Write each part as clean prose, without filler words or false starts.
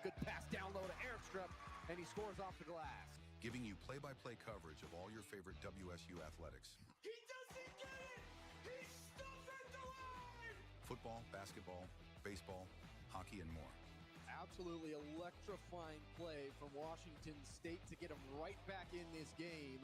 Good pass down low to Airstrup, and he scores off the glass. Giving you play-by-play coverage of all your favorite WSU athletics. He doesn't get it! He stops at the line! Football, basketball, baseball, hockey, and more. Absolutely electrifying play from Washington State to get him right back in this game.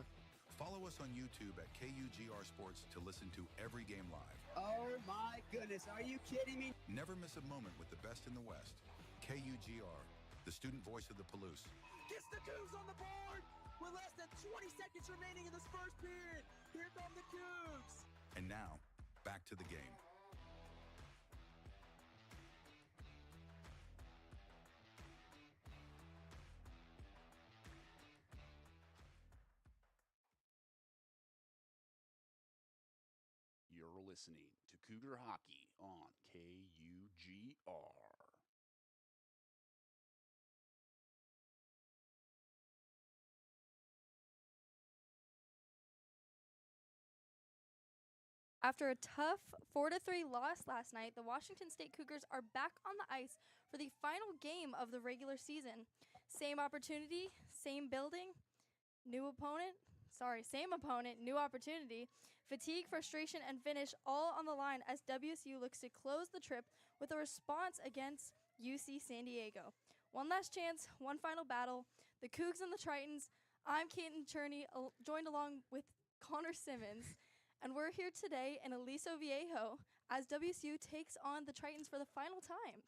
Follow us on YouTube at KUGR Sports to listen to every game live. Oh my goodness, are you kidding me? Never miss a moment with the best in the West. KUGR, the student voice of the Palouse. Gets the Cougs on the board with less than 20 seconds remaining in this first period. Here come the Cougs. And now, back to the game. You're listening to Cougar Hockey on KUGR. After a tough 4-3 loss last night, the Washington State Cougars are back on the ice for the final game of the regular season. Same opportunity, same building, new opponent. Same opponent, new opportunity. Fatigue, frustration, and finish all on the line as WSU looks to close the trip with a response against UC San Diego. One last chance, one final battle. The Cougs and the Tritons. I'm Cherney, joined along with Connor Simmons. And we're here today in Aliso Viejo as WSU takes on the Tritons for the final time.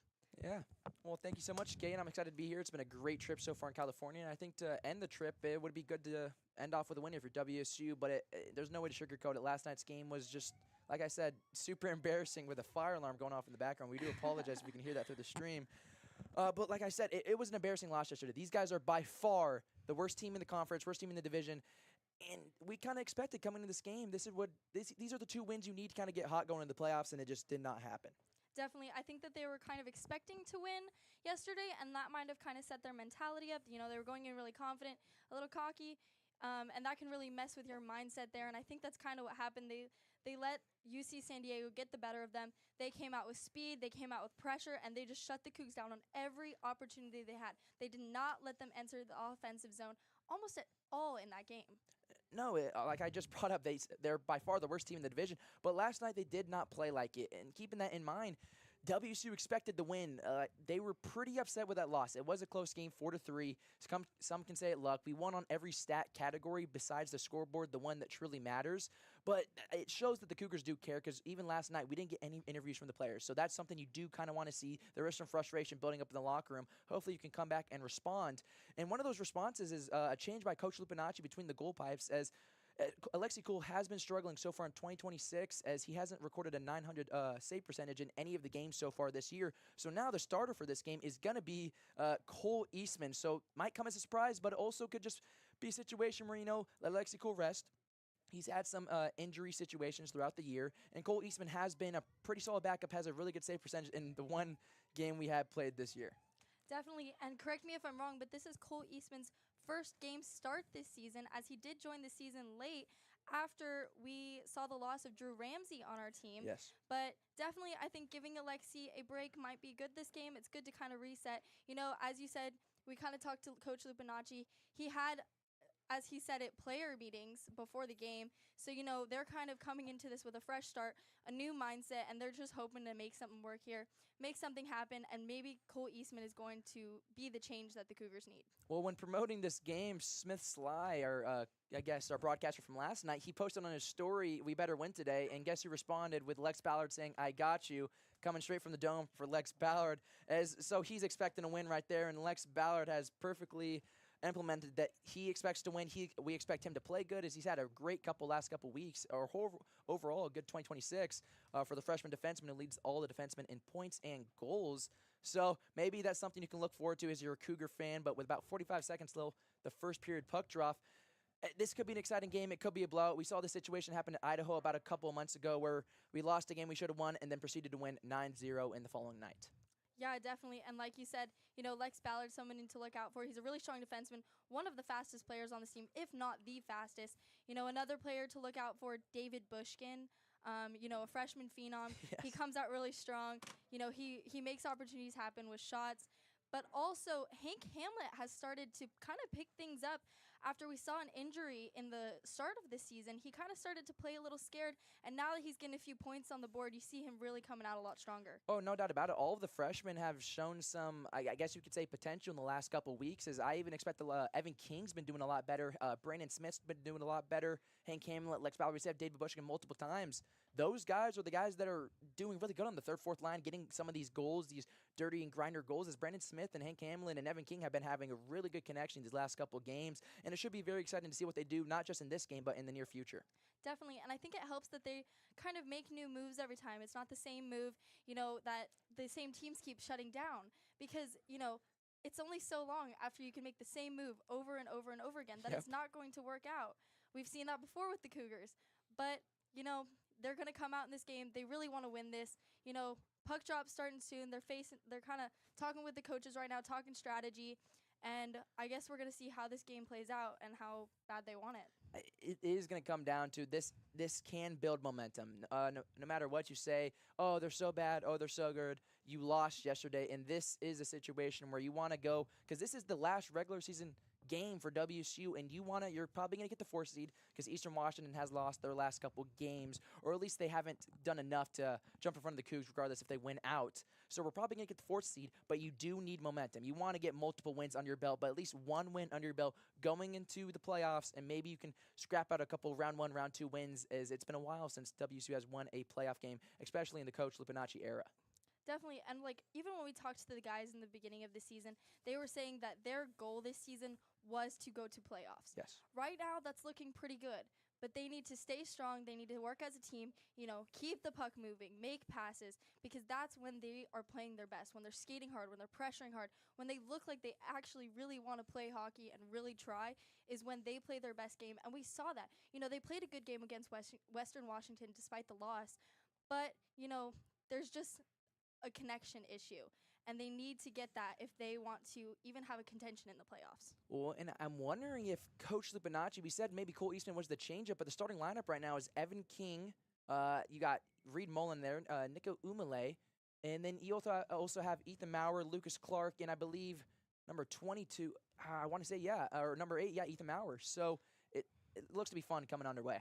Yeah. Well, thank you so much, Gay, and I'm excited to be here. It's been a great trip so far in California, and I think to end the trip, it would be good to end off with a win here for WSU, but there's no way to sugarcoat it. Last night's game was just, like I said, super embarrassing with a fire alarm going off in the background. We do apologize if you can hear that through the stream. But like I said, it was an embarrassing loss yesterday. These guys are by far the worst team in the conference, worst team in the division. And we kind of expected coming into this game, these are the two wins you need to kind of get hot going into the playoffs, and it just did not happen. Definitely. I think that they were kind of expecting to win yesterday, and that might have kind of set their mentality up. You know, they were going in really confident, a little cocky, and that can really mess with your mindset there. And I think that's kind of what happened. They let UC San Diego get the better of them. They came out with speed, they came out with pressure, and they just shut the Cougs down on every opportunity they had. They did not let them enter the offensive zone almost at all in that game. No, like I just brought up, they're by far the worst team in the division. But last night they did not play like it. And keeping that in mind, WSU expected the win. They were pretty upset with that loss. It was a close game, 4-3. Some can say it luck. We won on every stat category besides the scoreboard, the one that truly matters. But it shows that the Cougars do care because even last night we didn't get any interviews from the players. So that's something you do kind of want to see. There is some frustration building up in the locker room. Hopefully you can come back and respond. And one of those responses is a change by Coach Lupinacci between the goal pipes as Alexi Cool has been struggling so far in 2026 as he hasn't recorded a 900 save percentage in any of the games so far this year. So now the starter for this game is going to be Cole Eastman. So might come as a surprise, but it also could just be a situation where, let Alexi Cool rest. He's had some injury situations throughout the year, and Cole Eastman has been a pretty solid backup, has a really good save percentage in the one game we have played this year. Definitely, and correct me if I'm wrong, but this is Cole Eastman's first game start this season, as he did join the season late after we saw the loss of Drew Ramsey on our team. Yes. But definitely, I think giving Alexi a break might be good this game. It's good to kind of reset. As you said, we kind of talked to Coach Lupinacci. He had, as he said it, player meetings before the game. So, they're kind of coming into this with a fresh start, a new mindset, and they're just hoping to make something work here, make something happen, and maybe Cole Eastman is going to be the change that the Cougars need. Well, when promoting this game, Smith Sly, our broadcaster from last night, he posted on his story, "We better win today," and guess who responded with Lex Ballard saying, "I got you," coming straight from the dome for Lex Ballard. So he's expecting a win right there, and Lex Ballard has perfectly implemented that he expects to win. We expect him to play good as he's had a great last couple weeks, or overall a good 2026 for the freshman defenseman who leads all the defensemen in points and goals. So maybe that's something you can look forward to as you're a Cougar fan, but with about 45 seconds till the first period puck drop, this could be an exciting game. It could be a blowout. We saw the situation happen at Idaho about a couple of months ago where we lost a game we should have won and then proceeded to win 9-0 in the following night. Yeah, definitely. And like you said, Lex Ballard, someone to look out for. He's a really strong defenseman, one of the fastest players on this team, if not the fastest. Another player to look out for, David Bushkin, a freshman phenom. Yes. He comes out really strong. He makes opportunities happen with shots. But also, Hank Hamlet has started to kind of pick things up after we saw an injury in the start of this season. He kind of started to play a little scared, and now that he's getting a few points on the board, you see him really coming out a lot stronger. Oh, no doubt about it. All of the freshmen have shown some, I guess you could say, potential in the last couple weeks. As I even expect Evan King's been doing a lot better. Brandon Smith's been doing a lot better. Hank Hamlet, Lex Valerie, David Bushkin multiple times. Those guys are the guys that are doing really good on the third, fourth line, getting some of these goals, these dirty and grinder goals, as Brandon Smith and Hank Hamlin and Evan King have been having a really good connection these last couple of games. And it should be very exciting to see what they do, not just in this game, but in the near future. Definitely, and I think it helps that they kind of make new moves every time. It's not the same move, that the same teams keep shutting down because, it's only so long after you can make the same move over and over and over again that it's not going to work out. We've seen that before with the Cougars, but, they're going to come out in this game. They really want to win this. Puck drop starting soon. They're kind of talking with the coaches right now, talking strategy. And I guess we're going to see how this game plays out and how bad they want it. It is going to come down to this. This can build momentum. No matter what you say, oh, they're so bad, oh, they're so good. You lost yesterday, and this is a situation where you want to go, because this is the last regular season game for WSU, and you're probably going to get the 4th seed because Eastern Washington has lost their last couple games, or at least they haven't done enough to jump in front of the Cougs regardless if they win out. So we're probably going to get the 4th seed, but you do need momentum. You want to get multiple wins under your belt, but at least one win under your belt going into the playoffs, and maybe you can scrap out a couple round 1, round 2 wins, as it's been a while since WSU has won a playoff game, especially in the Coach Lupinacci era. Definitely, and even when we talked to the guys in the beginning of the season, they were saying that their goal this season was to go to playoffs. Yes. Right now, that's looking pretty good, but they need to stay strong. They need to work as a team, keep the puck moving, make passes, because that's when they are playing their best, when they're skating hard, when they're pressuring hard, when they look like they actually really want to play hockey and really try, is when they play their best game, and we saw that. They played a good game against Western Washington despite the loss, but, there's just a connection issue, and they need to get that if they want to even have a contention in the playoffs. Well, and I'm wondering if Coach Lupinacci, we said maybe Cole Eastman was the changeup, but the starting lineup right now is Evan King, you got Reed Mullen there, Nico Umale, and then you also have Ethan Maurer, Lucas Clark, and I believe number 22, I want to say, or number 8, Ethan Maurer. So it looks to be fun coming underway.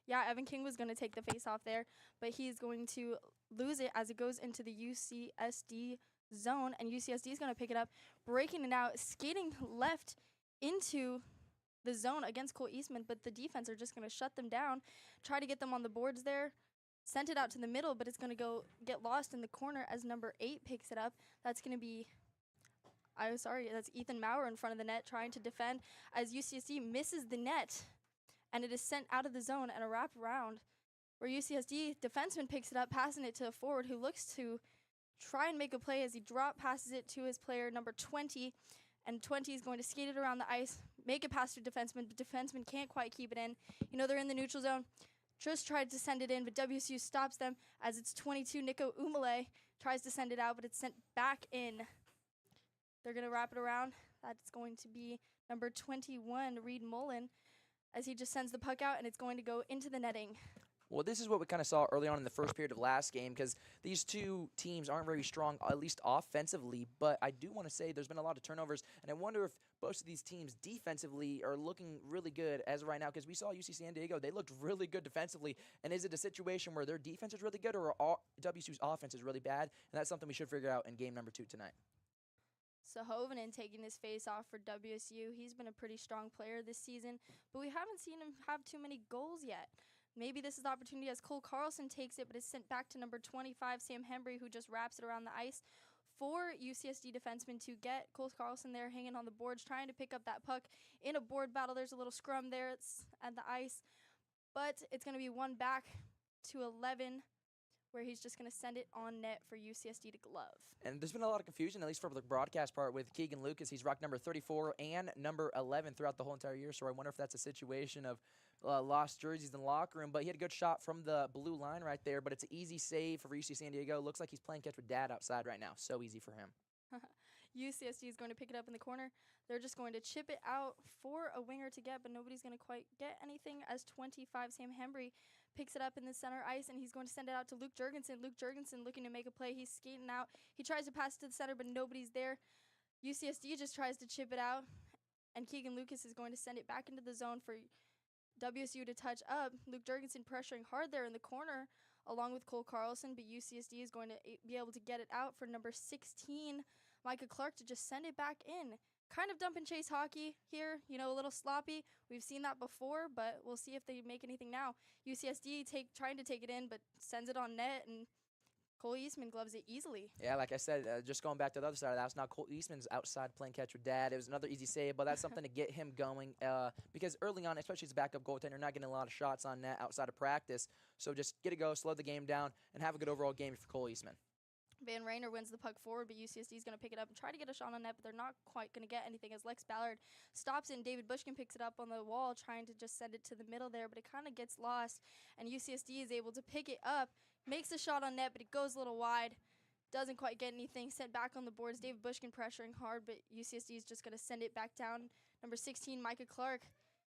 Yeah, Evan King was going to take the face-off there, but he's going to lose it as it goes into the UCSD zone, and UCSD is going to pick it up, breaking it out, skating left into the zone against Cole Eastman, but the defense are just going to shut them down, try to get them on the boards there, sent it out to the middle, but it's going to go get lost in the corner as number 8 picks it up. That's going to be, that's Ethan Maurer in front of the net trying to defend as UCSD misses the net. And it is sent out of the zone and a wrap around where UCSD defenseman picks it up, passing it to a forward who looks to try and make a play as he passes it to his player, number 20. And 20 is going to skate it around the ice, make a pass to defenseman, but defenseman can't quite keep it in. They're in the neutral zone. Just tried to send it in, but WSU stops them as it's 22. Nico Umale tries to send it out, but it's sent back in. They're going to wrap it around. That's going to be number 21, Reed Mullen, as he just sends the puck out, and it's going to go into the netting. Well, this is what we kind of saw early on in the first period of last game, because these two teams aren't very strong, at least offensively, but I do want to say there's been a lot of turnovers, and I wonder if both of these teams defensively are looking really good as of right now, because we saw UC San Diego, they looked really good defensively, and is it a situation where their defense is really good or WSU's offense is really bad? And that's something we should figure out in game number 2 tonight. So Hovinen taking this face-off for WSU. He's been a pretty strong player this season, but we haven't seen him have too many goals yet. Maybe this is the opportunity as Cole Carlson takes it, but it's sent back to number 25, Sam Hembry, who just wraps it around the ice for UCSD defensemen to get Cole Carlson there hanging on the boards, trying to pick up that puck in a board battle. There's a little scrum there at the ice, but it's going to be one back to 11, where he's just going to send it on net for UCSD to glove. And there's been a lot of confusion, at least for the broadcast part, with Keegan Lucas. He's rocked number 34 and number 11 throughout the whole entire year, so I wonder if that's a situation of lost jerseys in the locker room. But he had a good shot from the blue line right there, but it's an easy save for UC San Diego. Looks like he's playing catch with dad outside right now. So easy for him. UCSD is going to pick it up in the corner. They're just going to chip it out for a winger to get, but nobody's going to quite get anything as 25, Sam Hembry, picks it up in the center ice, and he's going to send it out to Luke Jurgensen. Luke Jurgensen looking to make a play. He's skating out. He tries to pass it to the center, but nobody's there. UCSD just tries to chip it out, and Keegan Lucas is going to send it back into the zone for WSU to touch up. Luke Jurgensen pressuring hard there in the corner along with Cole Carlson, but UCSD is going to be able to get it out for number 16, Micah Clark, to just send it back in. Kind of dump and chase hockey here, you know, a little sloppy. We've seen that before, but we'll see if they make anything now. UCSD trying to take it in, but sends it on net, and Cole Eastman gloves it easily. Yeah, like I said, just going back to the other side of the house, now Cole Eastman's outside playing catch with dad. It was another easy save, but that's something to get him going because early on, especially as a backup goaltender, not getting a lot of shots on net outside of practice. So just get a go, slow the game down, and have a good overall game for Cole Eastman. Van Rayner wins the puck forward, but UCSD is going to pick it up and try to get a shot on net, but they're not quite going to get anything as Lex Ballard stops it, and David Bushkin picks it up on the wall, trying to just send it to the middle there, but it kind of gets lost, and UCSD is able to pick it up, makes a shot on net, but it goes a little wide, doesn't quite get anything, sent back on the boards. David Bushkin pressuring hard, but UCSD is just going to send it back down. Number 16, Micah Clark,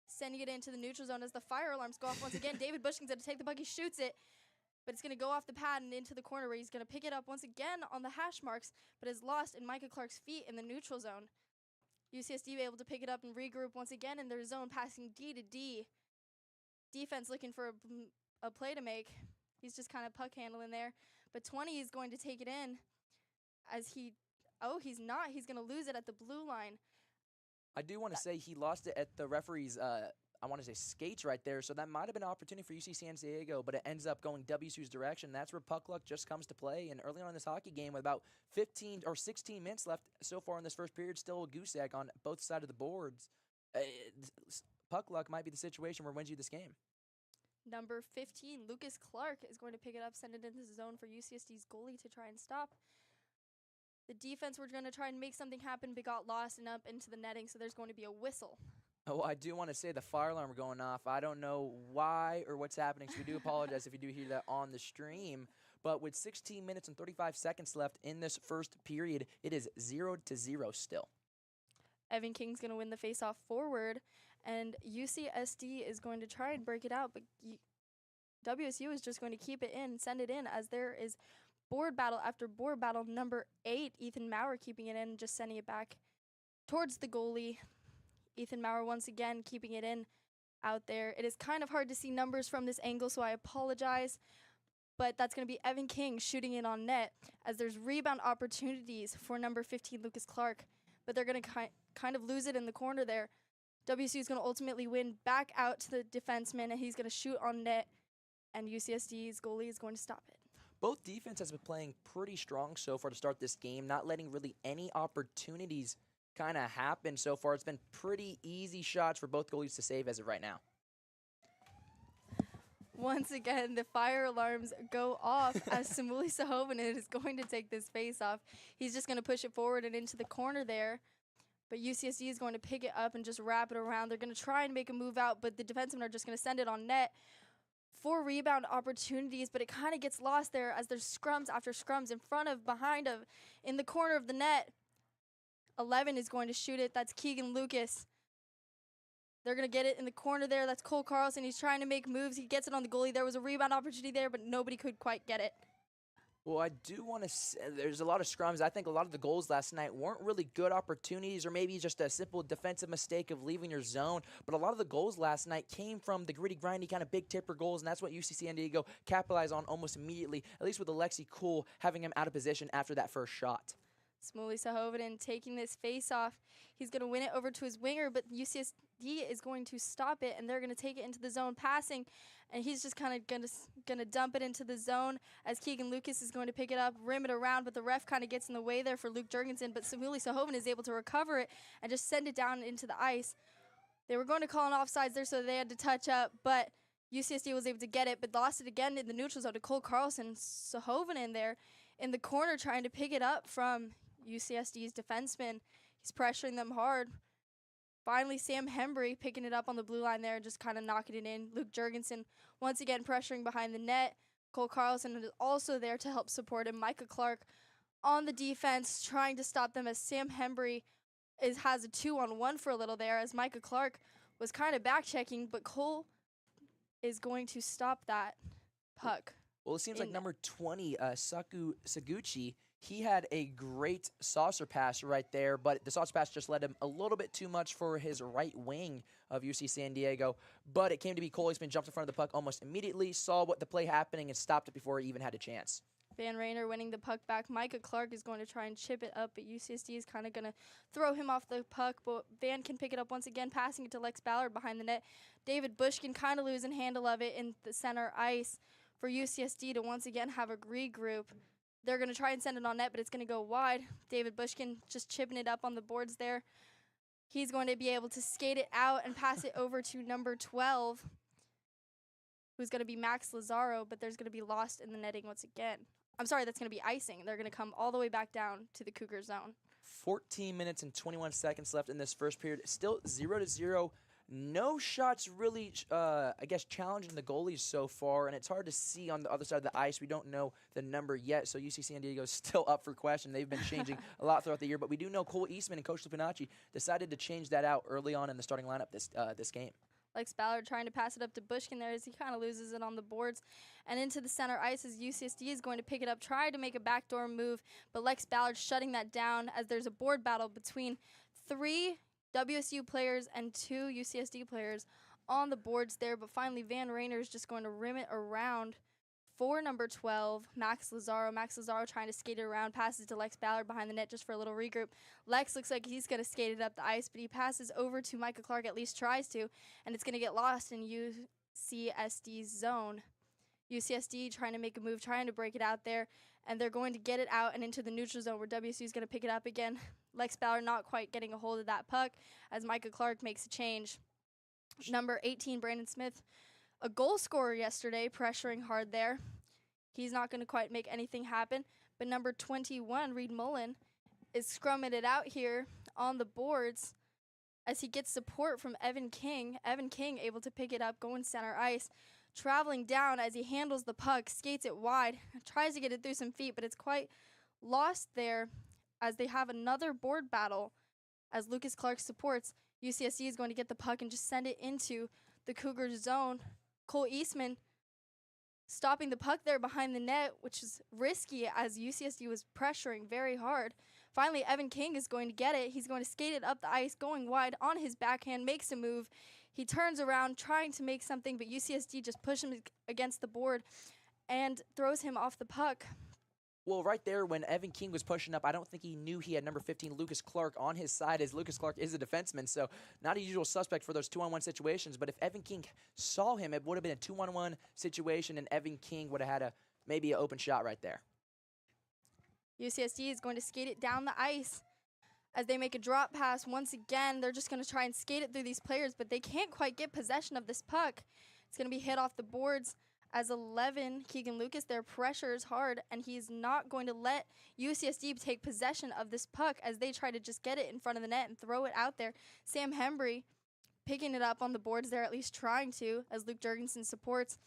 sending it into the neutral zone as the fire alarms go off once again. David Bushkin's going to take the puck, he shoots it, but it's going to go off the pad and into the corner where he's going to pick it up once again on the hash marks, but is lost in Micah Clark's feet in the neutral zone. UCSD able to pick it up and regroup once again in their zone, passing D to D. Defense looking for a play to make. He's just kind of puck handling there. But 20 is going to take it in as he's not. He's going to lose it at the blue line. I do want to say he lost it at the referee's I want to say skates right there, so that might have been an opportunity for UC San Diego, but it ends up going WSU's direction. That's where puck luck just comes to play, and early on in this hockey game with about 15 or 16 minutes left so far in this first period, still a goose egg on both sides of the boards. Puck luck might be the situation where wins you this game. Number 15, Lucas Clark, is going to pick it up, send it into the zone for UCSD's goalie to try and stop. The defense were going to try and make something happen, but got lost and up into the netting, so there's going to be a whistle. Oh, I do want to say the fire alarm going off. I don't know why or what's happening, so we do apologize if you do hear that on the stream. But with 16 minutes and 35 seconds left in this first period, it is 0-0 still. Evan King's going to win the faceoff forward, and UCSD is going to try and break it out, but WSU is just going to keep it in, send it in, as there is board battle after board battle. Number 8, Ethan Maurer, keeping it in and just sending it back towards the goalie. Ethan Maurer once again keeping it in out there. It is kind of hard to see numbers from this angle, so I apologize. But that's going to be Evan King shooting it on net, as there's rebound opportunities for number 15, Lucas Clark. But they're going to kind of lose it in the corner there. WSU is going to ultimately win back out to the defenseman, and he's going to shoot on net, and UCSD's goalie is going to stop it. Both defense has been playing pretty strong so far to start this game, not letting really any opportunities kind of happen so far. It's been pretty easy shots for both goalies to save as of right now. Once again, the fire alarms go off as Samuli Sahovanen is going to take this face off. He's just going to push it forward and into the corner there. But UCSD is going to pick it up and just wrap it around. They're going to try and make a move out, but the defensemen are just going to send it on net. 4 rebound opportunities, but it kind of gets lost there as there's scrums after scrums in front of, behind of, in the corner of the net. 11 is going to shoot it. That's Keegan Lucas. They're going to get it in the corner there. That's Cole Carlson. He's trying to make moves. He gets it on the goalie. There was a rebound opportunity there, but nobody could quite get it. Well, I do want to say there's a lot of scrums. I think a lot of the goals last night weren't really good opportunities, or maybe just a simple defensive mistake of leaving your zone. But a lot of the goals last night came from the gritty, grindy kind of big tipper goals, and that's what UC San Diego capitalized on almost immediately, at least with Alexi Cool having him out of position after that first shot. Smuley Sahovanen taking this face-off. He's going to win it over to his winger, but UCSD is going to stop it, and they're going to take it into the zone passing, and he's just kind of going to dump it into the zone as Keegan Lucas is going to pick it up, rim it around, but the ref kind of gets in the way there for Luke Jurgensen, but Smuley Sahovanen is able to recover it and just send it down into the ice. They were going to call an offsides there, so they had to touch up, but UCSD was able to get it, but lost it again in the neutral zone to Cole Carlson. Sahovanen there in the corner trying to pick it up from UCSD's defenseman. He's pressuring them hard. Finally, Sam Hembry picking it up on the blue line there and just kind of knocking it in. Luke Jurgensen once again pressuring behind the net. Cole Carlson is also there to help support him. Micah Clark on the defense trying to stop them as Sam Hembry has a 2-on-1 for a little there as Micah Clark was kind of back-checking, but Cole is going to stop that puck. Well, it seems like number 20, Saku Saguchi, He had a great saucer pass right there, but the saucer pass just led him a little bit too much for his right wing of UC San Diego. But it came to be Cole Eastman jumped in front of the puck almost immediately, saw what the play happening, and stopped it before he even had a chance. Van Rayner winning the puck back. Micah Clark is going to try and chip it up, but UCSD is kind of going to throw him off the puck. But Van can pick it up once again, passing it to Lex Ballard behind the net. David Bushkin kind of losing handle of it in the center ice for UCSD to once again have a regroup. They're going to try and send it on net, but it's going to go wide. David Bushkin just chipping it up on the boards there. He's going to be able to skate it out and pass it over to number 12, who's going to be Max Lazaro, but there's going to be lost in the netting once again. I'm sorry, that's going to be icing. They're going to come all the way back down to the Cougar zone. 14 minutes and 21 seconds left in this first period. Still 0-0. No shots really, challenging the goalies so far, and it's hard to see on the other side of the ice. We don't know the number yet, so UC San Diego is still up for question. They've been changing a lot throughout the year, but we do know Cole Eastman and Coach Lupinacci decided to change that out early on in the starting lineup this game. Lex Ballard trying to pass it up to Bushkin there as he kind of loses it on the boards. And into the center ice as UCSD is going to pick it up, try to make a backdoor move, but Lex Ballard shutting that down as there's a board battle between 3 WSU players and 2 UCSD players on the boards there. But finally, Van Rayner is just going to rim it around for number 12, Max Lazaro. Max Lazaro trying to skate it around, passes to Lex Ballard behind the net just for a little regroup. Lex looks like he's going to skate it up the ice, but he passes over to Micah Clark, at least tries to, and it's going to get lost in UCSD's zone. UCSD trying to make a move, trying to break it out there, and they're going to get it out and into the neutral zone where WSU is going to pick it up again. Lex Ballard not quite getting a hold of that puck as Micah Clark makes a change. Number 18, Brandon Smith, a goal scorer yesterday, pressuring hard there. He's not going to quite make anything happen. But number 21, Reed Mullen, is scrumming it out here on the boards as he gets support from Evan King. Evan King able to pick it up, going center ice, traveling down as he handles the puck, skates it wide, tries to get it through some feet, but it's quite lost there as they have another board battle as Lucas Clark supports. UCSD is going to get the puck and just send it into the Cougars zone. Cole Eastman stopping the puck there behind the net, which is risky as UCSD was pressuring very hard. Finally, Evan King is going to get it. He's going to skate it up the ice, going wide on his backhand, makes a move. He turns around, trying to make something, but UCSD just pushes him against the board and throws him off the puck. Well, right there, when Evan King was pushing up, I don't think he knew he had number 15, Lucas Clark, on his side, as Lucas Clark is a defenseman, so not a usual suspect for those 2-on-1 situations. But if Evan King saw him, it would have been a 2-on-1 situation, and Evan King would have had maybe an open shot right there. UCSD is going to skate it down the ice as they make a drop pass. Once again, they're just going to try and skate it through these players, but they can't quite get possession of this puck. It's going to be hit off the boards. As 11, Keegan Lucas there pressures hard, and he's not going to let UCSD take possession of this puck as they try to just get it in front of the net and throw it out there. Sam Hembry picking it up on the boards there, at least trying to, as Luke Jurgensen supports.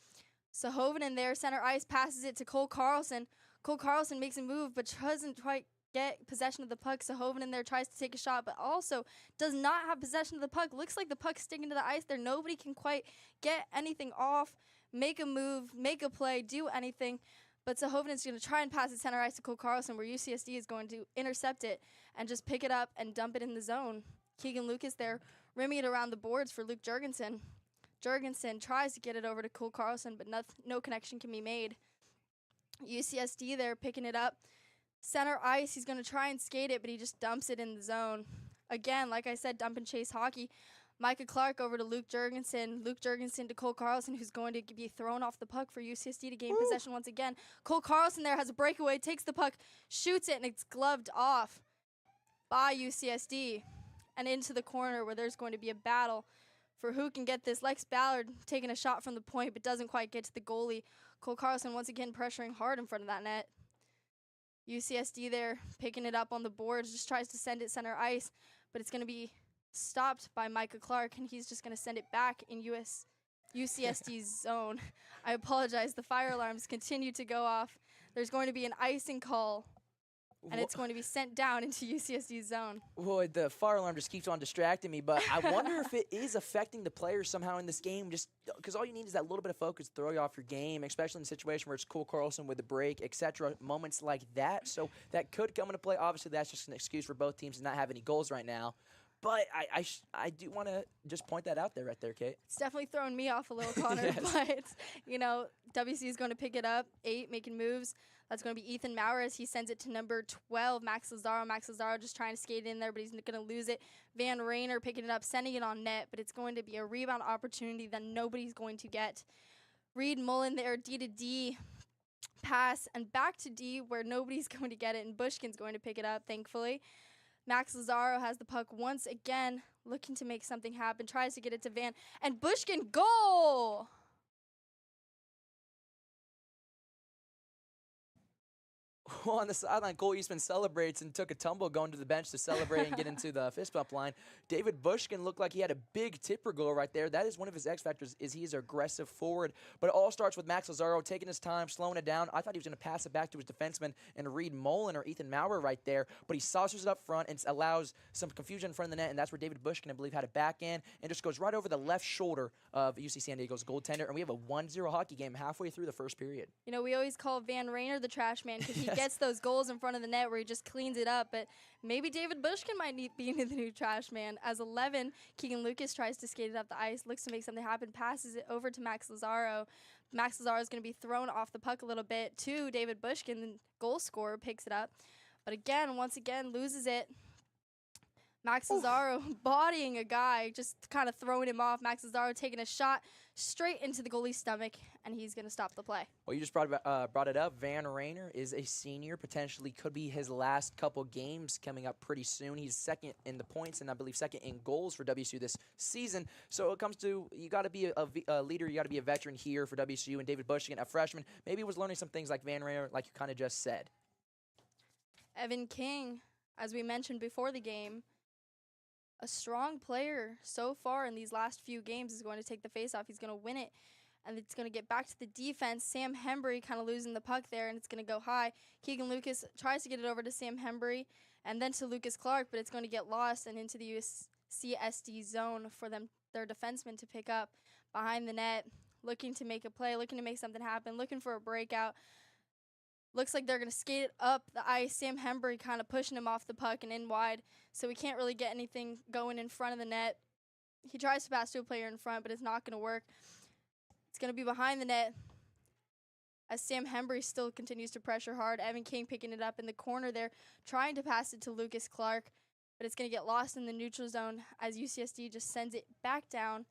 Sahovinen there, center ice, passes it to Cole Carlson. Cole Carlson makes a move, but doesn't quite get possession of the puck. Sahovinen there tries to take a shot, but also does not have possession of the puck. Looks like the puck's sticking to the ice there. Nobody can quite get anything off, make a move, make a play, do anything. But Sahovinen's going to try and pass it center ice to Cole Carlson, where UCSD is going to intercept it and just pick it up and dump it in the zone. Keegan Lucas there rimming it around the boards for Luke Jurgensen. Jurgensen tries to get it over to Cole Carlson, but no connection can be made. UCSD there picking it up. Center ice, he's going to try and skate it, but he just dumps it in the zone. Again, like I said, dump and chase hockey. Micah Clark over to Luke Jurgensen. Luke Jurgensen to Cole Carlson, who's going to be thrown off the puck for UCSD to gain possession once again. Cole Carlson there has a breakaway, takes the puck, shoots it, and it's gloved off by UCSD. And into the corner where there's going to be a battle for who can get this. Lex Ballard taking a shot from the point, but doesn't quite get to the goalie. Cole Carlson once again pressuring hard in front of that net. UCSD there picking it up on the boards, just tries to send it center ice, but it's going to be stopped by Micah Clark, and he's just going to send it back in UCSD's zone. I apologize. The fire alarms continue to go off. There's going to be an icing call. and it's going to be sent down into UCSD's zone. Boy, the fire alarm just keeps on distracting me, but I wonder if it is affecting the players somehow in this game, just because all you need is that little bit of focus to throw you off your game, especially in a situation where it's Cole Carlson with a break, etc., moments like that. So that could come into play. Obviously, that's just an excuse for both teams to not have any goals right now. But I do want to just point that out there right there, Kate. It's definitely throwing me off a little, Connor. Yes. But, WC is going to pick it up. 8, making moves. That's going to be Ethan Maurer as he sends it to number 12, Max Lazaro. Max Lazaro just trying to skate in there, but he's going to lose it. Van Rayner picking it up, sending it on net, but it's going to be a rebound opportunity that nobody's going to get. Reed Mullen there, D to D. Pass, and back to D where nobody's going to get it, and Bushkin's going to pick it up, thankfully. Max Lazaro has the puck once again, looking to make something happen, tries to get it to Van, and Bushkin, goal! On the sideline, Cole Eastman celebrates and took a tumble going to the bench to celebrate and get into the fist bump line. David Bushkin looked like he had a big tipper goal right there. That is one of his X factors, is he's an aggressive forward. But it all starts with Max Lazaro taking his time, slowing it down. I thought he was going to pass it back to his defenseman and Reed Mullen or Ethan Maurer right there. But he saucers it up front and allows some confusion in front of the net, and that's where David Bushkin, I believe, had it back in and just goes right over the left shoulder of UC San Diego's goaltender. And we have a 1-0 hockey game halfway through the first period. We always call Van Rayner the trash man because Yes. he gets those goals in front of the net where he just cleans it up, but maybe David Bushkin might be the new trash man. As 11, Keegan Lucas tries to skate it up the ice, looks to make something happen, passes it over to Max Lazaro. Max Lazaro is going to be thrown off the puck a little bit to David Bushkin. The goal scorer picks it up, but once again, loses it. Max Lazaro bodying a guy, just kind of throwing him off. Max Lazaro taking a shot straight into the goalie's stomach, and he's going to stop the play. Well, you just brought it up. Van Rayner is a senior, potentially could be his last couple games coming up pretty soon. He's second in the points and I believe second in goals for WSU this season. So it comes to, you got to be a leader, you got to be a veteran here for WSU, and David Bushkin, a freshman, maybe was learning some things like Van Rayner, like you kind of just said. Evan King, as we mentioned before the game, a strong player so far in these last few games, is going to take the faceoff. He's going to win it, and it's going to get back to the defense. Sam Hembry kind of losing the puck there, and it's going to go high. Keegan Lucas tries to get it over to Sam Hembry and then to Lucas Clark, but it's going to get lost and into the UCSD zone for their defenseman to pick up behind the net, looking to make a play, looking to make something happen, looking for a breakout. Looks like they're going to skate it up the ice. Sam Hembry kind of pushing him off the puck and in wide, so we can't really get anything going in front of the net. He tries to pass to a player in front, but it's not going to work. It's going to be behind the net as Sam Hembry still continues to pressure hard. Evan King picking it up in the corner there, trying to pass it to Lucas Clark, but it's going to get lost in the neutral zone as UCSD just sends it back down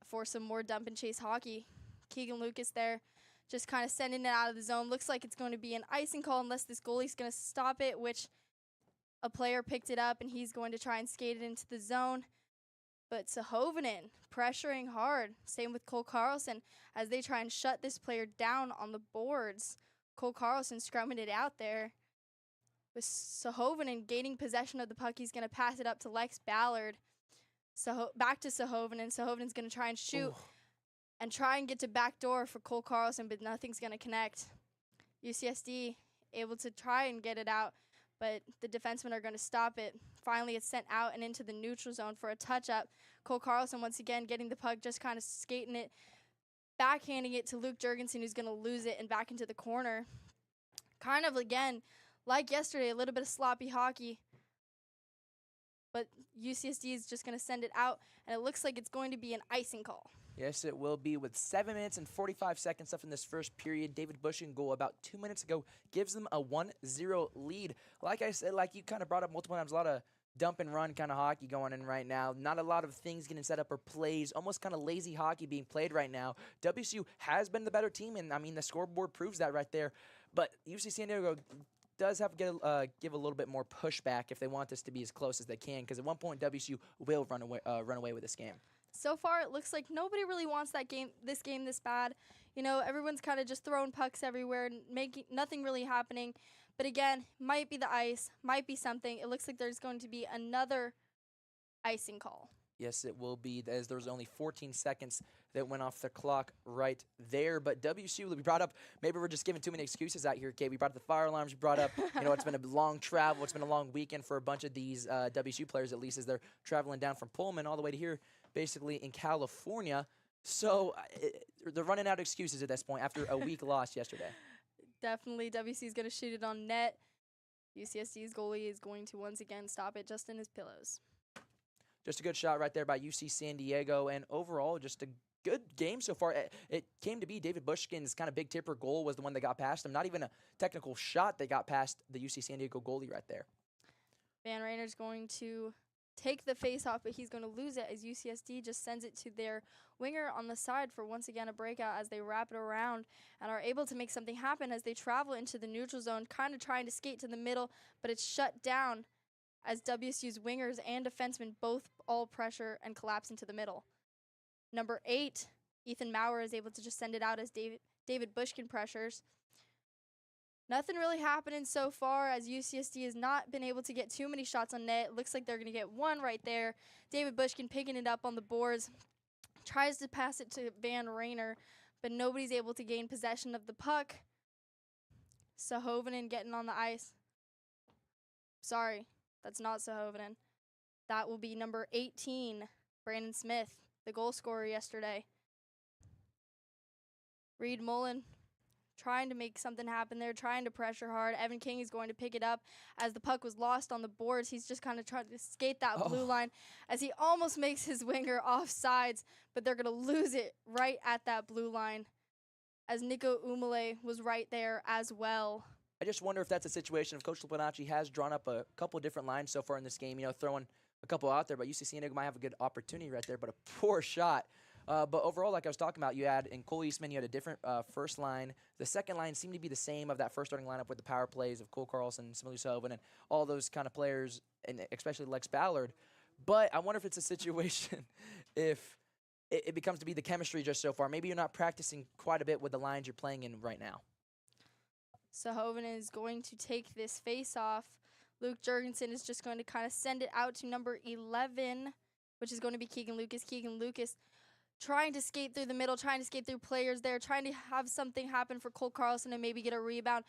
for some more dump and chase hockey. Keegan Lucas there, just kind of sending it out of the zone. Looks like it's going to be an icing call unless this goalie's going to stop it, which a player picked it up, and he's going to try and skate it into the zone. But Sahovinen pressuring hard. Same with Cole Carlson as they try and shut this player down on the boards. Cole Carlson scrumming it out there. With Sahovinen gaining possession of the puck, he's going to pass it up to Lex Ballard. Back to Sahovinen. Sahovinen's going to try and shoot. And try and get to backdoor for Cole Carlson, but nothing's going to connect. UCSD able to try and get it out, but the defensemen are going to stop it. Finally, it's sent out and into the neutral zone for a touch-up. Cole Carlson, once again, getting the puck, just kind of skating it, backhanding it to Luke Jurgensen, who's going to lose it, and back into the corner. Kind of, again, like yesterday, a little bit of sloppy hockey, but UCSD is just going to send it out, and it looks like it's going to be an icing call. Yes, it will be. With 7 minutes and 45 seconds left in this first period, David Bushkin goal about 2 minutes ago gives them a 1-0 lead. Like I said, like you kind of brought up multiple times, a lot of dump and run kind of hockey going in right now. Not a lot of things getting set up or plays, almost kind of lazy hockey being played right now. WSU has been the better team, and I mean the scoreboard proves that right there. But UC San Diego does have to give a little bit more pushback if they want this to be as close as they can, because at one point WSU will run away with this game. So far, it looks like nobody really wants this game this bad. Everyone's kind of just throwing pucks everywhere and nothing really happening. But again, might be the ice, might be something. It looks like there's going to be another icing call. Yes, it will be, as there was only 14 seconds that went off the clock right there. But WSU, we brought up, maybe we're just giving too many excuses out here, Kate. We brought up the fire alarms. We brought up, it's been a long travel. It's been a long weekend for a bunch of these WSU players, at least, as they're traveling down from Pullman all the way to here, basically in California. So they're running out of excuses at this point after a week loss yesterday. Definitely, WSU is going to shoot it on net. UCSD's goalie is going to once again stop it just in his pillows. Just a good shot right there by UC San Diego, and overall just a good game so far. It came to be David Bushkin's kind of big tipper goal was the one that got past him. Not even a technical shot that got past the UC San Diego goalie right there. Van Rainer's going to take the face-off, but he's going to lose it as UCSD just sends it to their winger on the side for once again a breakout as they wrap it around and are able to make something happen as they travel into the neutral zone, kind of trying to skate to the middle, but it's shut down as WSU's wingers and defensemen both all pressure and collapse into the middle. Number 8, Ethan Maurer is able to just send it out as David Bushkin pressures. Nothing really happening so far as UCSD has not been able to get too many shots on net. Looks like they're going to get one right there. David Bushkin picking it up on the boards. Tries to pass it to Van Rainer, but nobody's able to gain possession of the puck. Sahovinen getting on the ice. Sorry, that's not Sahovinen. That will be number 18, Brandon Smith, the goal scorer yesterday. Reed Mullen trying to make something happen there, trying to pressure hard. Evan King is going to pick it up as the puck was lost on the boards. He's just kind of trying to skate that blue line as he almost makes his winger offsides, but they're going to lose it right at that blue line as Nico Umale was right there as well. I just wonder if that's a situation if Coach Lipinacci has drawn up a couple of different lines so far in this game, throwing a couple out there, but UC San Diego might have a good opportunity right there, but a poor shot. But overall, like I was talking about, you had in Cole Eastman, you had a different first line. The second line seemed to be the same of that first starting lineup with the power plays of Cole Carlson, Simile Sullivan, and all those kind of players, and especially Lex Ballard. But I wonder if it's a situation if it becomes to be the chemistry just so far. Maybe you're not practicing quite a bit with the lines you're playing in right now. Sahovinen is going to take this face-off. Luke Jurgensen is just going to kind of send it out to number 11, which is going to be Keegan Lucas. Keegan Lucas trying to skate through the middle, trying to skate through players there, trying to have something happen for Cole Carlson and maybe get a rebound.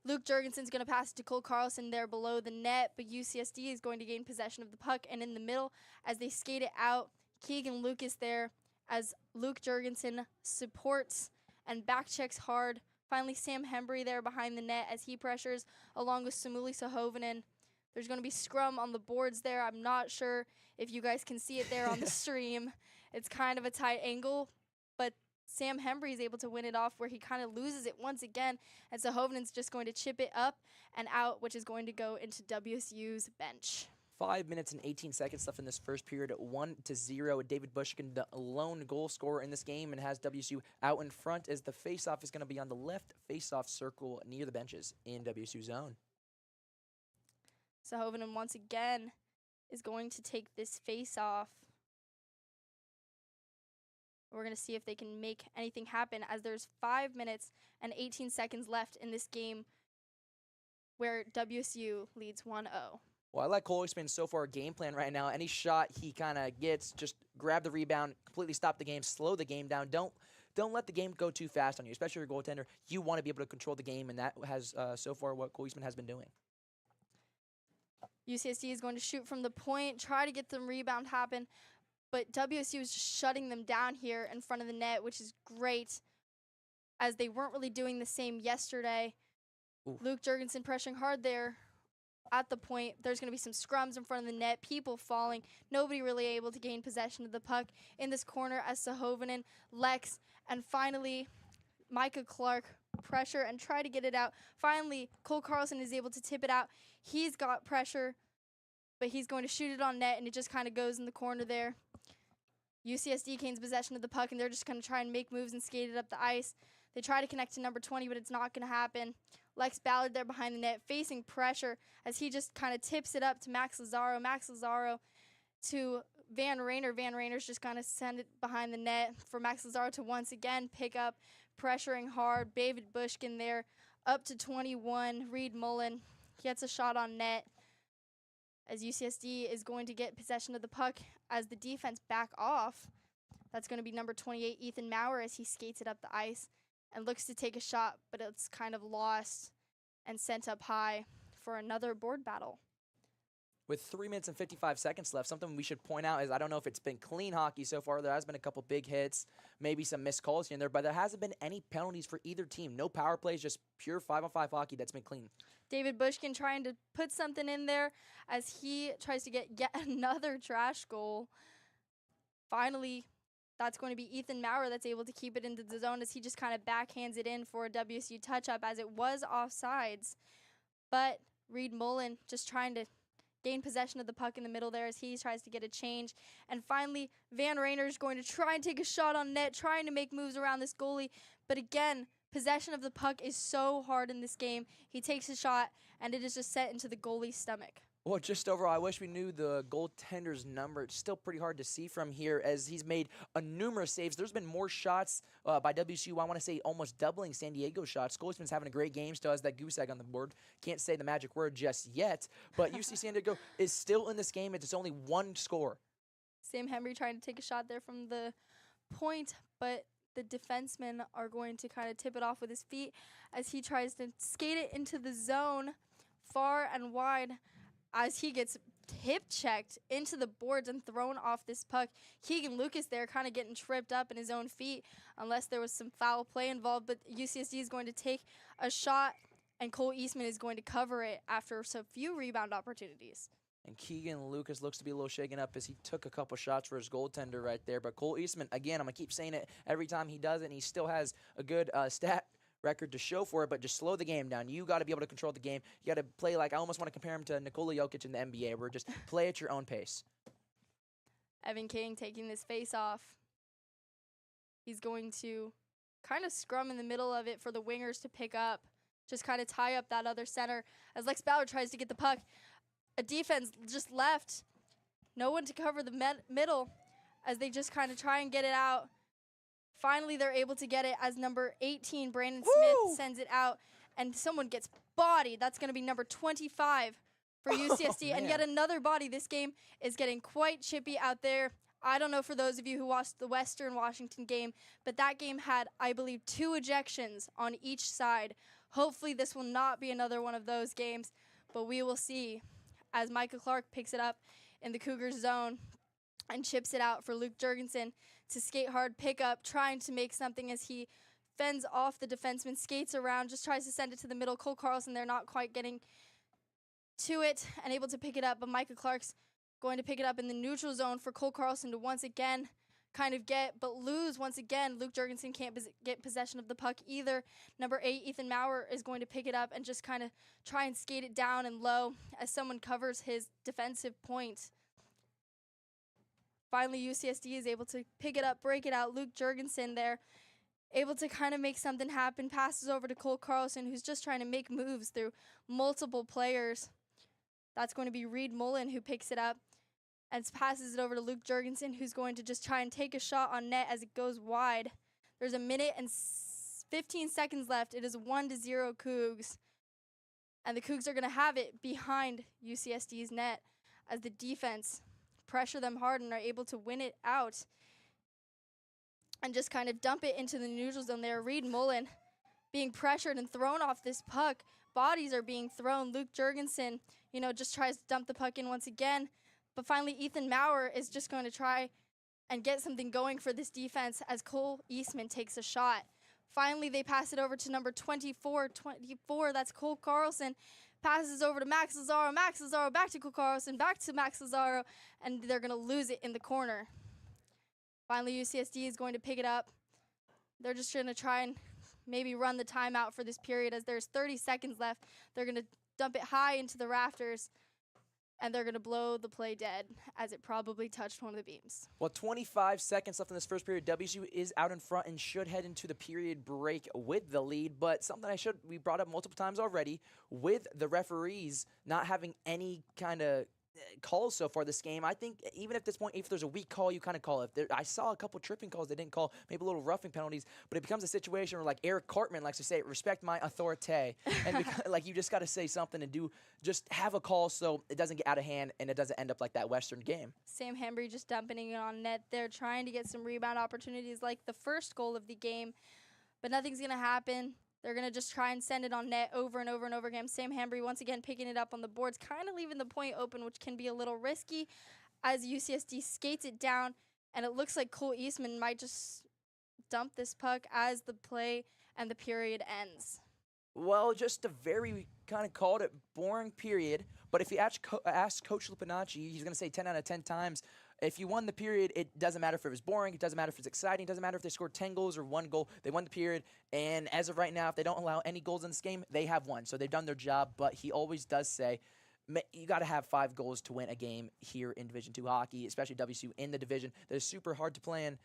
Luke Jurgensen's going to pass it to Cole Carlson there below the net, but UCSD is going to gain possession of the puck. And in the middle, as they skate it out, Keegan Lucas there as Luke Jurgensen supports and back checks hard. Finally, Sam Hembry there behind the net as he pressures along with Samuli Sahovinen. There's going to be scrum on the boards there. I'm not sure if you guys can see it there on the stream. It's kind of a tight angle, but Sam Hembry is able to win it off where he kind of loses it once again, and Sahovinen's just going to chip it up and out, which is going to go into WSU's bench. 5 minutes and 18 seconds left in this first period at 1-0. David Bushkin, the lone goal scorer in this game, and has WSU out in front as the faceoff is going to be on the left faceoff circle near the benches in WSU zone. Sahovinen once again is going to take this faceoff. We're going to see if they can make anything happen as there's 5 minutes and 18 seconds left in this game where WSU leads 1-0. Well, I like Cole Eastman's so far game plan right now. Any shot he kind of gets, just grab the rebound, completely stop the game, slow the game down. Don't let the game go too fast on you, especially your goaltender. You want to be able to control the game, and that has so far what Cole Eastman has been doing. UCSD is going to shoot from the point, try to get some rebound happen, but WSU is just shutting them down here in front of the net, which is great, as they weren't really doing the same yesterday. Oof. Luke Jurgensen pressuring hard there at the point. There's going to be some scrums in front of the net, people falling, nobody really able to gain possession of the puck in this corner as Sahovinen, Lex, and finally Micah Clark pressure and try to get it out. Finally, Cole Carlson is able to tip it out. He's got pressure, but he's going to shoot it on net, and it just kind of goes in the corner there. UCSD gains possession of the puck, and they're just going to try and make moves and skate it up the ice. They try to connect to number 20, but it's not going to happen. Lex Ballard there behind the net, facing pressure as he just kind of tips it up to Max Lazaro. Max Lazaro to Van Rainer. Van Rainer's just kind of send it behind the net for Max Lazaro to once again pick up, pressuring hard. David Bushkin there up to 21. Reed Mullen gets a shot on net. as UCSD is going to get possession of the puck as the defense back off. That's going to be number 28, Ethan Maurer, as he skates it up the ice and looks to take a shot, but it's kind of lost and sent up high for another board battle. With 3 minutes and 55 seconds left, something we should point out is I don't know if it's been clean hockey so far. There has been a couple big hits, maybe some missed calls here and there, but there hasn't been any penalties for either team. No power plays, just pure 5-on-5 hockey that's been clean. David Bushkin trying to put something in there as he tries to get yet another trash goal. Finally, that's going to be Ethan Maurer that's able to keep it into the zone as he just kind of backhands it in for a WSU touch-up as it was offsides. But Reed Mullen just trying to gain possession of the puck in the middle there as he tries to get a change. And finally, Van Rayner is going to try and take a shot on net, trying to make moves around this goalie. But again, possession of the puck is so hard in this game. He takes a shot, and it is just set into the goalie's stomach. Well, just overall, I wish we knew the goaltender's number. It's still pretty hard to see from here as he's made numerous saves. There's been more shots by WSU. I want to say almost doubling San Diego's shots. Goalsman's having a great game. Still has that goose egg on the board. Can't say the magic word just yet. But UC San Diego is still in this game. It's only one score. Sam Henry trying to take a shot there from the point, but the defensemen are going to kind of tip it off with his feet as he tries to skate it into the zone far and wide, as he gets hip-checked into the boards and thrown off this puck. Keegan Lucas there kind of getting tripped up in his own feet unless there was some foul play involved, but UCSD is going to take a shot, and Cole Eastman is going to cover it after so few rebound opportunities. And Keegan Lucas looks to be a little shaken up as he took a couple shots for his goaltender right there. But Cole Eastman, again, I'm going to keep saying it every time he does it, and he still has a good stat record to show for it, but just slow the game down. You got to be able to control the game. You got to play like, I almost want to compare him to Nikola Jokic in the NBA, where just play at your own pace. Evan King taking this face off. He's going to kind of scrum in the middle of it for the wingers to pick up, just kind of tie up that other center as Lex Ballard tries to get the puck. A defense just left. No one to cover the middle as they just kind of try and get it out. Finally, they're able to get it as number 18, Brandon Smith, sends it out, and someone gets bodied. That's going to be number 25 for UCSD, and yet another body. This game is getting quite chippy out there. I don't know for those of you who watched the Western Washington game, but that game had, I believe, 2 ejections on each side. Hopefully, this will not be another one of those games, but we will see as Micah Clark picks it up in the Cougars zone and chips it out for Luke Jurgensen to skate hard, pick up, trying to make something as he fends off the defenseman, skates around, just tries to send it to the middle. Cole Carlson, they're not quite getting to it and able to pick it up, but Micah Clark's going to pick it up in the neutral zone for Cole Carlson to once again kind of get, but lose once again. Luke Jurgensen can't get possession of the puck either. Number 8, Ethan Maurer, is going to pick it up and just kind of try and skate it down and low as someone covers his defensive point. Finally, UCSD is able to pick it up, break it out. Luke Jurgensen there, able to kind of make something happen. Passes over to Cole Carlson, who's just trying to make moves through multiple players. That's going to be Reed Mullen who picks it up and passes it over to Luke Jurgensen, who's going to just try and take a shot on net as it goes wide. There's a minute and 15 seconds left. It is 1-0 Cougs. And the Cougs are going to have it behind UCSD's net as the defense pressure them hard and are able to win it out and just kind of dump it into the neutral zone there. Reed Mullen being pressured and thrown off this puck. Bodies are being thrown. Luke Jurgensen, just tries to dump the puck in once again. But finally, Ethan Maurer is just going to try and get something going for this defense as Cole Eastman takes a shot. Finally, they pass it over to number 24, that's Cole Carlson. Passes over to Max Lazaro, back to Cole Carlson, back to Max Lazaro, and they're going to lose it in the corner. Finally, UCSD is going to pick it up. They're just going to try and maybe run the timeout for this period as there's 30 seconds left. They're going to dump it high into the rafters, and they're going to blow the play dead as it probably touched one of the beams. Well, 25 seconds left in this first period. WSU is out in front and should head into the period break with the lead. But something we brought up multiple times already, with the referees not having any kind of calls so far this game. I think even at this point, if there's a weak call, you kind of call it. I saw a couple tripping calls they didn't call, maybe a little roughing penalties, but it becomes a situation where, like Eric Cartman likes to say, respect my authority, and like you just got to say something and just have a call so it doesn't get out of hand and it doesn't end up like that Western game. Sam Hembry just dumping it on net there, trying to get some rebound opportunities like the first goal of the game, but nothing's going to happen. They're going to just try and send it on net over and over and over again. Sam Hembry once again picking it up on the boards, kind of leaving the point open, which can be a little risky as UCSD skates it down. And it looks like Cole Eastman might just dump this puck as the play and the period ends. Well, just a very kind of called it boring period. But if you ask Coach Lupinacci, he's going to say 10 out of 10 times, if you won the period, it doesn't matter if it was boring. It doesn't matter if it's exciting. It doesn't matter if they scored 10 goals or 1 goal. They won the period. And as of right now, if they don't allow any goals in this game, they have won. So they've done their job. But he always does say, you got to have 5 goals to win a game here in Division II hockey, especially WSU in the division. That is super hard to play in.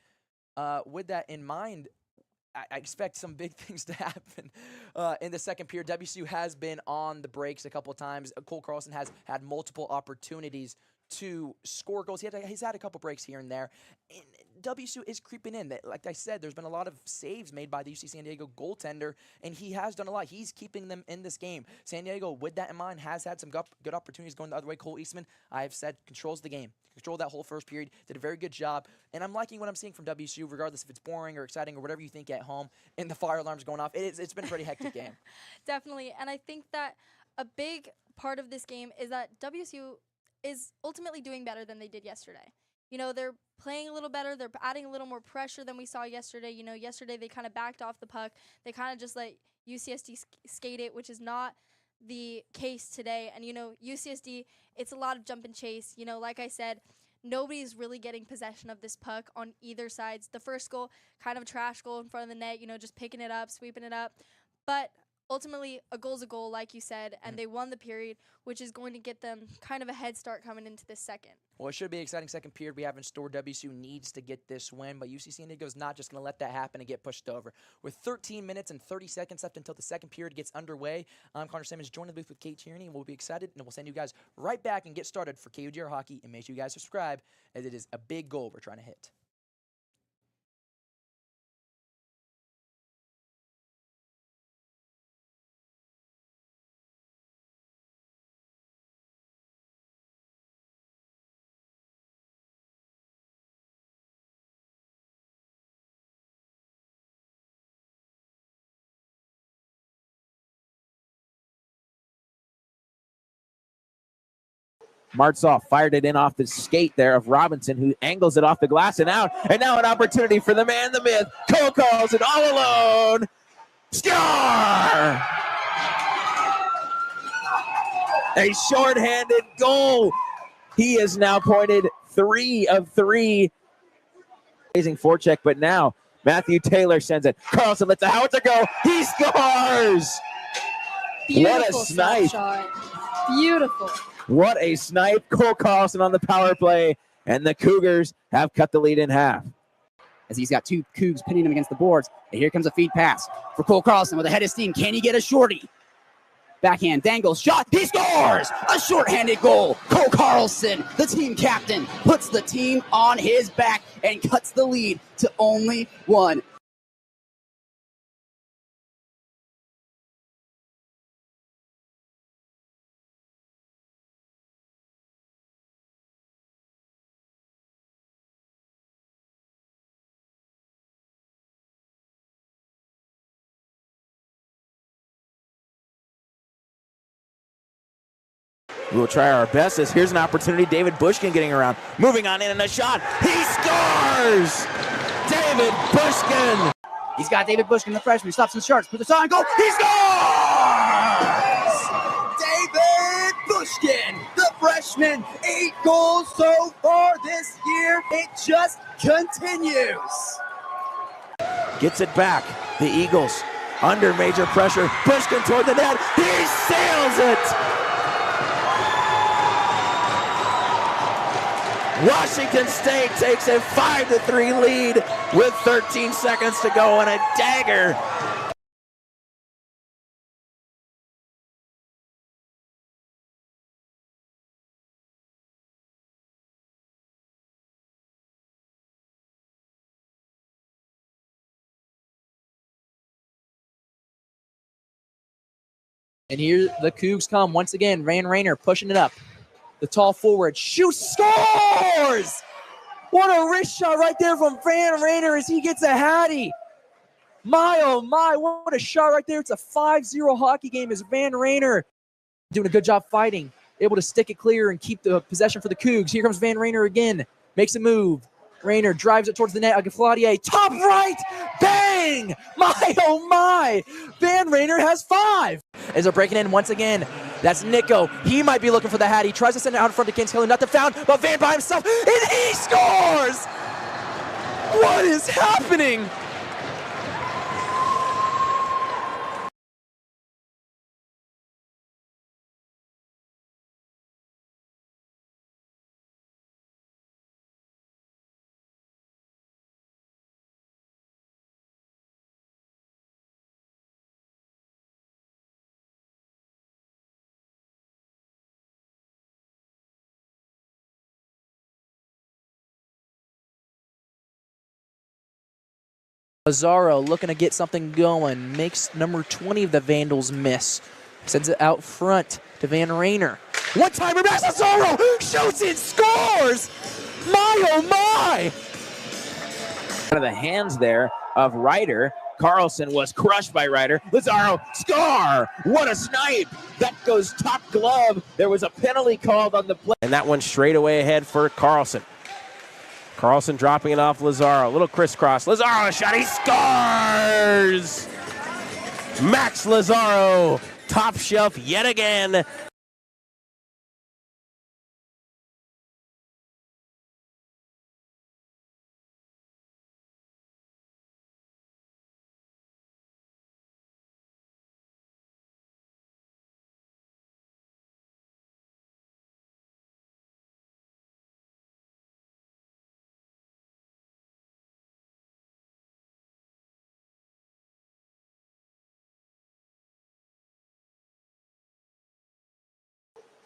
With that in mind, I expect some big things to happen in the second period. WSU has been on the breaks a couple of times. Cole Carlson has had multiple opportunities to score goals. He's had a couple breaks here and there. And WSU is creeping in. Like I said, there's been a lot of saves made by the UC San Diego goaltender, and he has done a lot. He's keeping them in this game. San Diego, with that in mind, has had some good opportunities going the other way. Cole Eastman, I have said, controls the game. Controlled that whole first period, did a very good job. And I'm liking what I'm seeing from WSU, regardless if it's boring or exciting or whatever you think at home, and the fire alarm's going off. It's been a pretty hectic game. Definitely. And I think that a big part of this game is that WSU is ultimately doing better than they did yesterday. You know, they're playing a little better. They're adding a little more pressure than we saw yesterday. You know, yesterday they kind of backed off the puck. They kind of just let UCSD skate it, which is not the case today. And, you know, UCSD, it's a lot of jump and chase. You know, like I said, nobody's really getting possession of this puck on either sides. The first goal, kind of a trash goal in front of the net, you know, just picking it up, sweeping it up. But ultimately, a goal's a goal, like you said, and they won the period, which is going to get them kind of a head start coming into this second. Well, it should be an exciting second period we have in store. WSU needs to get this win, but UC San Diego is not just going to let that happen and get pushed over. With 13 minutes and 30 seconds left until the second period gets underway, I'm Connor Simmons, joined in the booth with Kate Cherney, and we'll be excited, and we'll send you guys right back and get started for KUGR Hockey, and make sure you guys subscribe, as it is a big goal we're trying to hit. Martzoff fired it in off the skate there of Robinson, who angles it off the glass and out. And now an opportunity for the man, the myth. Cole calls it all alone. Score! A shorthanded goal. He is now pointed 3 of 3. Amazing forecheck, but now Matthew Taylor sends it. Carlson lets the howitzer go. He scores! Beautiful what a snipe. Shot. Beautiful. What a snipe. Cole Carlson on the power play, and the Cougars have cut the lead in half. As he's got 2 Cougs pinning him against the boards. And here comes a feed pass for Cole Carlson with a head of steam. Can he get a shorty? Backhand, dangles, shot. He scores! A shorthanded goal. Cole Carlson, the team captain, puts the team on his back and cuts the lead to only 1. We'll try our best as here's an opportunity. David Bushkin getting around. Moving on in and a shot. He scores! David Bushkin! He's got David Bushkin, the freshman. He stops and sharks. Puts the shot on goal. He scores! David Bushkin, the freshman. 8 goals so far this year. It just continues. Gets it back. The Eagles under major pressure. Bushkin toward the net. He sails it! Washington State takes a 5-3 lead with 13 seconds to go and a dagger And here the Cougs come once again. Van Rainer pushing it up. The tall forward shoots, scores! What a wrist shot right there from Van Rainer as he gets a hattie. My, oh my, what a shot right there. It's a 5-0 hockey game as Van Rainer doing a good job fighting, able to stick it clear and keep the possession for the Cougs. Here comes Van Rainer again, makes a move. Rainer drives it towards the net. Agaflaudier, top right, bang! My, oh my, Van Rainer has 5. As they're breaking in once again, that's Nico. He might be looking for the hat. He tries to send it out in front of Katelyn, nothing found, but Van by himself, and he scores! What is happening? Lazaro looking to get something going. Makes number 20 of the Vandals miss. Sends it out front to Van Rainer. One-timer, Lazaro shoots and scores! My, oh my! Out of the hands there of Ryder. Carlson was crushed by Ryder. Lazaro, score! What a snipe! That goes top glove. There was a penalty called on the play. And that one straight away ahead for Carlson. Carlson dropping it off Lazaro. A little crisscross. Lazaro, a shot. He scores! Max Lazaro, top shelf yet again.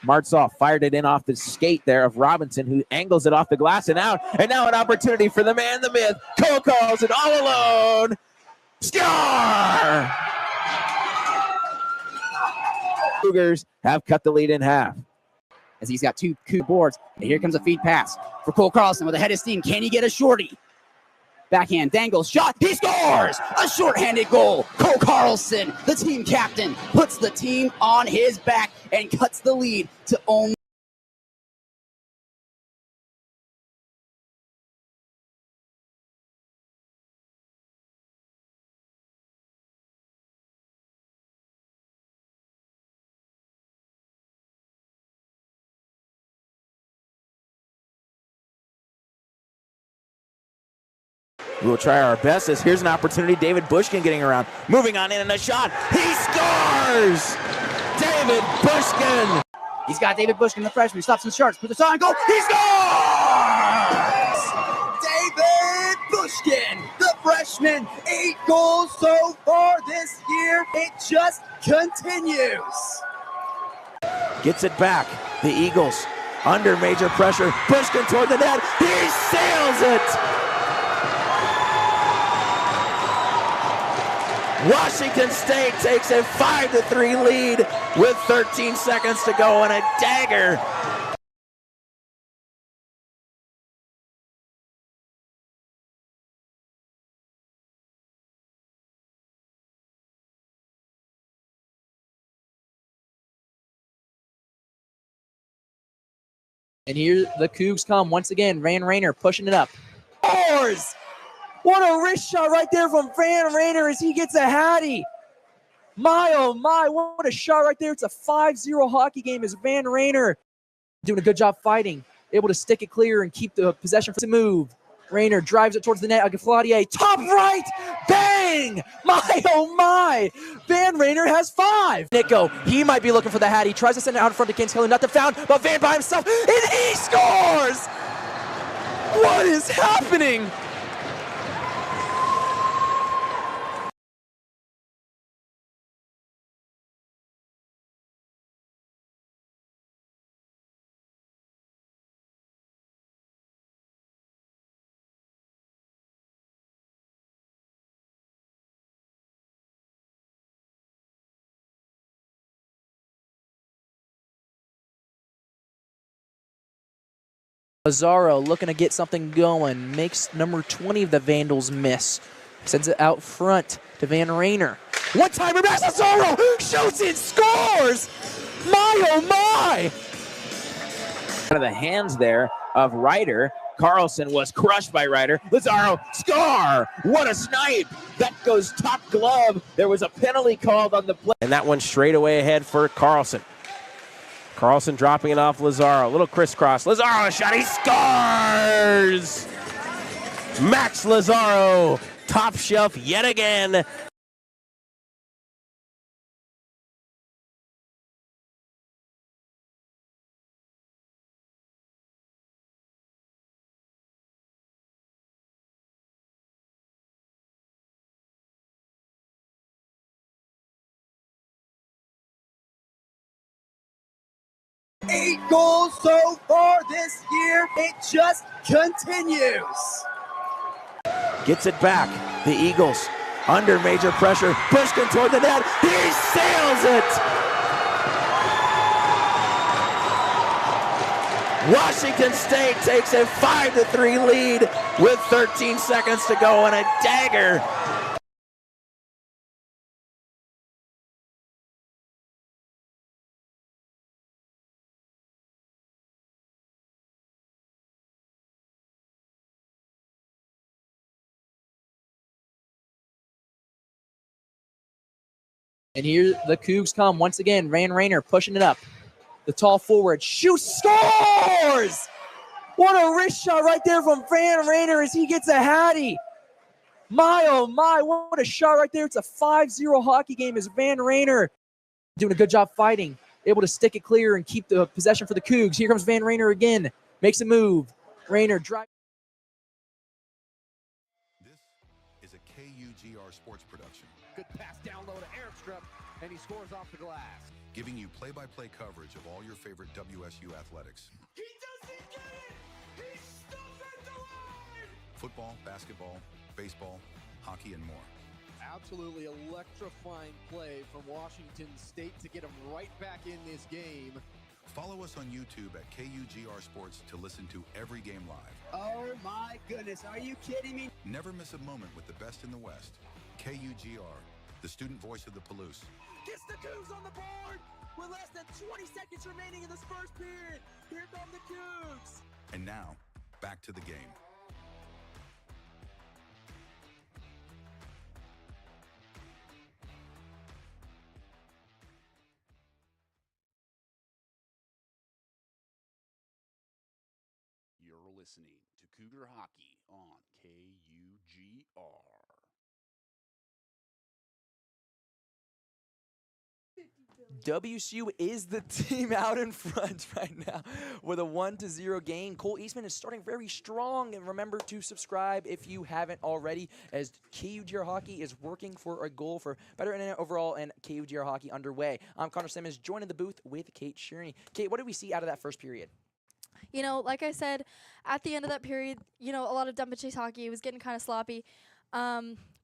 Martzoff fired it in off the skate there of Robinson, who angles it off the glass and out. And now an opportunity for the man, the myth. Cole Carlson all alone. Score! Cougars have cut the lead in half. As he's got 2 Coug boards. And here comes a feed pass for Cole Carlson with a head of steam. Can he get a shorty? Backhand, dangles, shot, he scores! A shorthanded goal. Cole Carlson, the team captain, puts the team on his back and cuts the lead to only. We'll try our best as here's an opportunity. David Bushkin getting around. Moving on in and a shot. He scores! David Bushkin! He's got David Bushkin, the freshman, stops in the sharks, puts it on goal. He scores! David Bushkin, the freshman, 8 goals so far this year. It just continues. Gets it back. The Eagles under major pressure. Bushkin toward the net. He sails it! Washington State takes a 5-3 lead with 13 seconds to go and a dagger. And here the Cougs come once again. Van Rainer pushing it up. Scores! What a wrist shot right there from Van Rainer as he gets a hattie. My, oh my, what a shot right there. It's a 5-0 hockey game as Van Rainer doing a good job fighting, able to stick it clear and keep the possession for the move. Rainer drives it towards the net. Agaflaudier, top right, bang! My, oh my, Van Rainer has 5. Nico, he might be looking for the hat. He tries to send it out in front of Katelyn, nothing found, but Van by himself, and he scores! What is happening? Lazaro looking to get something going. Makes number 20 of the Vandals miss. Sends it out front to Van Rainer. One-timer, Lazaro shoots and scores! My, oh my! Out of the hands there of Ryder. Carlson was crushed by Ryder. Lazaro, score! What a snipe! That goes top glove. There was a penalty called on the play. And that one straight away ahead for Carlson. Carlson dropping it off Lazaro. A little crisscross. Lazaro, a shot. He scores! Max Lazaro, top shelf yet again. Eight goals so far this year. It just continues. Gets it back. The Eagles under major pressure. Pushkin toward the net. He sails it. Washington State takes a 5-3 lead with 13 seconds to go and a dagger. And here the Cougs come once again. Van Rainer pushing it up. The tall forward shoots, scores! What a wrist shot right there from Van Rainer as he gets a hattie. My, oh my, what a shot right there. It's a 5-0 hockey game as Van Rainer doing a good job fighting, able to stick it clear and keep the possession for the Cougs. Here comes Van Rainer again, makes a move. Rainer drives. This is a KUGR sports production, Good pass down low to Airstrip, and he scores off the glass. giving you play-by-play coverage of all your favorite WSU athletics. He doesn't get it! He's stopped at the line! Football, basketball, baseball, hockey, and more. Absolutely electrifying play from Washington State to get him right back in this game. Follow us on YouTube at KUGR Sports to listen to every game live. Oh my goodness, are you kidding me? Never miss a moment with the best in the West. KUGR, the student voice of the Palouse. Gets the Cougs on the board! With less than 20 seconds remaining in this first period. Here come the Cougs! And now, back to the game. You're listening to Cougar Hockey on KUGR. WSU is the team out in front right now with a 1-0 gain. Cole Eastman is starting very strong, and remember to subscribe if you haven't already, as KUGR Hockey is working for a goal for better internet overall and KUGR Hockey underway. I'm Connor Simmons, joining the booth with Kate Cherney. Kate, what did we see out of that first period? You know, like I said, at the end of that period, you know, a lot of dump and chase hockey. It was getting kind of sloppy.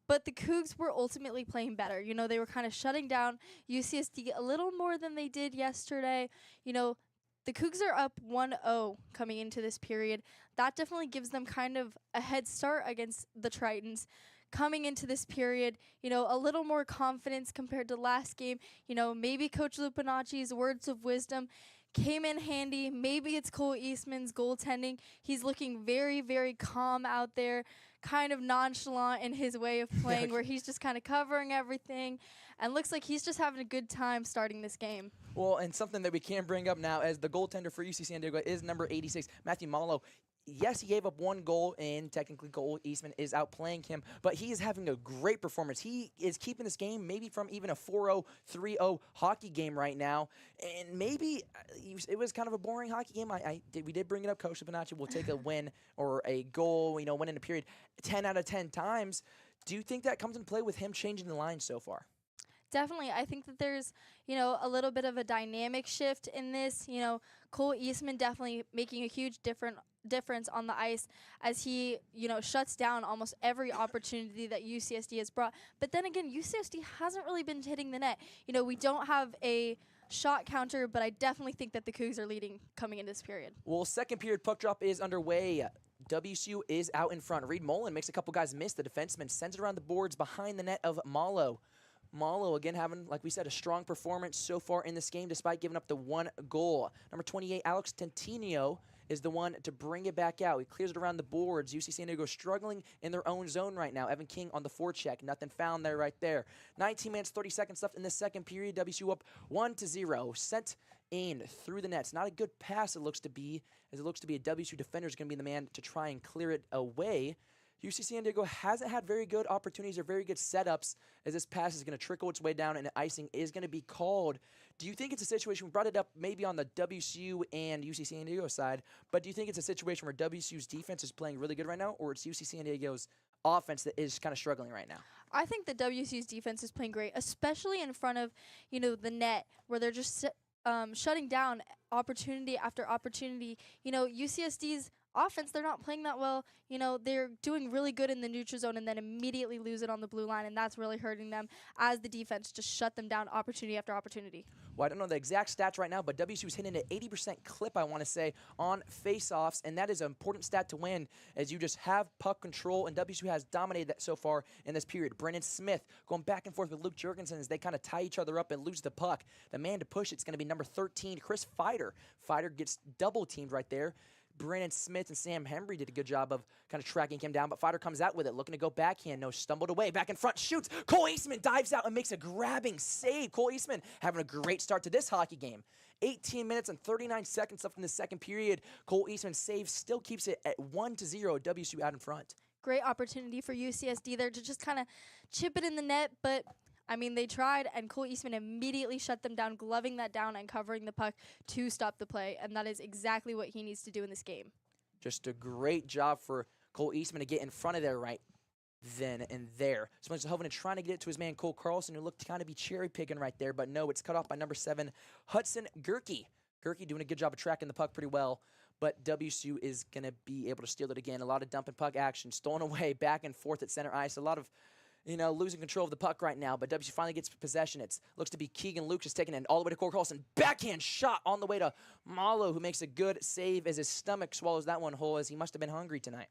But the Cougs were ultimately playing better. You know, they were kind of shutting down UCSD a little more than they did yesterday. You know, the Cougs are up 1-0 coming into this period. That definitely gives them kind of a head start against the Tritons. Coming into this period, you know, a little more confidence compared to last game. You know, maybe Coach Lupinacci's words of wisdom came in handy. Maybe it's Cole Eastman's goaltending. He's looking very, very calm out there, kind of nonchalant in his way of playing, where he's just kind of covering everything, and looks like he's just having a good time starting this game. Well, and something that we can bring up now as the goaltender for UC San Diego is number 86, Matthew Malo. Yes, he gave up one goal, and technically Cole Eastman is outplaying him, but he is having a great performance. He is keeping this game maybe from even a 4-0, 3-0 hockey game right now, and maybe it was kind of a boring hockey game. We did bring it up. Coach Lupinacci will take a win or a goal, you know, win in a period 10 out of 10 times. Do you think that comes into play with him changing the line so far? Definitely. I think that there's, you know, a little bit of a dynamic shift in this. You know, Cole Eastman definitely making a huge difference on the ice as he, you know, shuts down almost every opportunity that UCSD has brought. But then again, UCSD hasn't really been hitting the net. You know, we don't have a shot counter, but I definitely think that the Cougs are leading coming into this period. Well, second period puck drop is underway. WSU is out in front. Reed Mullen makes a couple guys miss. The defenseman sends it around the boards behind the net of Malo. Malo, again, having, like we said, a strong performance so far in this game despite giving up the 1 goal. Number 28, Alex Tantino, is the one to bring it back out. He clears it around the boards. UC San Diego struggling in their own zone right now. Evan King on the forecheck. Nothing found there right there. 19 minutes, 30 seconds left in the second period. WSU up 1-0. Sent in through the nets. Not a good pass, it looks to be, as it looks to be a WSU defender is going to be the man to try and clear it away. UC San Diego hasn't had very good opportunities or very good setups as this pass is going to trickle its way down and icing is going to be called. Do you think it's a situation, we brought it up maybe on the WSU and UC San Diego side, but do you think it's a situation where WSU's defense is playing really good right now, or it's UC San Diego's offense that is kind of struggling right now? I think that WSU's defense is playing great, especially in front of, the net, where they're just shutting down opportunity after opportunity. UCSD's offense, they're not playing that well. They're doing really good in the neutral zone and then immediately lose it on the blue line, and that's really hurting them as the defense just shut them down opportunity after opportunity. Well, I don't know the exact stats right now, but WSU's hitting an 80% clip, I want to say, on face-offs, and that is an important stat to win as you just have puck control, and WSU has dominated that so far in this period. Brennan Smith going back and forth with Luke Jurgensen as they kind of tie each other up and lose the puck. The man to push it's going to be number 13, Chris Fider. Fider gets double-teamed right there. Brennan Smith and Sam Hembry did a good job of kind of tracking him down, but Fider comes out with it, looking to go backhand. No, stumbled away, back in front, shoots. Cole Eastman dives out and makes a grabbing save. Cole Eastman having a great start to this hockey game. 18 minutes and 39 seconds left in the second period. Cole Eastman's save still keeps it at 1-0, WSU out in front. Great opportunity for UCSD there to just kind of chip it in the net, but they tried, and Cole Eastman immediately shut them down, gloving that down and covering the puck to stop the play, and that is exactly what he needs to do in this game. Just a great job for Cole Eastman to get in front of there right then and there. Simmons trying to get it to his man Cole Carlson, who looked to kind of be cherry-picking right there, but no, it's cut off by number 7, Hudson Gerke. Gerke doing a good job of tracking the puck pretty well, but WSU is going to be able to steal it again. A lot of dumping puck action, stolen away, back and forth at center ice. A lot of losing control of the puck right now, but WSU finally gets possession. It looks to be Keegan Lucas taking it all the way to Cole Carlson. Backhand shot on the way to Malo, who makes a good save as his stomach swallows that one whole, as he must have been hungry tonight.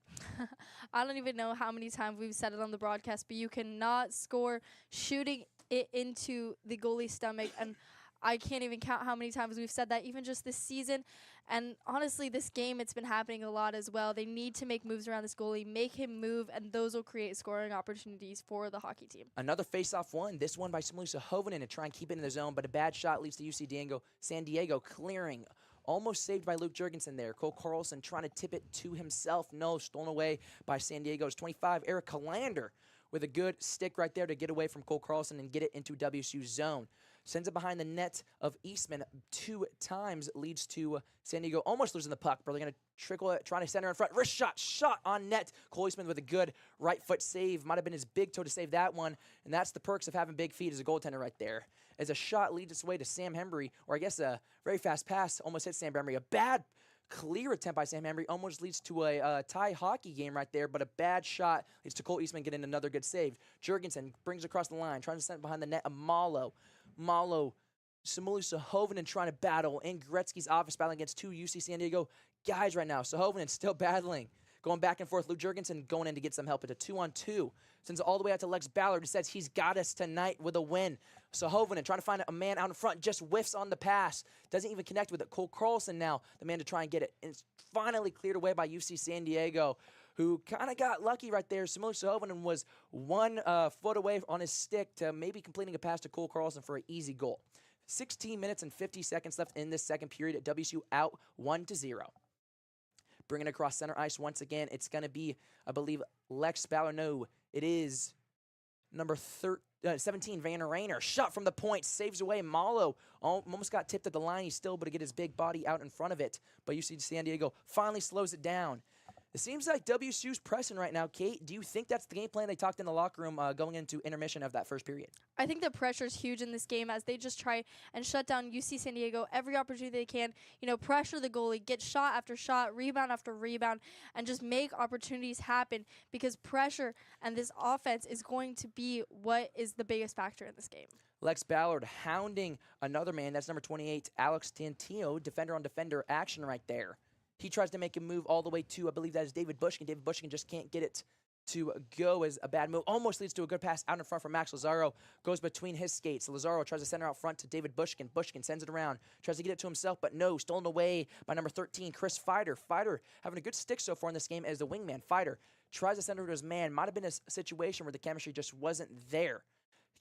I don't even know how many times we've said it on the broadcast, but you cannot score shooting it into the goalie's stomach, and I can't even count how many times we've said that, even just this season. And honestly, this game, it's been happening a lot as well. They need to make moves around this goalie, make him move, and those will create scoring opportunities for the hockey team. Another face-off one. This one by Simmons Hovinen to try and keep it in the zone, but a bad shot leads to UC San Diego clearing. Almost saved by Luke Jurgensen there. Cole Carlson trying to tip it to himself. No, stolen away by San Diego's 25, Eric Kalander, with a good stick right there to get away from Cole Carlson and get it into WSU's zone. Sends it behind the net of Eastman 2 times, leads to San Diego almost losing the puck, but they're going to trickle it, trying to center in front. Wrist shot on net. Cole Eastman with a good right foot save. Might have been his big toe to save that one, and that's the perks of having big feet as a goaltender right there. As a shot leads its way to Sam Hembry, or I guess a very fast pass almost hits Sam Hembry. A bad clear attempt by Sam Hembry almost leads to a tie hockey game right there, but a bad shot leads to Cole Eastman getting another good save. Jurgensen brings across the line, trying to send it behind the net of Malo. Samuel Hovinen trying to battle in Gretzky's office, battling against 2 UC San Diego guys right now. Hovinen still battling, going back and forth. Luke Jurgensen going in to get some help at a 2-on-2. Sends it all the way out to Lex Ballard, who says he's got us tonight with a win. Hovinen trying to find a man out in front, just whiffs on the pass. Doesn't even connect with it. Cole Carlson now, the man to try and get it. And it's finally cleared away by UC San Diego, who kind of got lucky right there. Samuel Hovinen was 1 foot away on his stick to maybe completing a pass to Cole Carlson for an easy goal. 16 minutes and 50 seconds left in this second period at WSU out 1-0. Bringing it across center ice once again. It's going to be, I believe, Lex Ballard. No, it is number 17, Van Rainer. Shot from the point, saves away. Malo almost got tipped at the line. He's still able to get his big body out in front of it. But UC San Diego finally slows it down. It seems like WSU's pressing right now. Kate, do you think that's the game plan they talked in the locker room going into intermission of that first period? I think the pressure is huge in this game as they just try and shut down UC San Diego every opportunity they can. Pressure the goalie, get shot after shot, rebound after rebound, and just make opportunities happen, because pressure and this offense is going to be what is the biggest factor in this game. Lex Ballard hounding another man. That's number 28, Alex Tantino, defender-on-defender action right there. He tries to make a move all the way to, I believe that is David Bushkin. David Bushkin just can't get it to go as a bad move. Almost leads to a good pass out in front for Max Lazaro. Goes between his skates. Lazaro tries to center out front to David Bushkin. Bushkin sends it around. Tries to get it to himself, but no. Stolen away by number 13, Chris Fider. Fider having a good stick so far in this game as the wingman. Fider tries to send it to his man. Might have been a situation where the chemistry just wasn't there.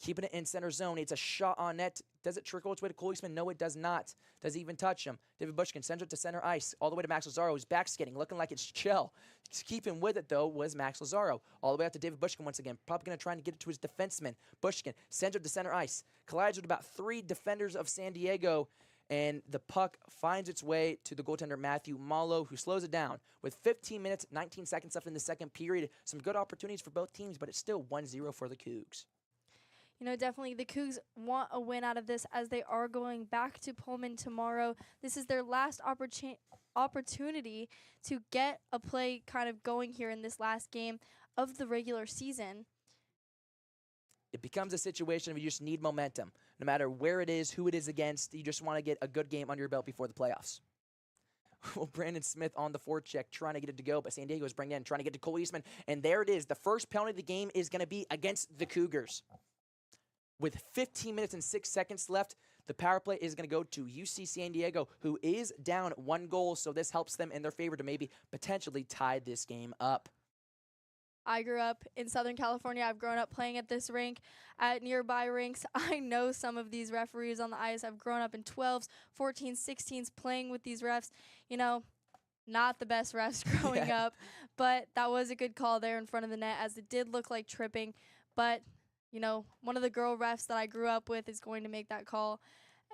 Keeping it in center zone. It's a shot on net. Does it trickle its way to Cole Eastman? No, it does not. Does he even touch him? David Bushkin sends it to center ice. All the way to Max Lazaro. He's back skating, looking like it's chill. Keeping with it, though, was Max Lazaro. All the way out to David Bushkin once again. Probably going to try and get it to his defenseman. Bushkin sends it to center ice. Collides with about 3 defenders of San Diego. And the puck finds its way to the goaltender, Matthew Malo, who slows it down. With 15 minutes, 19 seconds left in the second period. Some good opportunities for both teams, but it's still 1-0 for the Cougs. You know, definitely the Cougs want a win out of this as they are going back to Pullman tomorrow. This is their last opportunity to get a play kind of going here in this last game of the regular season. It becomes a situation of you just need momentum. No matter where it is, who it is against, you just want to get a good game under your belt before the playoffs. Well, Brandon Smith on the forecheck trying to get it to go, but San Diego is bringing it in, trying to get to Cole Eastman. And there it is. The first penalty of the game is going to be against the Cougars. With 15 minutes and 6 seconds left, the power play is going to go to UC San Diego, who is down 1 goal, so this helps them in their favor to maybe potentially tie this game up. I grew up in Southern California. I've grown up playing at this rink, at nearby rinks. I know some of these referees on the ice. I've grown up in 12s, 14s, 16s playing with these refs. You know, not the best refs growing up, but that was a good call there in front of the net as it did look like tripping, but you know, one of the girl refs that I grew up with is going to make that call.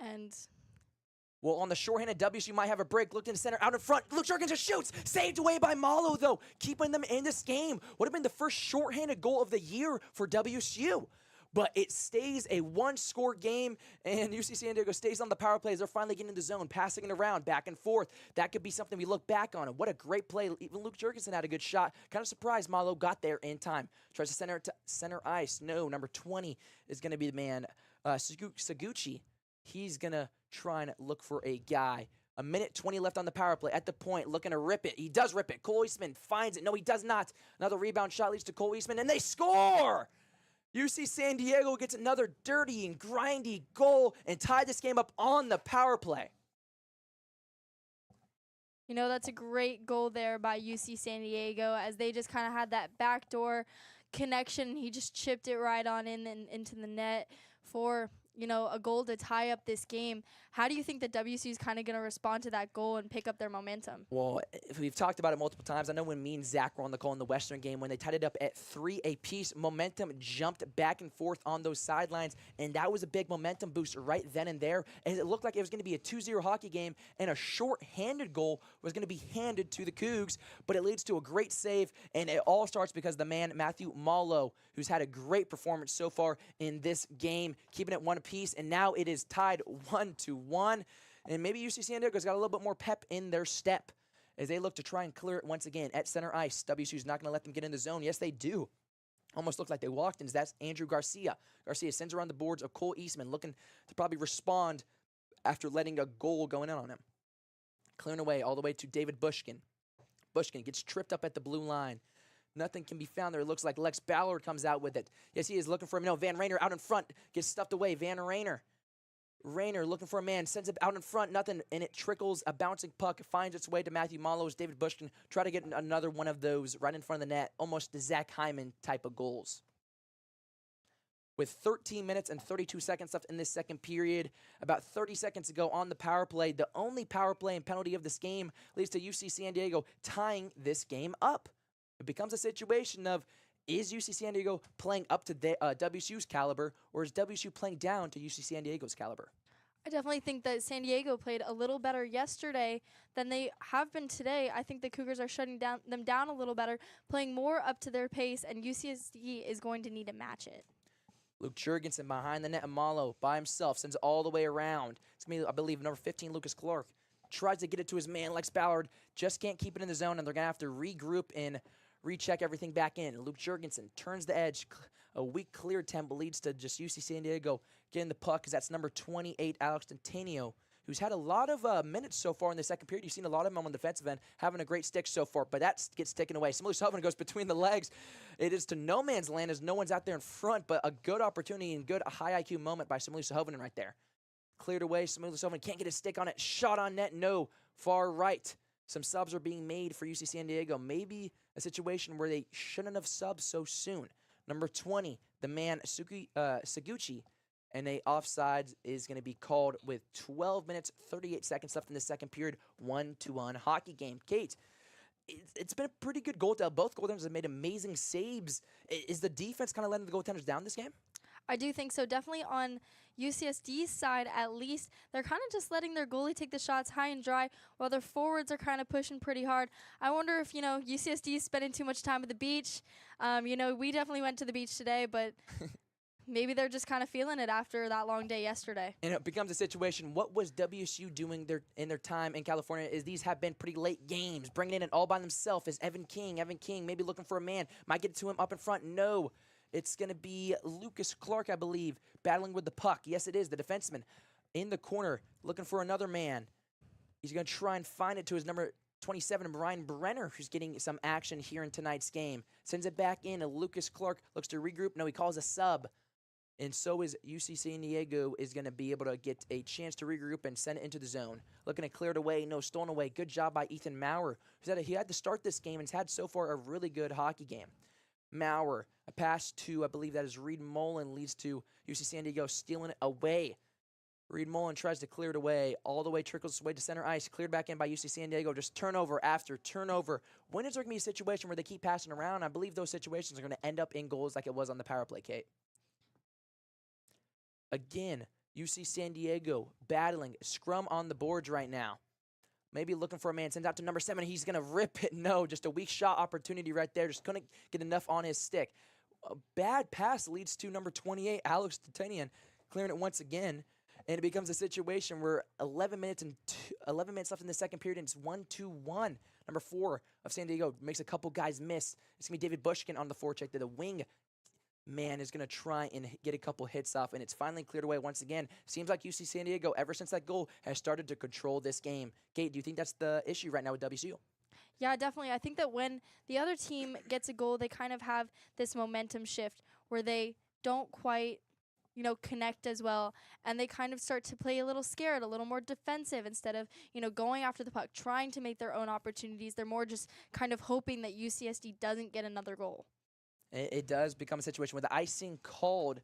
And well, on the shorthanded WSU might have a break. Looked in the center, out in front. Luke Jorgens just shoots. Saved away by Malo, though. Keeping them in this game. Would have been the first shorthanded goal of the year for WSU. But it stays a 1-score game, and UC San Diego stays on the power play as they're finally getting in the zone, passing it around, back and forth. That could be something we look back on. And what a great play. Even Luke Jorgensen had a good shot. Kind of surprised Malo got there in time. Tries to center it to center ice. No, number 20 is going to be the man, Saguchi. He's going to try and look for a guy. 1:20 left on the power play at the point, looking to rip it. He does rip it. Cole Eastman finds it. No, he does not. Another rebound shot leads to Cole Eastman, and they score! UC San Diego gets another dirty and grindy goal and tie this game up on the power play. You know, that's a great goal there by UC San Diego as they just kind of had that backdoor connection. He just chipped it right on in and into the net for, you know, a goal to tie up this game. How do you think that WSU is kind of going to respond to that goal and pick up their momentum? Well, we've talked about it multiple times. I know when me and Zach were on the call in the Western game, when they tied it up at 3 apiece, momentum jumped back and forth on those sidelines, and that was a big momentum booster right then and there, as it looked like it was going to be a 2-0 hockey game, and a short-handed goal was going to be handed to the Cougs, but it leads to a great save, and it all starts because the man, Matthew Malo, who's had a great performance so far in this game, keeping it 1 apiece, and now it is tied 1-1. And maybe UC San Diego's got a little bit more pep in their step as they look to try and clear it once again at center ice. WSU's not going to let them get in the zone. Yes, they do. Almost looked like they walked in. That's Andrew Garcia. Garcia sends around the boards of Cole Eastman, looking to probably respond after letting a goal going in on him. Clearing away all the way to David Bushkin. Bushkin gets tripped up at the blue line. Nothing can be found there. It looks like Lex Ballard comes out with it. Yes, he is looking for him. No, Van Rainer out in front. Gets stuffed away. Van Rainer looking for a man. Sends it out in front. Nothing. And it trickles. A bouncing puck finds its way to Matthew Malos. David Bushkin try to get another one of those right in front of the net. Almost the Zach Hyman type of goals. With 13 minutes and 32 seconds left in this second period, about 30 seconds ago on the power play, the only power play and penalty of this game leads to UC San Diego tying this game up. It becomes a situation of, is UC San Diego playing up to WSU's caliber, or is WSU playing down to UC San Diego's caliber? I definitely think that San Diego played a little better yesterday than they have been today. I think the Cougars are shutting them down a little better, playing more up to their pace, and UCSD is going to need to match it. Luke Jorgensen behind the net, Amalo by himself, sends it all the way around. It's going to be, I believe, number 15, Lucas Clark. Tries to get it to his man, Lex Ballard, just can't keep it in the zone, and they're going to have to regroup and recheck everything back in. Luke Jorgensen turns the edge. A weak clear attempt leads to just UC San Diego getting the puck, because that's number 28, Alex Centennial, who's had a lot of minutes so far in the second period. You've seen a lot of them on the defensive end, having a great stick so far, but that gets taken away. Simula Sullivan goes between the legs. It is to no man's land as no one's out there in front, but a good opportunity and good high IQ moment by Simula Sullivan right there. Cleared away, Simula Sullivan can't get a stick on it. Shot on net, no. Far right. Some subs are being made for UC San Diego. Maybe a situation where they shouldn't have subbed so soon. Number 20, the man Seguchi, and a offsides is going to be called with 12 minutes, 38 seconds left in the second period. 1-1 hockey game. Kate, it's been a pretty good goal. Both goaltenders have made amazing saves. Is the defense kind of letting the goaltenders down this game? I do think so. Definitely on UCSD's side, at least, they're kind of just letting their goalie take the shots high and dry while their forwards are kind of pushing pretty hard. I wonder if, UCSD is spending too much time at the beach. We definitely went to the beach today, but maybe they're just kind of feeling it after that long day yesterday. And it becomes a situation, what was WSU doing in their time in California is these have been pretty late games, bringing it all by themselves is Evan King. Evan King maybe looking for a man. Might get to him up in front. No. It's going to be Lucas Clark, I believe, battling with the puck. Yes, it is, the defenseman. In the corner, looking for another man. He's going to try and find it to his number 27, Ryan Brenner, who's getting some action here in tonight's game. Sends it back in, and Lucas Clark looks to regroup. No, he calls a sub. And so is UC San Diego is going to be able to get a chance to regroup and send it into the zone. Looking to clear it away, no, stolen away. Good job by Ethan Maurer. He had to start this game and has had so far a really good hockey game. Maurer, a pass to, I believe that is Reed Mullen, leads to UC San Diego stealing it away. Reed Mullen tries to clear it away, all the way trickles its way to center ice, cleared back in by UC San Diego, just turnover after turnover. When is there going to be a situation where they keep passing around? I believe those situations are going to end up in goals like it was on the power play, Kate. Again, UC San Diego battling, scrum on the boards right now. Maybe looking for a man, sends out to number 7. He's going to rip it. No, just a weak shot opportunity right there. Just couldn't get enough on his stick. A bad pass leads to number 28, Alex Titanian, clearing it once again. And it becomes a situation where 11 minutes left in the second period, and it's 1-1. Number 4 of San Diego makes a couple guys miss. It's going to be David Bushkin on the forecheck. The wing man is going to try and get a couple hits off, and it's finally cleared away once again. Seems like UC San Diego, ever since that goal, has started to control this game. Kate, do you think that's the issue right now with WSU? Yeah, definitely. I think that when the other team gets a goal, they kind of have this momentum shift where they don't quite, connect as well, and they kind of start to play a little scared, a little more defensive instead of, going after the puck, trying to make their own opportunities. They're more just kind of hoping that UCSD doesn't get another goal. It does become a situation with the icing called.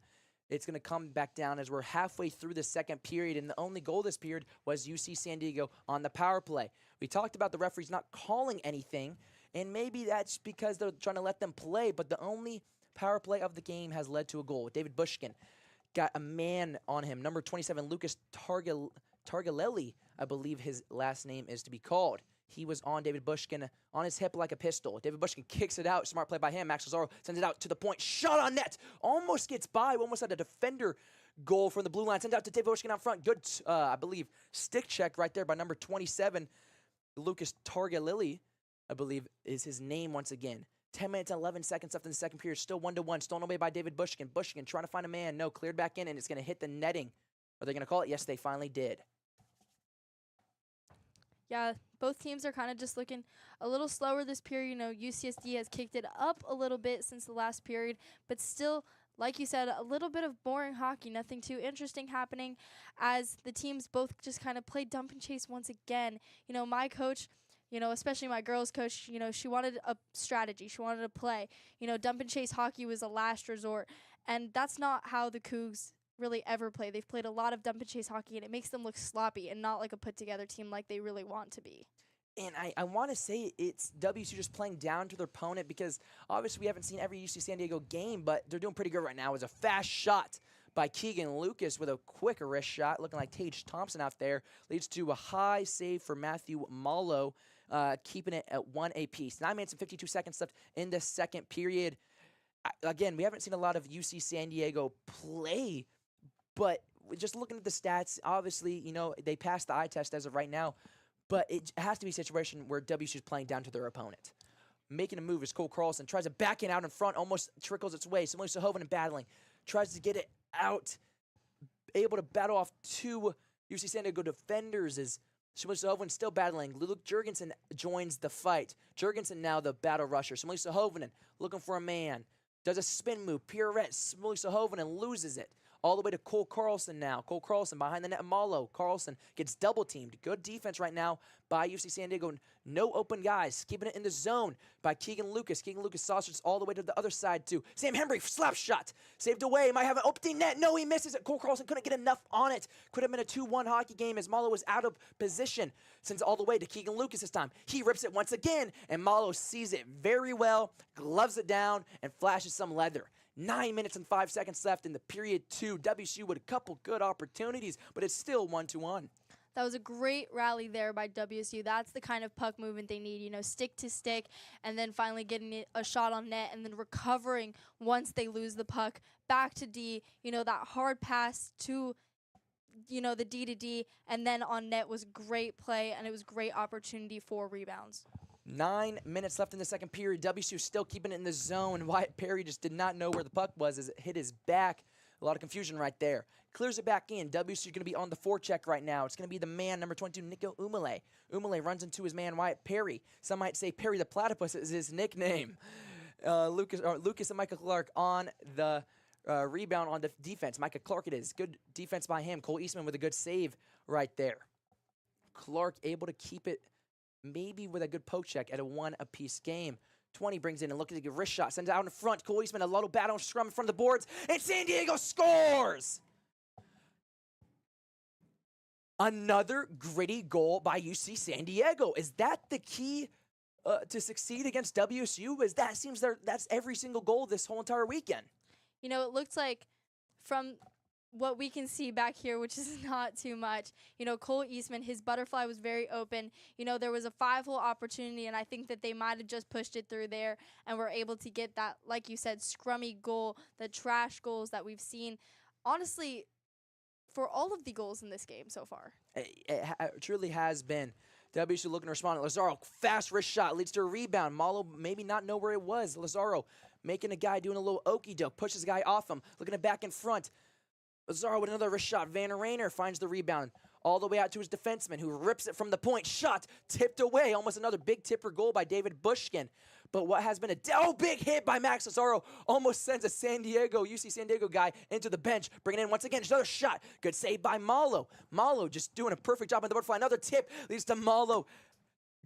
It's going to come back down as we're halfway through the second period, and the only goal this period was UC San Diego on the power play. We talked about the referees not calling anything, and maybe that's because they're trying to let them play, but the only power play of the game has led to a goal. David Bushkin got a man on him. Number 27, Lucas Targalelli, I believe his last name is to be called. He was on David Bushkin on his hip like a pistol. David Bushkin kicks it out. Smart play by him. Max Lazaro sends it out to the point. Shot on net. Almost gets by. Almost had a defender goal from the blue line. Sends it out to David Bushkin out front. Good, I believe, stick check right there by number 27. Lucas Targalili, I believe, is his name once again. 10 minutes and 11 seconds left in the second period. Still 1-1. Stolen away by David Bushkin. Bushkin trying to find a man. No, cleared back in, and it's going to hit the netting. Are they going to call it? Yes, they finally did. Yeah, both teams are kind of just looking a little slower this period. UCSD has kicked it up a little bit since the last period, but still, like you said, a little bit of boring hockey. Nothing too interesting happening as the teams both just kind of play dump and chase once again. My coach, especially my girls coach, she wanted a strategy. She wanted to play. Dump and chase hockey was a last resort, and that's not how the Cougs really ever play. They've played a lot of dump and chase hockey, and it makes them look sloppy and not like a put together team like they really want to be. And I want to say it's WSU just playing down to their opponent, because obviously we haven't seen every UC San Diego game, but they're doing pretty good right now. It was a fast shot by Keegan Lucas with a quick wrist shot, looking like Tage Thompson out there. Leads to a high save for Matthew Malo, keeping it at 1 apiece. 9 minutes and 52 seconds left in the second period. Again, we haven't seen a lot of UC San Diego play, but just looking at the stats, obviously, they passed the eye test as of right now, but it has to be a situation where WSU is playing down to their opponent. making a move is Cole Carlson. Tries to back it out in front, almost trickles its way. Samuel Sahoven battling. Tries to get it out. Able to battle off 2 UC San Diego defenders as Samuel Sahoven still battling. Luke Jurgensen joins the fight. Jurgensen now the battle rusher. Samuel Sahoven looking for a man. Does a spin move. Pirouette. Samuel Sahoven loses it. All the way to Cole Carlson now. Cole Carlson behind the net. Malo. Carlson gets double teamed. Good defense right now by UC San Diego. No open guys. Keeping it in the zone by Keegan Lucas. Keegan Lucas saucers all the way to the other side too. Sam Hembry, slap shot. Saved away. Might have an opening net. No, he misses it. Cole Carlson couldn't get enough on it. Could have been a 2-1 hockey game as Malo was out of position. Sends all the way to Keegan Lucas this time. He rips it once again, and Malo sees it very well, gloves it down, and flashes some leather. 9 minutes and 5 seconds left in the period 2. WSU with a couple good opportunities, but it's still 1-1. That was a great rally there by WSU. That's the kind of puck movement they need, stick to stick, and then finally getting a shot on net, and then recovering once they lose the puck back to D. That hard pass to, the D to D, and then on net was great play, and it was great opportunity for rebounds. 9 minutes left in the second period. WSU still keeping it in the zone. Wyatt Perry just did not know where the puck was as it hit his back. A lot of confusion right there. Clears it back in. WSU going to be on the forecheck right now. It's going to be the man, number 22, Nico Umale. Umale runs into his man, Wyatt Perry. Some might say Perry the Platypus is his nickname. Lucas and Micah Clark on the rebound on the defense. Micah Clark it is. Good defense by him. Cole Eastman with a good save right there. Clark able to keep it maybe with a good poke check at a 1-apiece game. 20 brings in and looking to get a wrist shot. Sends it out in front. Cole Eastman, a little battle scrum in front of the boards. And San Diego scores! Another gritty goal by UC San Diego. Is that the key to succeed against WSU? That seems that's every single goal this whole entire weekend. It looks like from what we can see back here, which is not too much, Cole Eastman, his butterfly was very open. There was a 5-hole opportunity, and I think that they might have just pushed it through there and were able to get that, like you said, scrummy goal, the trash goals that we've seen. Honestly, for all of the goals in this game so far. It truly has been. WSU looking to respond. Lazaro, fast wrist shot, leads to a rebound. Malo maybe not know where it was. Lazaro making a guy doing a little okey doke, pushes the guy off him, looking at back in front. Lazaro with another wrist shot. Van Rayner finds the rebound all the way out to his defenseman, who rips it from the point. Shot tipped away. Almost another big tipper goal by David Bushkin. But what has been a big hit by Max Lazaro almost sends a UC San Diego guy into the bench. Bringing in once again, another shot. Good save by Malo. Malo just doing a perfect job on the butterfly. Another tip leads to Malo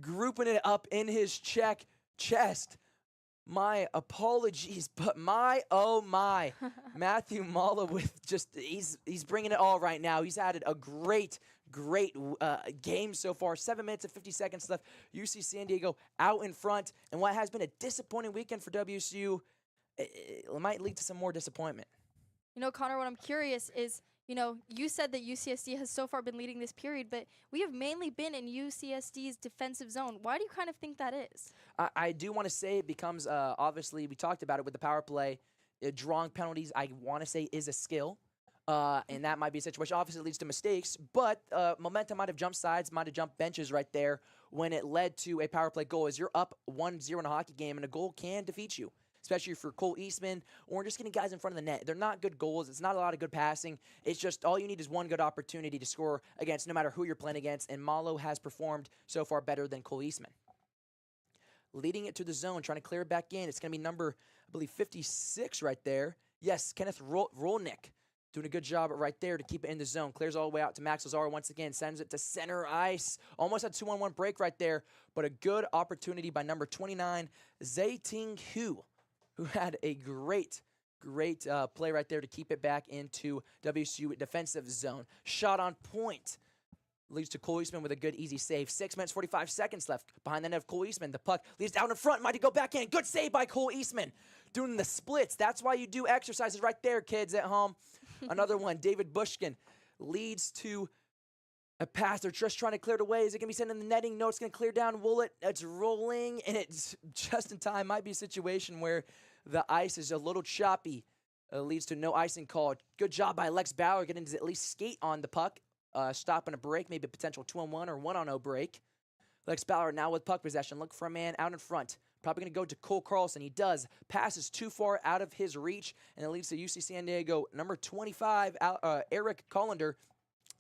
grouping it up in his chest. My apologies, but oh my. Matthew Malo with he's bringing it all right now. He's had a great game so far. 7 minutes and 50 seconds left. UC San Diego out in front. And what has been a disappointing weekend for WSU, it might lead to some more disappointment. Connor, what I'm curious is, you said that UCSD has so far been leading this period, but we have mainly been in UCSD's defensive zone. Why do you kind of think that is? I do want to say it becomes, obviously, we talked about it with the power play. Drawing penalties, I want to say, is a skill. And that might be a situation. Obviously, it leads to mistakes, but momentum might have jumped sides, might have jumped benches right there when it led to a power play goal. As you're up 1-0 in a hockey game, and a goal can defeat you, especially for Cole Eastman or just getting guys in front of the net. They're not good goals. It's not a lot of good passing. It's just all you need is one good opportunity to score against no matter who you're playing against, and Malo has performed so far better than Cole Eastman. Leading it to the zone, trying to clear it back in. It's going to be number, I believe, 56 right there. Yes, Kenneth Rolnick. Doing a good job right there to keep it in the zone. Clears all the way out to Max Lazaro once again. Sends it to center ice. Almost a 2-on-1 break right there. But a good opportunity by number 29, Zaiting Hu, who had a great play right there to keep it back into WSU defensive zone. Shot on point. Leads to Cole Eastman with a good, easy save. 6 minutes, 45 seconds left behind the net of Cole Eastman. The puck leads down in front. Might go back in. Good save by Cole Eastman. Doing the splits. That's why you do exercises right there, kids at home. Another one, David Bushkin leads to a pass. They're just trying to clear it away. Is it going to be sent in the netting? No, it's going to clear down. Woollett, it's rolling, and it's just in time. Might be a situation where the ice is a little choppy. Leads to no icing call. Good job by Lex Bauer getting to at least skate on the puck. Stopping a break, maybe a potential 2-on-1 or 1-on-0 break. Lex Bauer now with puck possession. Look for a man out in front. Probably going to go to Cole Carlson. He does. Passes too far out of his reach, and it leads to UC San Diego, number 25, Eric Collender,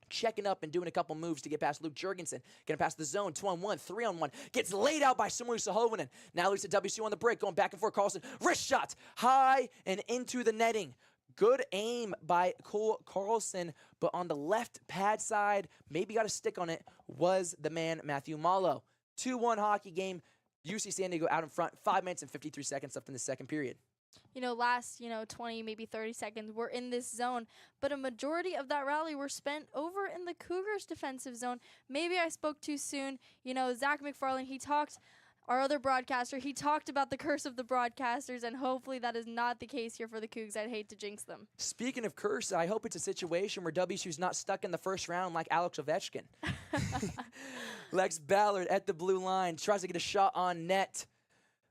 checking up and doing a couple moves to get past Luke Jurgensen. Getting past the zone, 2-on-1, 3-on-1. Gets laid out by Samuel Sahovanen. Now leads to WSU on the break, going back and forth. Carlson, wrist shot, high and into the netting. Good aim by Cole Carlson, but on the left pad side, maybe got a stick on it, was the man Matthew Malo. 2-1 hockey game. UC San Diego out in front, 5 minutes and 53 seconds left in the second period. Last, 20, maybe 30 seconds, we're in this zone, but a majority of that rally were spent over in the Cougars' defensive zone. Maybe I spoke too soon. Zach McFarland, our other broadcaster, he talked about the curse of the broadcasters, and hopefully that is not the case here for the Cougs. I'd hate to jinx them. Speaking of curse, I hope it's a situation where WSU's not stuck in the first round like Alex Ovechkin. Lex Ballard at the blue line, tries to get a shot on net.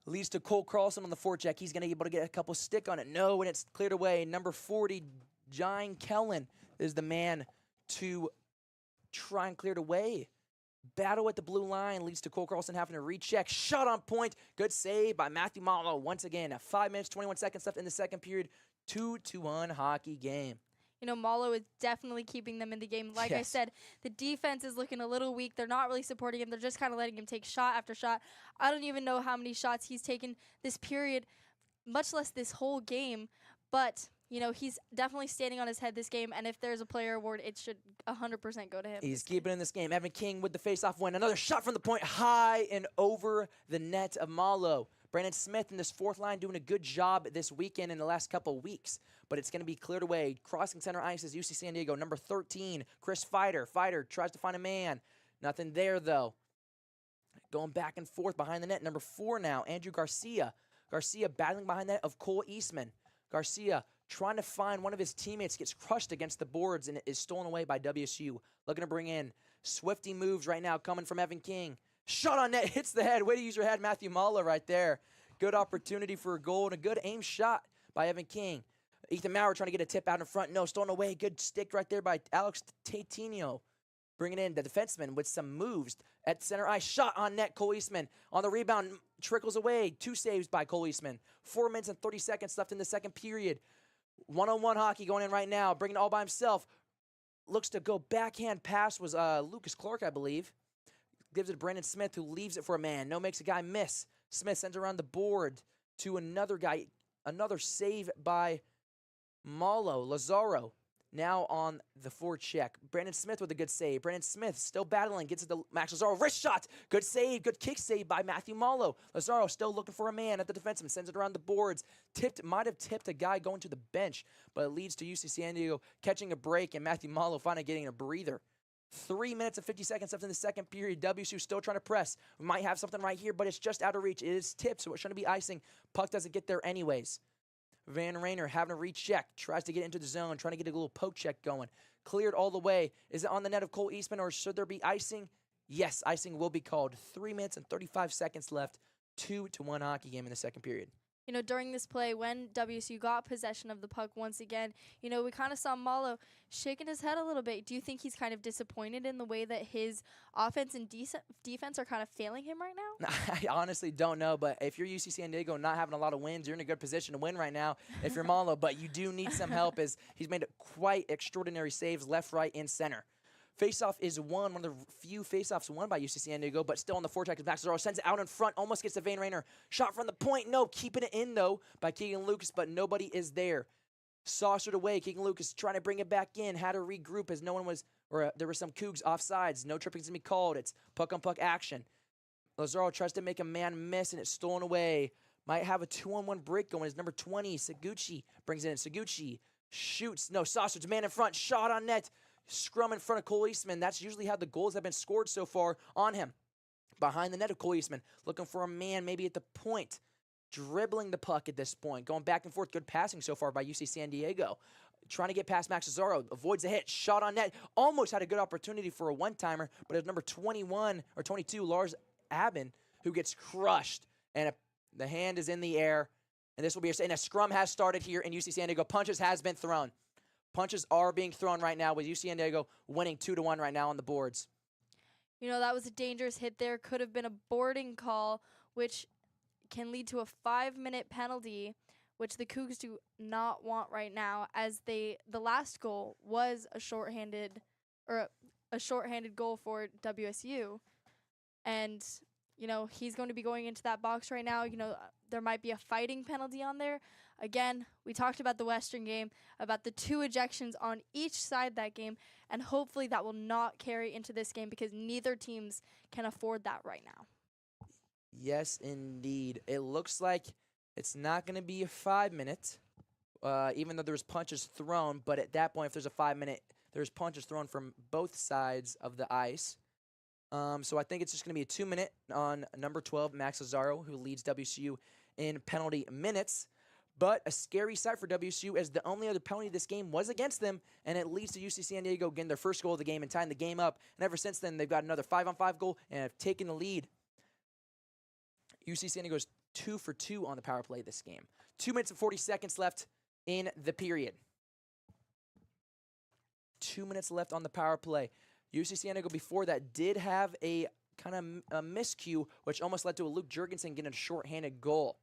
Leads to Cole Carlson on the forecheck. He's going to be able to get a couple stick on it. No, and it's cleared away. Number 40, John Kellen, is the man to try and clear it away. Battle at the blue line leads to Cole Carlson having to recheck. Shot on point. Good save by Matthew Malo. Once again, at 5 minutes, 21 seconds left in the second period. 2-1 hockey game. Malo is definitely keeping them in the game. Like I said, the defense is looking a little weak. They're not really supporting him. They're just kind of letting him take shot after shot. I don't even know how many shots he's taken this period, much less this whole game. But, he's definitely standing on his head this game. And if there's a player award, it should 100% go to him. He's keeping in this game. Evan King with the faceoff win. Another shot from the point, high and over the net of Malo. Brandon Smith in this fourth line doing a good job this weekend in the last couple weeks. But it's going to be cleared away. Crossing center ice is UC San Diego. Number 13, Chris Fider. Fider tries to find a man. Nothing there, though. Going back and forth behind the net. Number 4 now, Andrew Garcia. Garcia battling behind the net of Cole Eastman. Garcia trying to find one of his teammates, gets crushed against the boards and is stolen away by WSU. Looking to bring in swifty moves right now coming from Evan King. Shot on net, hits the head. Way to use your head, Matthew Malo right there. Good opportunity for a goal and a good aim shot by Evan King. Ethan Maurer trying to get a tip out in front. No, stolen away. Good stick right there by Alex Tatinio. Bringing in the defenseman with some moves at center ice. Shot on net, Cole Eastman. On the rebound, trickles away. 2 saves by Cole Eastman. 4 minutes and 30 seconds left in the second period. 1-on-1 hockey going in right now. Bringing it all by himself. Looks to go backhand pass was Lucas Clark, I believe. Gives it to Brandon Smith, who leaves it for a man. No, makes a guy miss. Smith sends around the board to another guy. Another save by Malo. Lazaro now on the forecheck. Brandon Smith with a good save. Brandon Smith still battling. Gets it to Max Lazaro. Wrist shot. Good save. Good kick save by Matthew Malo. Lazaro still looking for a man at the defenseman. Sends it around the boards. Might have tipped a guy going to the bench, but it leads to UC San Diego catching a break and Matthew Malo finally getting a breather. 3 minutes and 50 seconds left in the second period. WSU still trying to press. We might have something right here, but it's just out of reach. It is tipped, so it shouldn't be icing. Puck doesn't get there anyways. Van Rainer having a recheck. Tries to get into the zone, trying to get a little poke check going. Cleared all the way. Is it on the net of Cole Eastman, or should there be icing? Yes, icing will be called. 3 minutes and 35 seconds left. 2-1 hockey game in the second period. During this play, when WSU got possession of the puck once again, we kind of saw Malo shaking his head a little bit. Do you think he's kind of disappointed in the way that his offense and defense are kind of failing him right now? I honestly don't know, but if you're UC San Diego not having a lot of wins, you're in a good position to win right now if you're Malo, but you do need some help as he's made quite extraordinary saves left, right, and center. Faceoff is one of the few faceoffs won by UC San Diego, but still on the forecheck. Max Lazaro sends it out in front, almost gets to Van Rainer. Shot from the point, no, keeping it in though by Keegan Lucas, but nobody is there. Saucered away, Keegan Lucas trying to bring it back in, had to regroup as no one was, there were some Cougs offsides. No tripping's gonna be called. It's puck-on-puck action. Lazaro tries to make a man miss, and it's stolen away. Might have a 2-on-1 break going. His number 20, Seguchi, brings it in. Seguchi shoots. No, Saucer's man in front. Shot on net. Scrum in front of Cole Eastman. That's usually how the goals have been scored so far on him. Behind the net of Cole Eastman. Looking for a man maybe at the point. Dribbling the puck at this point. Going back and forth. Good passing so far by UC San Diego. Trying to get past Max Lazaro. Avoids a hit. Shot on net. Almost had a good opportunity for a one-timer. But it's number 21 or 22, Lars Abin, who gets crushed. And the hand is in the air. And this will be a scrum has started here in UC San Diego. Punches has been thrown. Punches are being thrown right now with UC San Diego winning 2-1 right now on the boards. That was a dangerous hit there. Could have been a boarding call, which can lead to a 5-minute penalty, which the Cougs do not want right now, as the last goal was a shorthanded goal for WSU. And, he's going to be going into that box right now. There might be a fighting penalty on there. Again, we talked about the Western game, about the 2 ejections on each side that game, and hopefully that will not carry into this game because neither teams can afford that right now. Yes, indeed. It looks like it's not going to be a 5-minute, even though there's punches thrown. But at that point, if there's a 5-minute, there's punches thrown from both sides of the ice. So I think it's just going to be a 2-minute on number 12, Max Lazaro, who leads WSU in penalty minutes. But a scary sight for WSU, as the only other penalty this game was against them, and it leads to UC San Diego getting their first goal of the game and tying the game up. And ever since then, they've got another 5-on-5 goal and have taken the lead. UC San Diego's 2 for 2 on the power play this game. 2 minutes and 40 seconds left in the period. 2 minutes left on the power play. UC San Diego before that did have a kind of a miscue, which almost led to a Luke Jurgensen getting a shorthanded goal.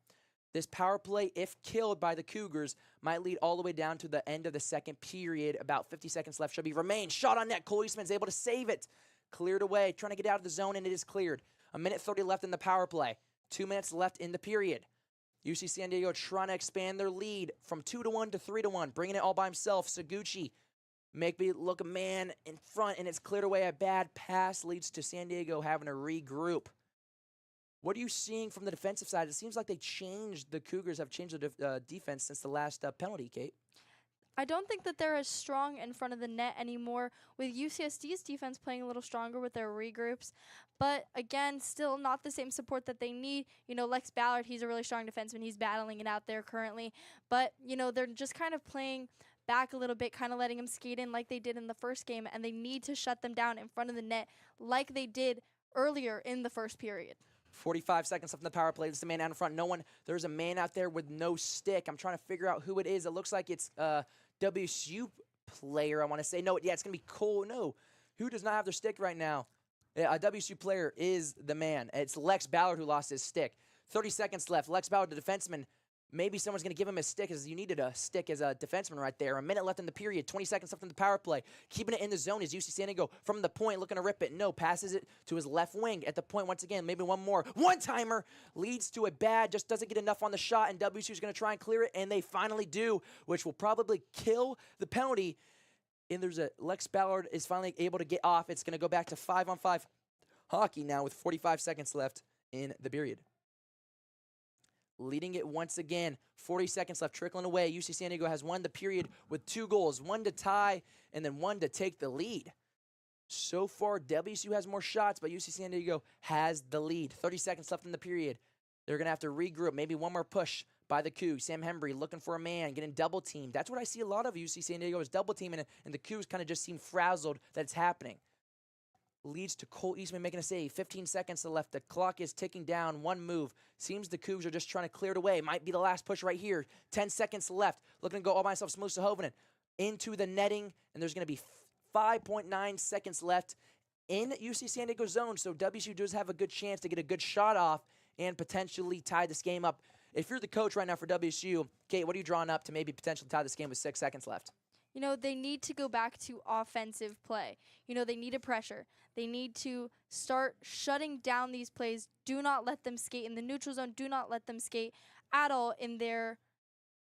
This power play, if killed by the Cougars, might lead all the way down to the end of the second period. About 50 seconds left. Shelby remains. Shot on net. Cole Eastman's able to save it. Cleared away. Trying to get out of the zone, and it is cleared. 1:30 left in the power play. 2 minutes left in the period. UC San Diego trying to expand their lead from 2-1 to 3-1. Bringing it all by himself. Seguchi make me look a man in front, and it's cleared away. A bad pass leads to San Diego having to regroup. What are you seeing from the defensive side? It seems like the Cougars have changed their defense since the last penalty, Kate. I don't think that they're as strong in front of the net anymore, with UCSD's defense playing a little stronger with their regroups. But again, still not the same support that they need. Lex Ballard, he's a really strong defenseman. He's battling it out there currently. But, they're just kind of playing back a little bit, kind of letting them skate in like they did in the first game, and they need to shut them down in front of the net like they did earlier in the first period. 45 seconds left in the power play. This is the man out in front. There's a man out there with no stick. I'm trying to figure out who it is. It looks like it's a WSU player, I want to say. No, yeah, it's going to be Cole. No, who does not have their stick right now? Yeah, a WSU player is the man. It's Lex Ballard who lost his stick. 30 seconds left. Lex Ballard, the defenseman. Maybe someone's going to give him a stick, as you needed a stick as a defenseman right there. 1 minute left in the period. 20 seconds left in the power play. Keeping it in the zone is UC San Diego from the point, looking to rip it. No, passes it to his left wing at the point once again. Maybe one more. One-timer leads to a bad, just doesn't get enough on the shot, and WSU's going to try and clear it, and they finally do, which will probably kill the penalty. And Lex Ballard is finally able to get off. It's going to go back to 5-on-5 hockey now with 45 seconds left in the period. Leading it once again, 40 seconds left, trickling away. UC San Diego has won the period with 2 goals, 1 to tie and then 1 to take the lead. So far, WSU has more shots, but UC San Diego has the lead. 30 seconds left in the period. They're going to have to regroup, maybe one more push by the Cougs. Sam Hembry looking for a man, getting double teamed. That's what I see a lot of UC San Diego is double teaming, and the Cougs kind of just seem frazzled that it's happening. Leads to Cole Eastman making a save. 15 seconds left. The clock is ticking down. One move. Seems the Cougs are just trying to clear it away. Might be the last push right here. 10 seconds left. Looking to go all by himself. Smusa Hovinen into the netting. And there's going to be 5.9 seconds left in UC San Diego zone. So WSU does have a good chance to get a good shot off and potentially tie this game up. If you're the coach right now for WSU, Kate, what are you drawing up to maybe potentially tie this game with 6 seconds left? They need to go back to offensive play. They need a pressure. They need to start shutting down these plays. Do not let them skate in the neutral zone. Do not let them skate at all in their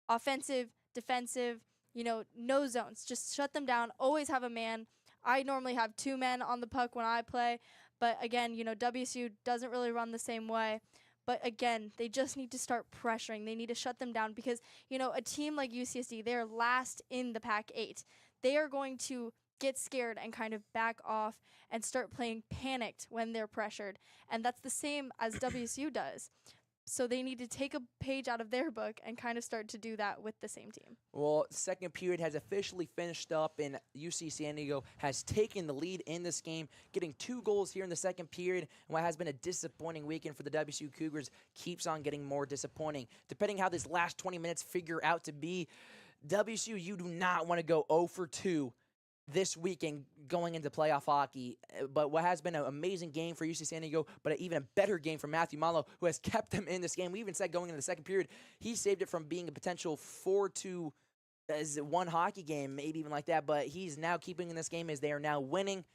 offensive, defensive, no zones. Just shut them down. Always have a man. I normally have 2 men on the puck when I play. But again, WSU doesn't really run the same way. But again, they just need to start pressuring. They need to shut them down because, a team like UCSD, they're last in the Pac-8. They are going to get scared and kind of back off and start playing panicked when they're pressured. And that's the same as WSU does. So they need to take a page out of their book and kind of start to do that with the same team. Well, the second period has officially finished up, and UC San Diego has taken the lead in this game, getting 2 goals here in the second period. And what has been a disappointing weekend for the WSU Cougars keeps on getting more disappointing. Depending how this last 20 minutes figure out to be, WSU, you do not want to go 0 for 2 this weekend going into playoff hockey. But what has been an amazing game for UC San Diego, but even a better game for Matthew Malo, who has kept them in this game. We even said going into the second period, he saved it from being a potential 4-2 as one hockey game, maybe even like that. But he's now keeping in this game as they are now winning.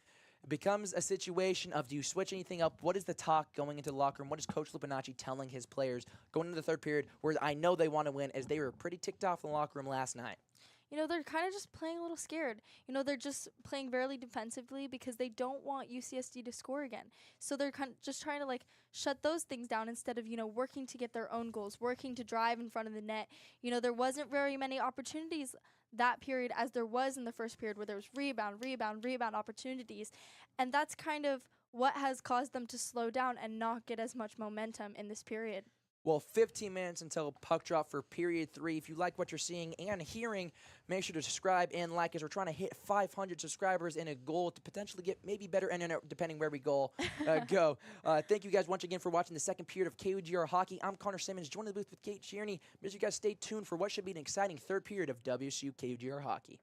It becomes a situation of, do you switch anything up? What is the talk going into the locker room? What is Coach Lupinacci telling his players going into the third period, where I know they want to win, as they were pretty ticked off in the locker room last night? They're kind of just playing a little scared. They're just playing very defensively because they don't want UCSD to score again. So they're kind of just trying to shut those things down instead of, working to get their own goals, working to drive in front of the net. There wasn't very many opportunities that period as there was in the first period, where there was rebound opportunities. And that's kind of what has caused them to slow down and not get as much momentum in this period. Well, 15 minutes until puck drop for period 3. If you like what you're seeing and hearing, make sure to subscribe and like, as we're trying to hit 500 subscribers and a goal to potentially get maybe better internet depending where we go. Thank you guys once again for watching the second period of KUGR Hockey. I'm Connor Simmons, joined in the booth with Kate Cherney. Make sure you guys stay tuned for what should be an exciting third period of WSU KUGR Hockey.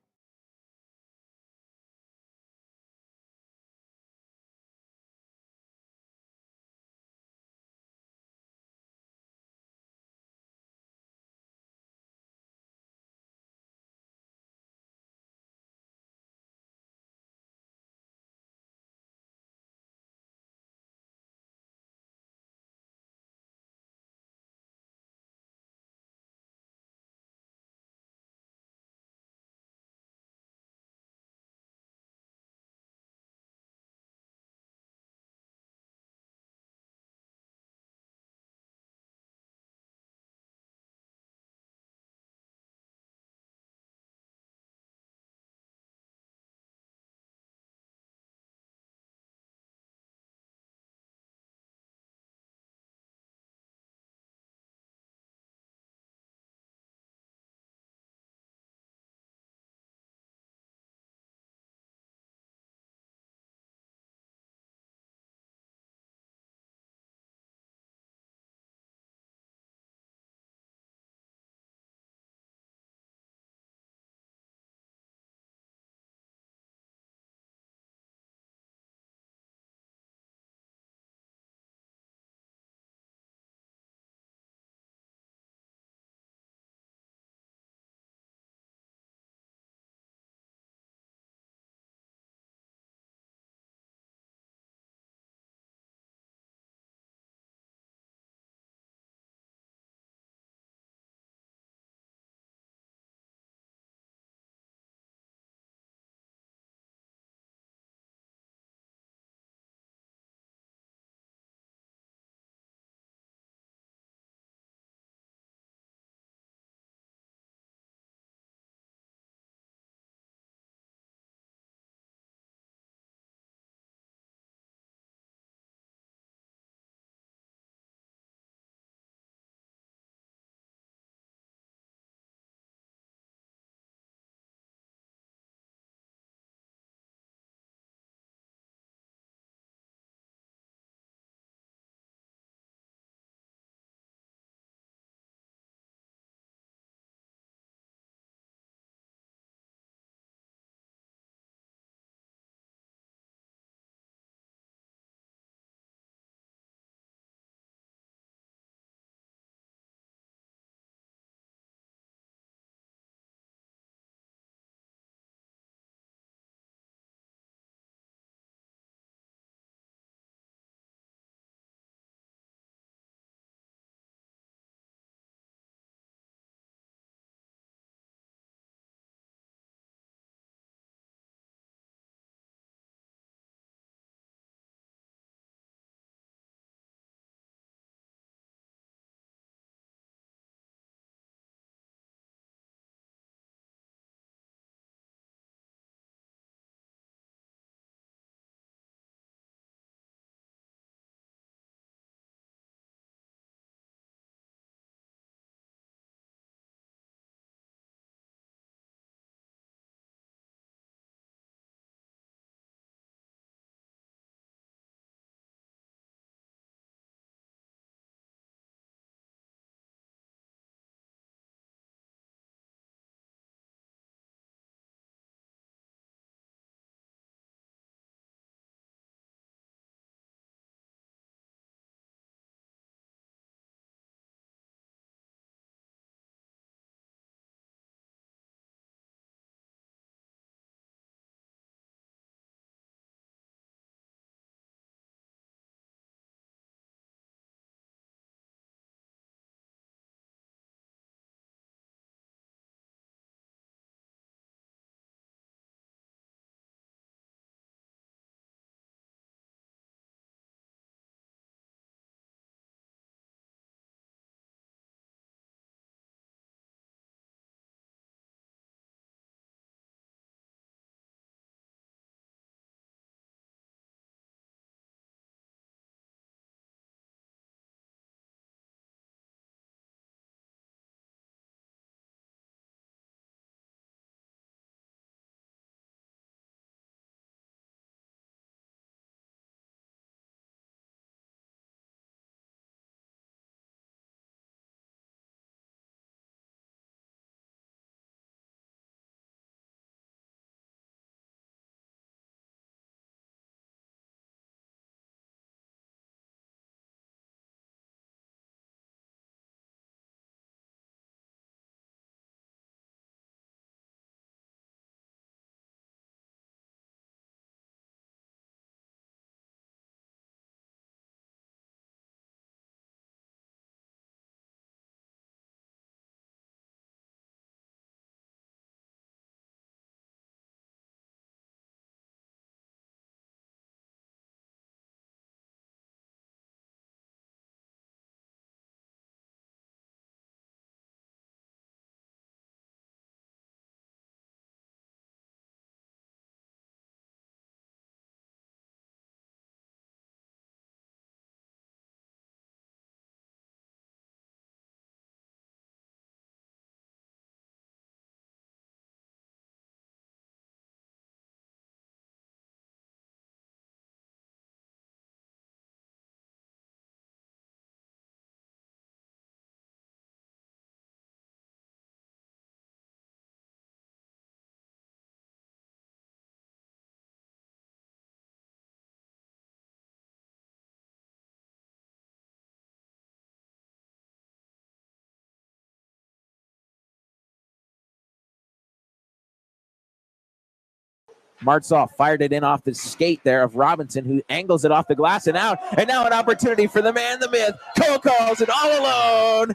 Martzoff fired it in off the skate there of Robinson, who angles it off the glass and out. And now an opportunity for the man, the myth, Cole Carlson, all alone.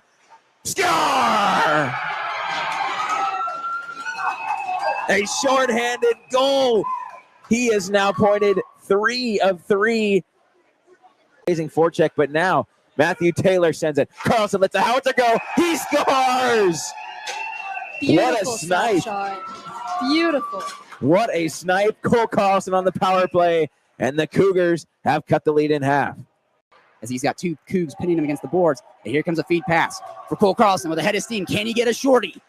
Score! A shorthanded goal. He is now pointed 3 of 3. Amazing forecheck, but now Matthew Taylor sends it. Carlson lets the howitzer go. He scores! Beautiful What a snipe. shot. Beautiful. What a snipe. Cole Carlson on the power play, and the Cougars have cut the lead in half. As he's got two Cougs pinning him against the boards. And here comes a feed pass for Cole Carlson with a head of steam. Can he get a shorty?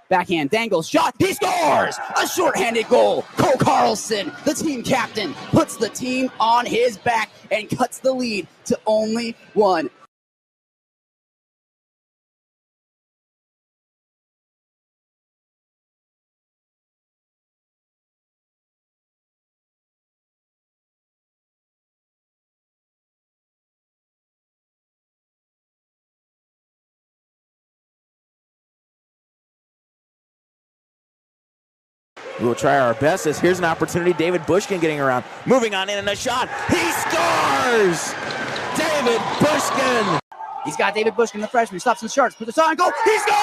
Backhand dangles, shot, he scores! A shorthanded goal. Cole Carlson, the team captain, puts the team on his back and cuts the lead to only 1. We will try our best as here's an opportunity. David Bushkin getting around. Moving on in and a shot. He scores! David Bushkin! He's got David Bushkin, the freshman, stops in sharks, puts it on goal. He scores!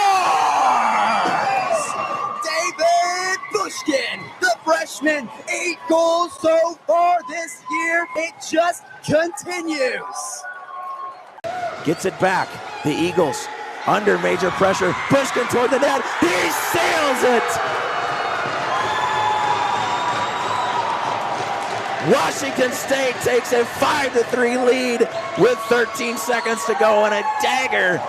David Bushkin, the freshman, 8 goals so far this year. It just continues. Gets it back. The Eagles under major pressure. Bushkin toward the net. He sails it! Washington State takes a 5-3 lead with 13 seconds to go and a dagger.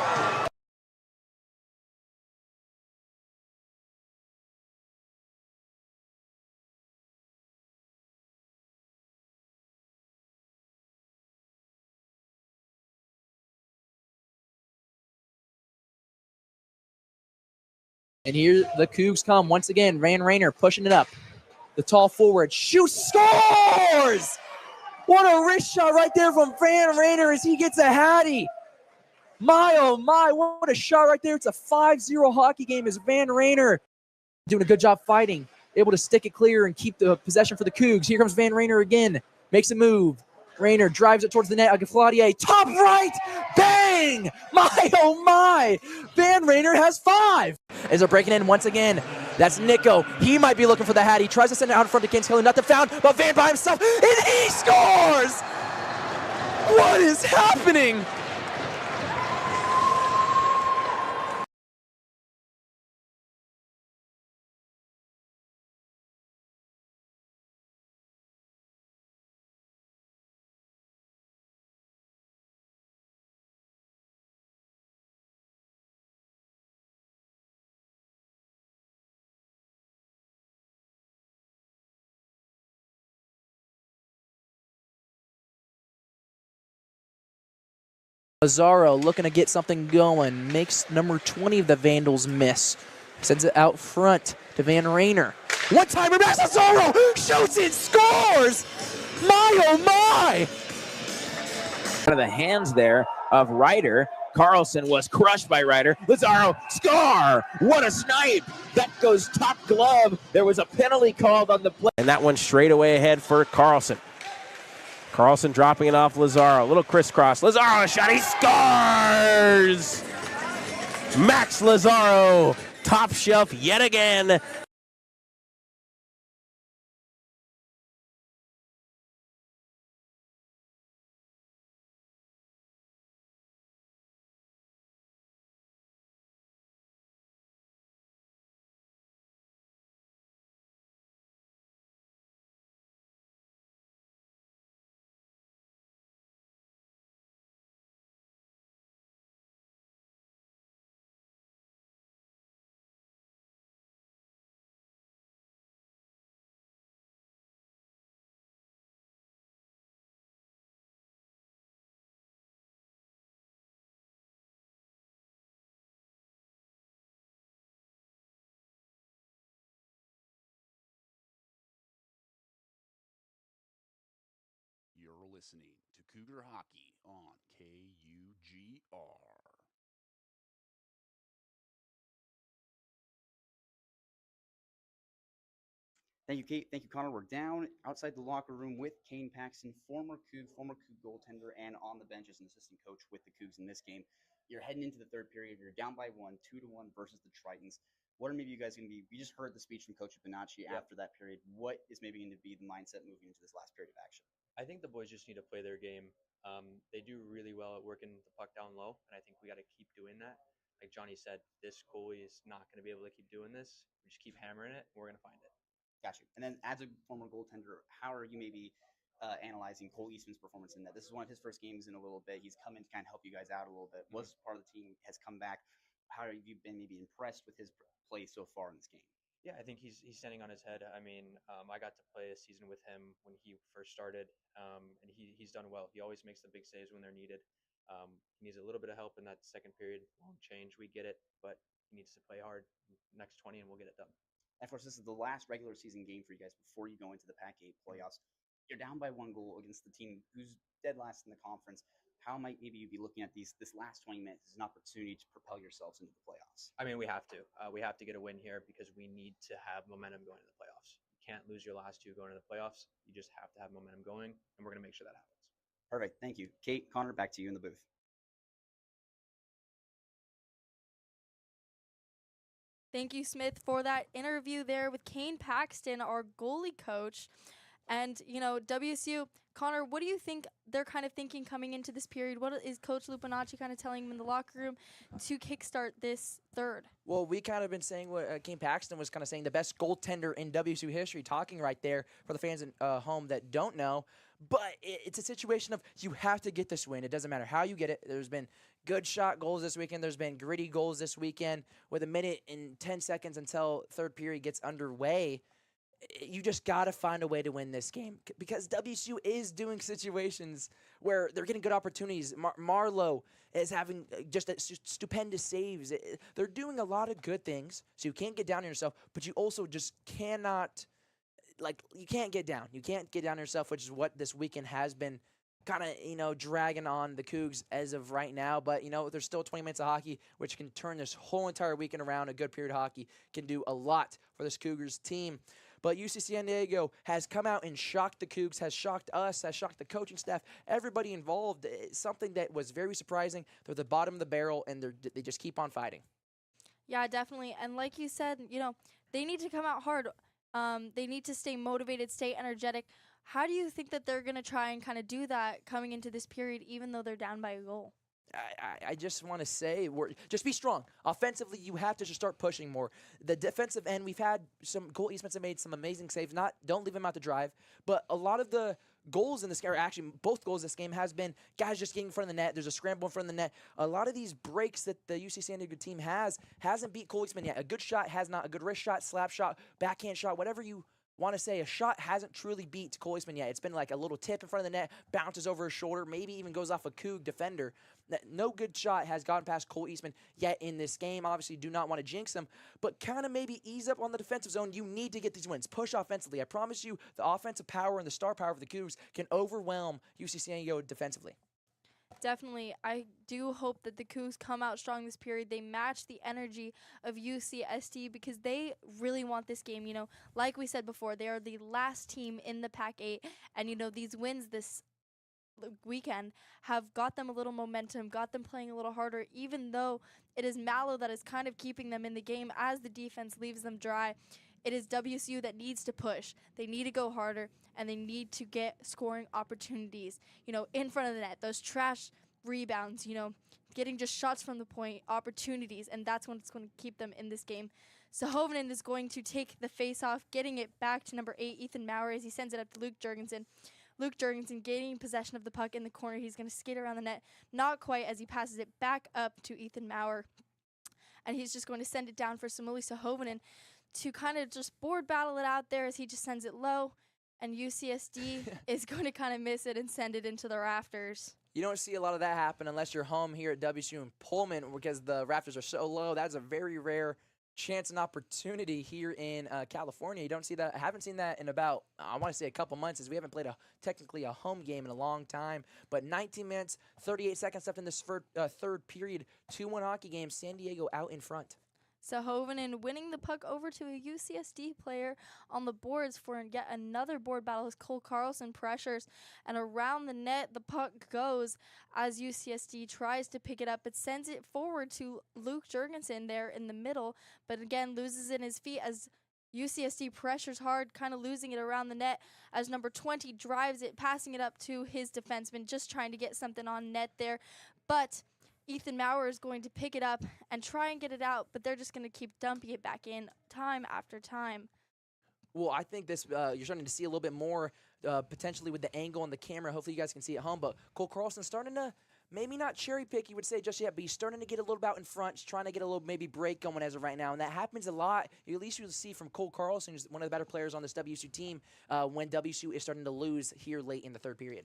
And here the Cougs come once again. Van Rayner pushing it up. The tall forward shoots, scores! What a wrist shot right there from Van Rayner as he gets a hattie. My, oh my, what a shot right there. It's a 5-0 hockey game as Van Rayner doing a good job fighting, able to stick it clear and keep the possession for the Cougs. Here comes Van Rayner again, makes a move. Rayner drives it towards the net. Agaflaudier, top right, bang! My, oh my! Van Rayner has 5. As they're breaking in once again, that's Nico. He might be looking for the hat. He tries to send it out in front to Katelyn, nothing found, but Van by himself, and he scores! What is happening? Lazaro looking to get something going. Makes number 20 of the Vandals miss. Sends it out front to Van Rayner. One-timer, Lazaro shoots and scores! My, oh my! Out of the hands there of Ryder. Carlson was crushed by Ryder. Lazaro, score! What a snipe! That goes top glove. There was a penalty called on the play. And that one straight away ahead for Carlson. Carlson dropping it off Lazaro. A little crisscross. Lazaro, a shot. He scores! Max Lazaro, top shelf yet again. You're listening to Cougar Hockey on KUGR. Thank you, Kate. Thank you, Connor. We're down outside the locker room with Kane Paxton, former Coug goaltender, and on the bench as an assistant coach with the Cougs in this game. You're heading into the third period. You're down by 1, 2-1 versus the Tritons. What are maybe you guys going to be? We just heard the speech from Coach Bonacci after that period. What is maybe going to be the mindset moving into this last period of action? I think the boys just need to play their game. They do really well at working the puck down low, and I think we got to keep doing that. Like Johnny said, this goalie is not going to be able to keep doing this. We just keep hammering it, and we're going to find it. Got you. And then as a former goaltender, how are you maybe analyzing Cole Eastman's performance in that? This is one of his first games in a little bit. He's come in to kind of help you guys out a little bit. Was part of the team, has come back. How have you been maybe impressed with his play so far in this game? Yeah, I think he's standing on his head. I mean, I got to play a season with him when he first started, and he's done well. He always makes the big saves when they're needed. He needs a little bit of help in that second period. Long change, we get it, but he needs to play hard. Next 20, and we'll get it done. And of course, this is the last regular season game for you guys before you go into the Pac-8 playoffs. You're down by 1 goal against the team who's dead last in the conference. How might maybe you be looking at this last 20 minutes as an opportunity to propel yourselves into the playoffs? I mean, we have to. We have to get a win here because we need to have momentum going to the playoffs. You can't lose your last 2 going to the playoffs. You just have to have momentum going, and we're going to make sure that happens. Perfect. Thank you. Kate, Connor, back to you in the booth. Thank you, Smith, for that interview there with Kane Paxton, our goalie coach. And, WSU, Connor, what do you think they're kind of thinking coming into this period? What is Coach Lupinacci kind of telling them in the locker room to kickstart this third? Well, we kind of been saying what Kane Paxton was kind of saying, the best goaltender in WSU history, talking right there for the fans at home that don't know. But it's a situation of you have to get this win. It doesn't matter how you get it. There's been good shot goals this weekend. There's been gritty goals this weekend. With a minute and 10 seconds until third period gets underway, you just got to find a way to win this game because WSU is doing situations where they're getting good opportunities. Marlowe is having just stupendous saves. They're doing a lot of good things, so you can't get down on yourself, but you also just cannot, you can't get down. You can't get down on yourself, which is what this weekend has been kind of, dragging on the Cougs as of right now. But, there's still 20 minutes of hockey, which can turn this whole entire weekend around. A good period of hockey can do a lot for this Cougars team. But UC San Diego has come out and shocked the Cougs, has shocked us, has shocked the coaching staff, everybody involved. It's something that was very surprising. They're the bottom of the barrel, and they just keep on fighting. Yeah, definitely. And like you said, they need to come out hard. They need to stay motivated, stay energetic. How do you think that they're going to try and kind of do that coming into this period, even though they're down by a goal? I just want to say, just be strong. Offensively, you have to just start pushing more. The defensive end, we've had Cole Eastman's made some amazing saves. Don't leave him out to drive. But a lot of the goals in this game, or actually both goals this game, has been guys just getting in front of the net. There's a scramble in front of the net. A lot of these breaks that the UC San Diego team hasn't beat Cole Eastman yet. A good shot has not. A good wrist shot, slap shot, backhand shot, whatever you want to say, a shot hasn't truly beat Cole Eastman yet. It's been like a little tip in front of the net, bounces over his shoulder, maybe even goes off a Coug defender. No good shot has gone past Cole Eastman yet in this game. Obviously, do not want to jinx him, but kind of maybe ease up on the defensive zone. You need to get these wins. Push offensively. I promise you, the offensive power and the star power of the Cougs can overwhelm UC San Diego defensively. Definitely. I do hope that the Cougs come out strong this period. They match the energy of UCSD because they really want this game. Like we said before, they are the last team in the Pac-8. And, these wins this weekend have got them a little momentum, got them playing a little harder, even though it is Mallow that is kind of keeping them in the game as the defense leaves them dry. It is WSU that needs to push. They need to go harder, and they need to get scoring opportunities, in front of the net. Those trash rebounds, getting just shots from the point, opportunities, and that's what's going to keep them in this game. So Hovinen is going to take the face-off, getting it back to number 8, Ethan Maurer, as he sends it up to Luke Jurgensen. Luke Jurgensen gaining possession of the puck in the corner. He's going to skate around the net. Not quite, as he passes it back up to Ethan Maurer. And he's just going to send it down for Samuli Hovinen to kind of just board battle it out there as he just sends it low. And UCSD is going to kind of miss it and send it into the rafters. You don't see a lot of that happen unless you're home here at WSU in Pullman because the rafters are so low. That's a very rare chance and opportunity here in California. You don't see that. I haven't seen that in about, I want to say, a couple months, as we haven't played technically a home game in a long time. But 19 minutes, 38 seconds left in this third period. 2-1 hockey game. San Diego out in front. Sahovanen winning the puck over to a UCSD player on the boards for yet another board battle as Cole Carlson pressures, and around the net the puck goes as UCSD tries to pick it up but sends it forward to Luke Jurgensen there in the middle, but again loses it in his feet as UCSD pressures hard, kind of losing it around the net as number 20 drives it, passing it up to his defenseman, just trying to get something on net there, but Ethan Maurer is going to pick it up and try and get it out, but they're just going to keep dumping it back in time after time. Well, I think this you're starting to see a little bit more potentially with the angle on the camera. Hopefully you guys can see at home, but Cole Carlson's starting to maybe not cherry pick, you would say just yet, but he's starting to get a little bit out in front. He's trying to get a little maybe break going as of right now, and that happens a lot. At least you'll see from Cole Carlson, who's one of the better players on this WSU team, when WSU is starting to lose here late in the third period.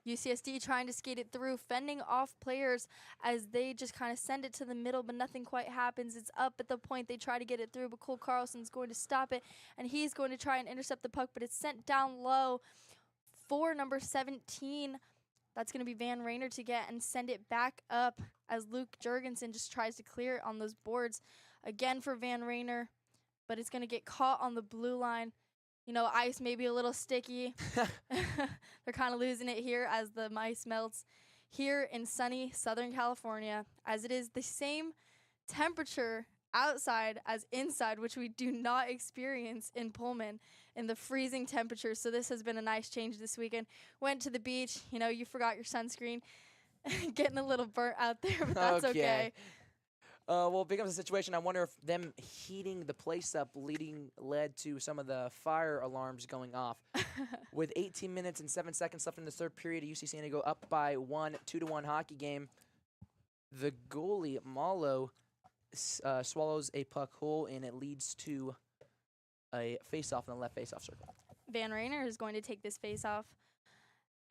UCSD trying to skate it through, fending off players as they just kind of send it to the middle, but nothing quite happens. It's up at the point. They try to get it through, but Cole Carlson's going to stop it, and he's going to try and intercept the puck, but it's sent down low for number 17. That's going to be Van Rayner to get and send it back up as Luke Jurgensen just tries to clear it on those boards. Again for Van Rayner, but it's going to get caught on the blue line. You know, ice may be a little sticky. They're kind of losing it here as the ice melts here in sunny Southern California, as it is the same temperature outside as inside, which we do not experience in Pullman in the freezing temperatures. So this has been a nice change this weekend. Went to the beach. You know, you forgot your sunscreen. Getting a little burnt out there, but that's okay. Well, it becomes a situation. I wonder if them heating the place up led to some of the fire alarms going off. With 18 minutes and 7 seconds left in the third period, UC San Diego up by 1, 2-1 hockey game. The goalie, Malo, swallows a puck whole, and it leads to a face-off in the left face-off circle. Van Rayner is going to take this face-off,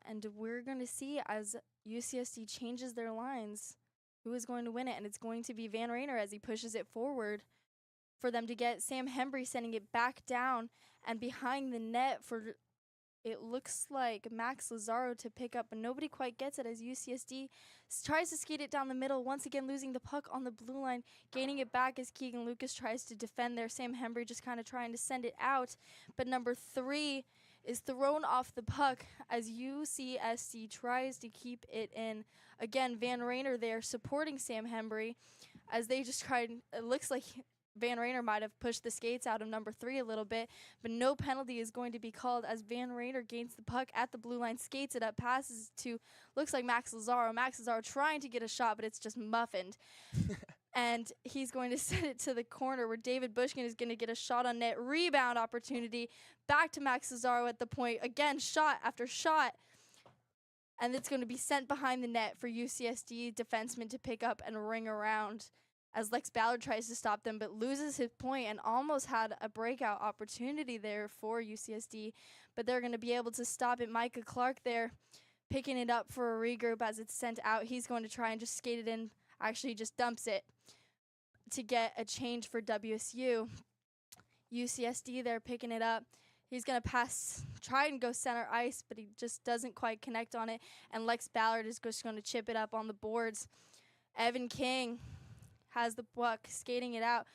and we're going to see as UCSD changes their lines who is going to win it, and it's going to be Van Rayner as he pushes it forward for them to get Sam Hembry sending it back down and behind the net for, it looks like, Max Lazaro to pick up, but nobody quite gets it as UCSD tries to skate it down the middle, once again losing the puck on the blue line, gaining it back as Keegan Lucas tries to defend there. Sam Hembry just kind of trying to send it out, but number 3 is thrown off the puck as UCSD tries to keep it in. Again, Van Rayner there supporting Sam Hembry as they just tried. It looks like Van Rayner might have pushed the skates out of number 3 a little bit, but no penalty is going to be called as Van Rayner gains the puck at the blue line, skates it up, passes to, looks like Max Lazaro. Max Lazaro trying to get a shot, but it's just muffined. And he's going to send it to the corner where David Bushkin is going to get a shot on net. Rebound opportunity. Back to Max Lazaro at the point. Again, shot after shot. And it's going to be sent behind the net for UCSD defensemen to pick up and ring around as Lex Ballard tries to stop them but loses his point and almost had a breakout opportunity there for UCSD. But they're going to be able to stop it. Micah Clark there picking it up for a regroup as it's sent out. He's going to try and just skate it in. Actually, he just dumps it to get a change for WSU. UCSD there picking it up. He's going to pass, try and go center ice, but he just doesn't quite connect on it. And Lex Ballard is just going to chip it up on the boards. Evan King has the puck, skating it out.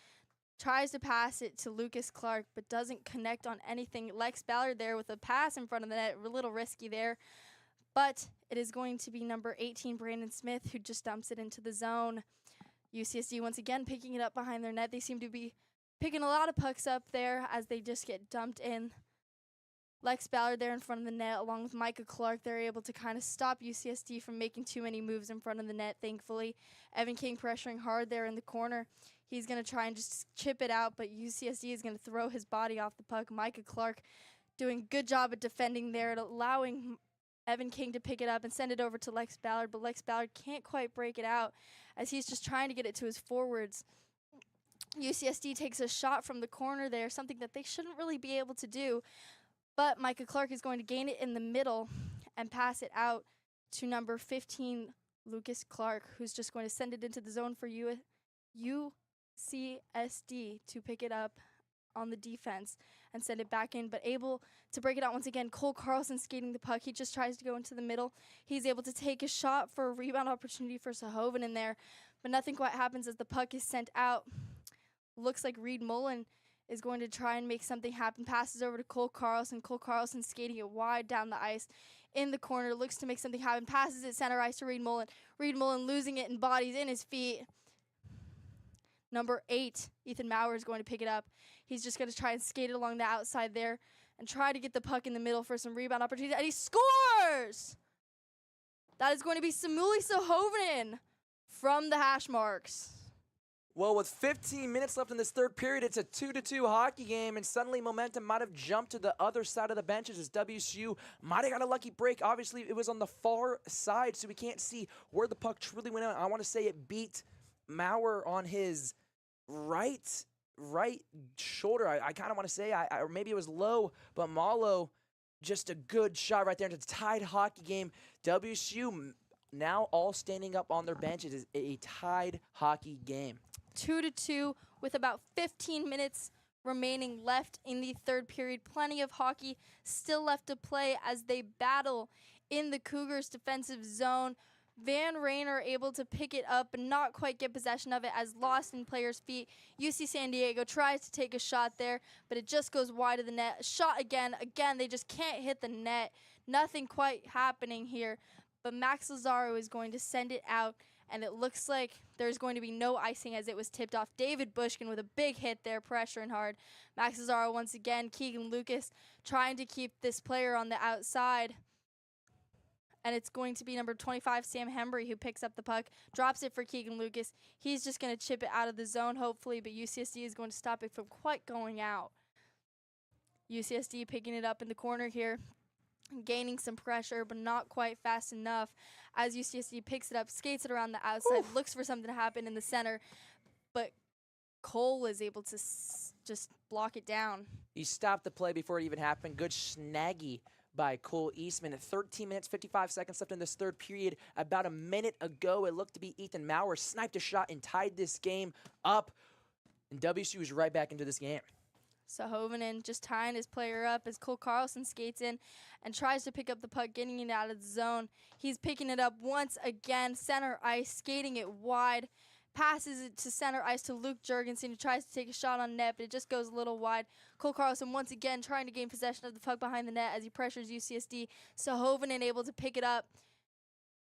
Tries to pass it to Lucas Clark, but doesn't connect on anything. Lex Ballard there with a pass in front of the net. A little risky there. But it is going to be number 18, Brandon Smith, who just dumps it into the zone. UCSD once again picking it up behind their net. They seem to be picking a lot of pucks up there as they just get dumped in. Lex Ballard there in front of the net along with Micah Clark. They're able to kind of stop UCSD from making too many moves in front of the net, thankfully. Evan King pressuring hard there in the corner. He's going to try and just chip it out, but UCSD is going to throw his body off the puck. Micah Clark doing a good job at defending there and allowing Evan King to pick it up and send it over to Lex Ballard, but Lex Ballard can't quite break it out as he's just trying to get it to his forwards. UCSD takes a shot from the corner there, something that they shouldn't really be able to do, but Micah Clark is going to gain it in the middle and pass it out to number 15, Lucas Clark, who's just going to send it into the zone for UCSD to pick it up on the defense and send it back in, but able to break it out once again. Cole Carlson skating the puck. He just tries to go into the middle. He's able to take a shot for a rebound opportunity for Sahovanen in there, but nothing quite happens as the puck is sent out. looks like Reed Mullen is going to try and make something happen. Passes over to Cole Carlson. Cole Carlson skating it wide down the ice in the corner. Looks to make something happen. Passes it center ice to Reed Mullen. Reed Mullen losing it in bodies in his feet. Number 8, Ethan Maurer is going to pick it up. He's just going to try and skate it along the outside there and try to get the puck in the middle for some rebound opportunity. And he scores! That is going to be Samuli Sahovanen from the hash marks. Well, with 15 minutes left in this third period, it's a 2-2 hockey game, and suddenly momentum might have jumped to the other side of the benches as WSU might have got a lucky break. Obviously, it was on the far side, so we can't see where the puck truly went out. I want to say it beat Maurer on his right shoulder. I kind of want to say, or maybe it was low, but Malo, just a good shot right there. It's a tied hockey game. WSU now all standing up on their benches is a tied hockey game. 2-2 with about 15 minutes remaining left in the third period. Plenty of hockey still left to play as they battle in the Cougars' defensive zone. Van Rainer able to pick it up but not quite get possession of it as lost in players' feet. UC San Diego tries to take a shot there, but it just goes wide of the net. Shot again. Again, they just can't hit the net. Nothing quite happening here. But Max Lazaro is going to send it out, and it looks like there's going to be no icing as it was tipped off. David Bushkin with a big hit there, pressuring hard. Max Lazaro once again. Keegan Lucas trying to keep this player on the outside. And it's going to be number 25, Sam Hembry, who picks up the puck, drops it for Keegan Lucas. He's just going to chip it out of the zone, hopefully, but UCSD is going to stop it from quite going out. UCSD picking it up in the corner here, gaining some pressure, but not quite fast enough. As UCSD picks it up, skates it around the outside, looks for something to happen in the center, but Cole is able to just block it down. He stopped the play before it even happened. Good snaggy by Cole Eastman. At 13 minutes, 55 seconds left in this third period. About a minute ago, it looked to be Ethan Maurer sniped a shot and tied this game up. And WSU is right back into this game. Sahovanen just tying his player up as Cole Carlson skates in and tries to pick up the puck, getting it out of the zone. He's picking it up once again, center ice, skating it wide, passes it to center ice to Luke Jurgensen, who tries to take a shot on net, but it just goes a little wide. Cole Carlson once again trying to gain possession of the puck behind the net as he pressures UCSD. Sahovanen able to pick it up.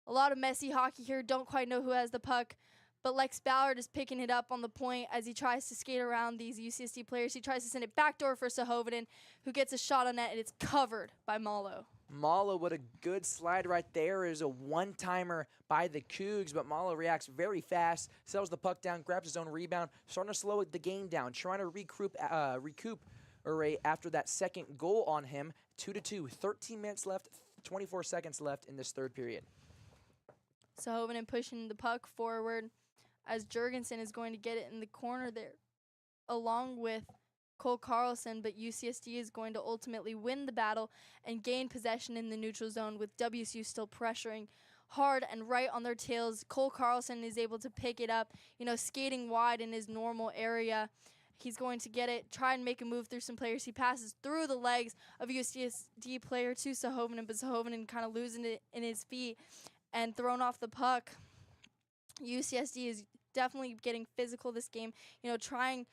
A lot of messy hockey here, don't quite know who has the puck. But Lex Ballard is picking it up on the point as he tries to skate around these UCSD players. He tries to send it backdoor for Sahovanen, who gets a shot on net, and it's covered by Malo. Malo, what a good slide right there. Is a one-timer by the Cougs, but Malo reacts very fast, settles the puck down, grabs his own rebound, starting to slow the game down, trying to recoup after that second goal on him. 2-2, 13 minutes left, 24 seconds left in this third period. Sahovanen pushing the puck forward as Jurgensen is going to get it in the corner there along with Cole Carlson, but UCSD is going to ultimately win the battle and gain possession in the neutral zone with WSU still pressuring hard and right on their tails. Cole Carlson is able to pick it up, skating wide in his normal area. He's going to get it, try and make a move through some players. He passes through the legs of UCSD player to Sahovanen, but Sahovanen kind of losing it in his feet and thrown off the puck. UCSD is definitely getting physical this game, trying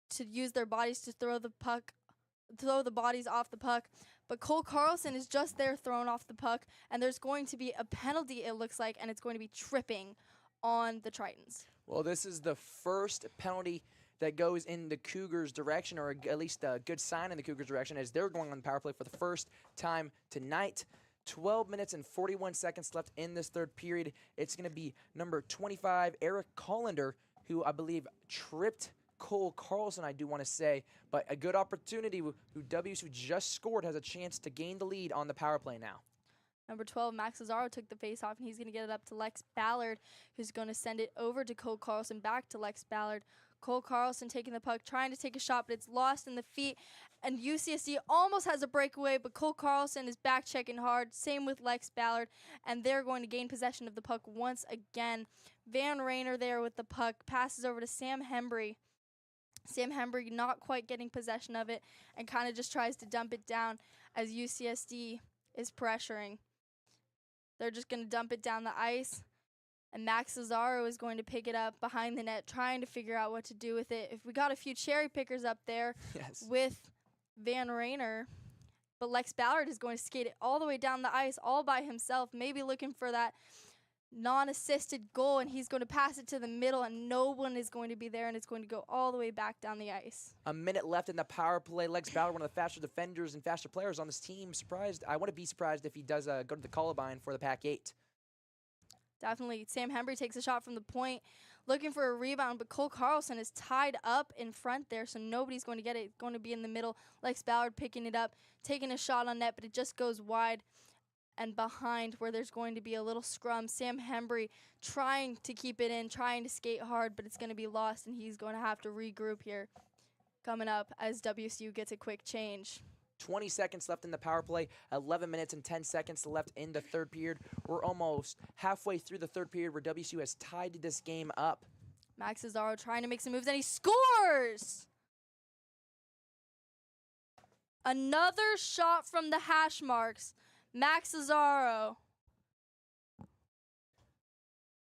to use their bodies to throw the bodies off the puck. But Cole Carlson is just there thrown off the puck, and there's going to be a penalty, it looks like, and it's going to be tripping on the Tritons. Well, this is the first penalty that goes in the Cougars' direction, or at least a good sign in the Cougars' direction, as they're going on the power play for the first time tonight. 12 minutes and 41 seconds left in this third period. It's going to be number 25, Eric Collender, who I believe tripped Cole Carlson, I do want to say. But a good opportunity, who WSU just scored, has a chance to gain the lead on the power play now. Number 12, Max Lazaro took the face-off, and he's going to get it up to Lex Ballard, who's going to send it over to Cole Carlson, back to Lex Ballard. Cole Carlson taking the puck, trying to take a shot, but it's lost in the feet. And UCSD almost has a breakaway, but Cole Carlson is back checking hard. Same with Lex Ballard, and they're going to gain possession of the puck once again. Van Rainer there with the puck, passes over to Sam Hembry. Sam Hembry not quite getting possession of it and kind of just tries to dump it down as UCSD is pressuring. They're just going to dump it down the ice. And Max Lazaro is going to pick it up behind the net, trying to figure out what to do with it. If we got a few cherry pickers up there with Van Rayner, but Lex Ballard is going to skate it all the way down the ice all by himself, maybe looking for that non-assisted goal, and he's going to pass it to the middle, and no one is going to be there, and it's going to go all the way back down the ice. A minute left in the power play. Lex Ballard, one of the faster defenders and faster players on this team. Surprised. I wouldn't be surprised if he does go to the Columbine for the Pac-8. Definitely. Sam Hembry takes a shot from the point, looking for a rebound, but Cole Carlson is tied up in front there, so nobody's going to get it. It's going to be in the middle. Lex Ballard picking it up, taking a shot on net, but it just goes wide and behind where there's going to be a little scrum. Sam Hembry trying to keep it in, trying to skate hard, but it's going to be lost, and he's going to have to regroup here coming up as WSU gets a quick change. 20 seconds left in the power play, 11 minutes and 10 seconds left in the third period. We're almost halfway through the third period where WSU has tied this game up. Max Lazaro trying to make some moves, and he scores! Another shot from the hash marks. Max Lazaro.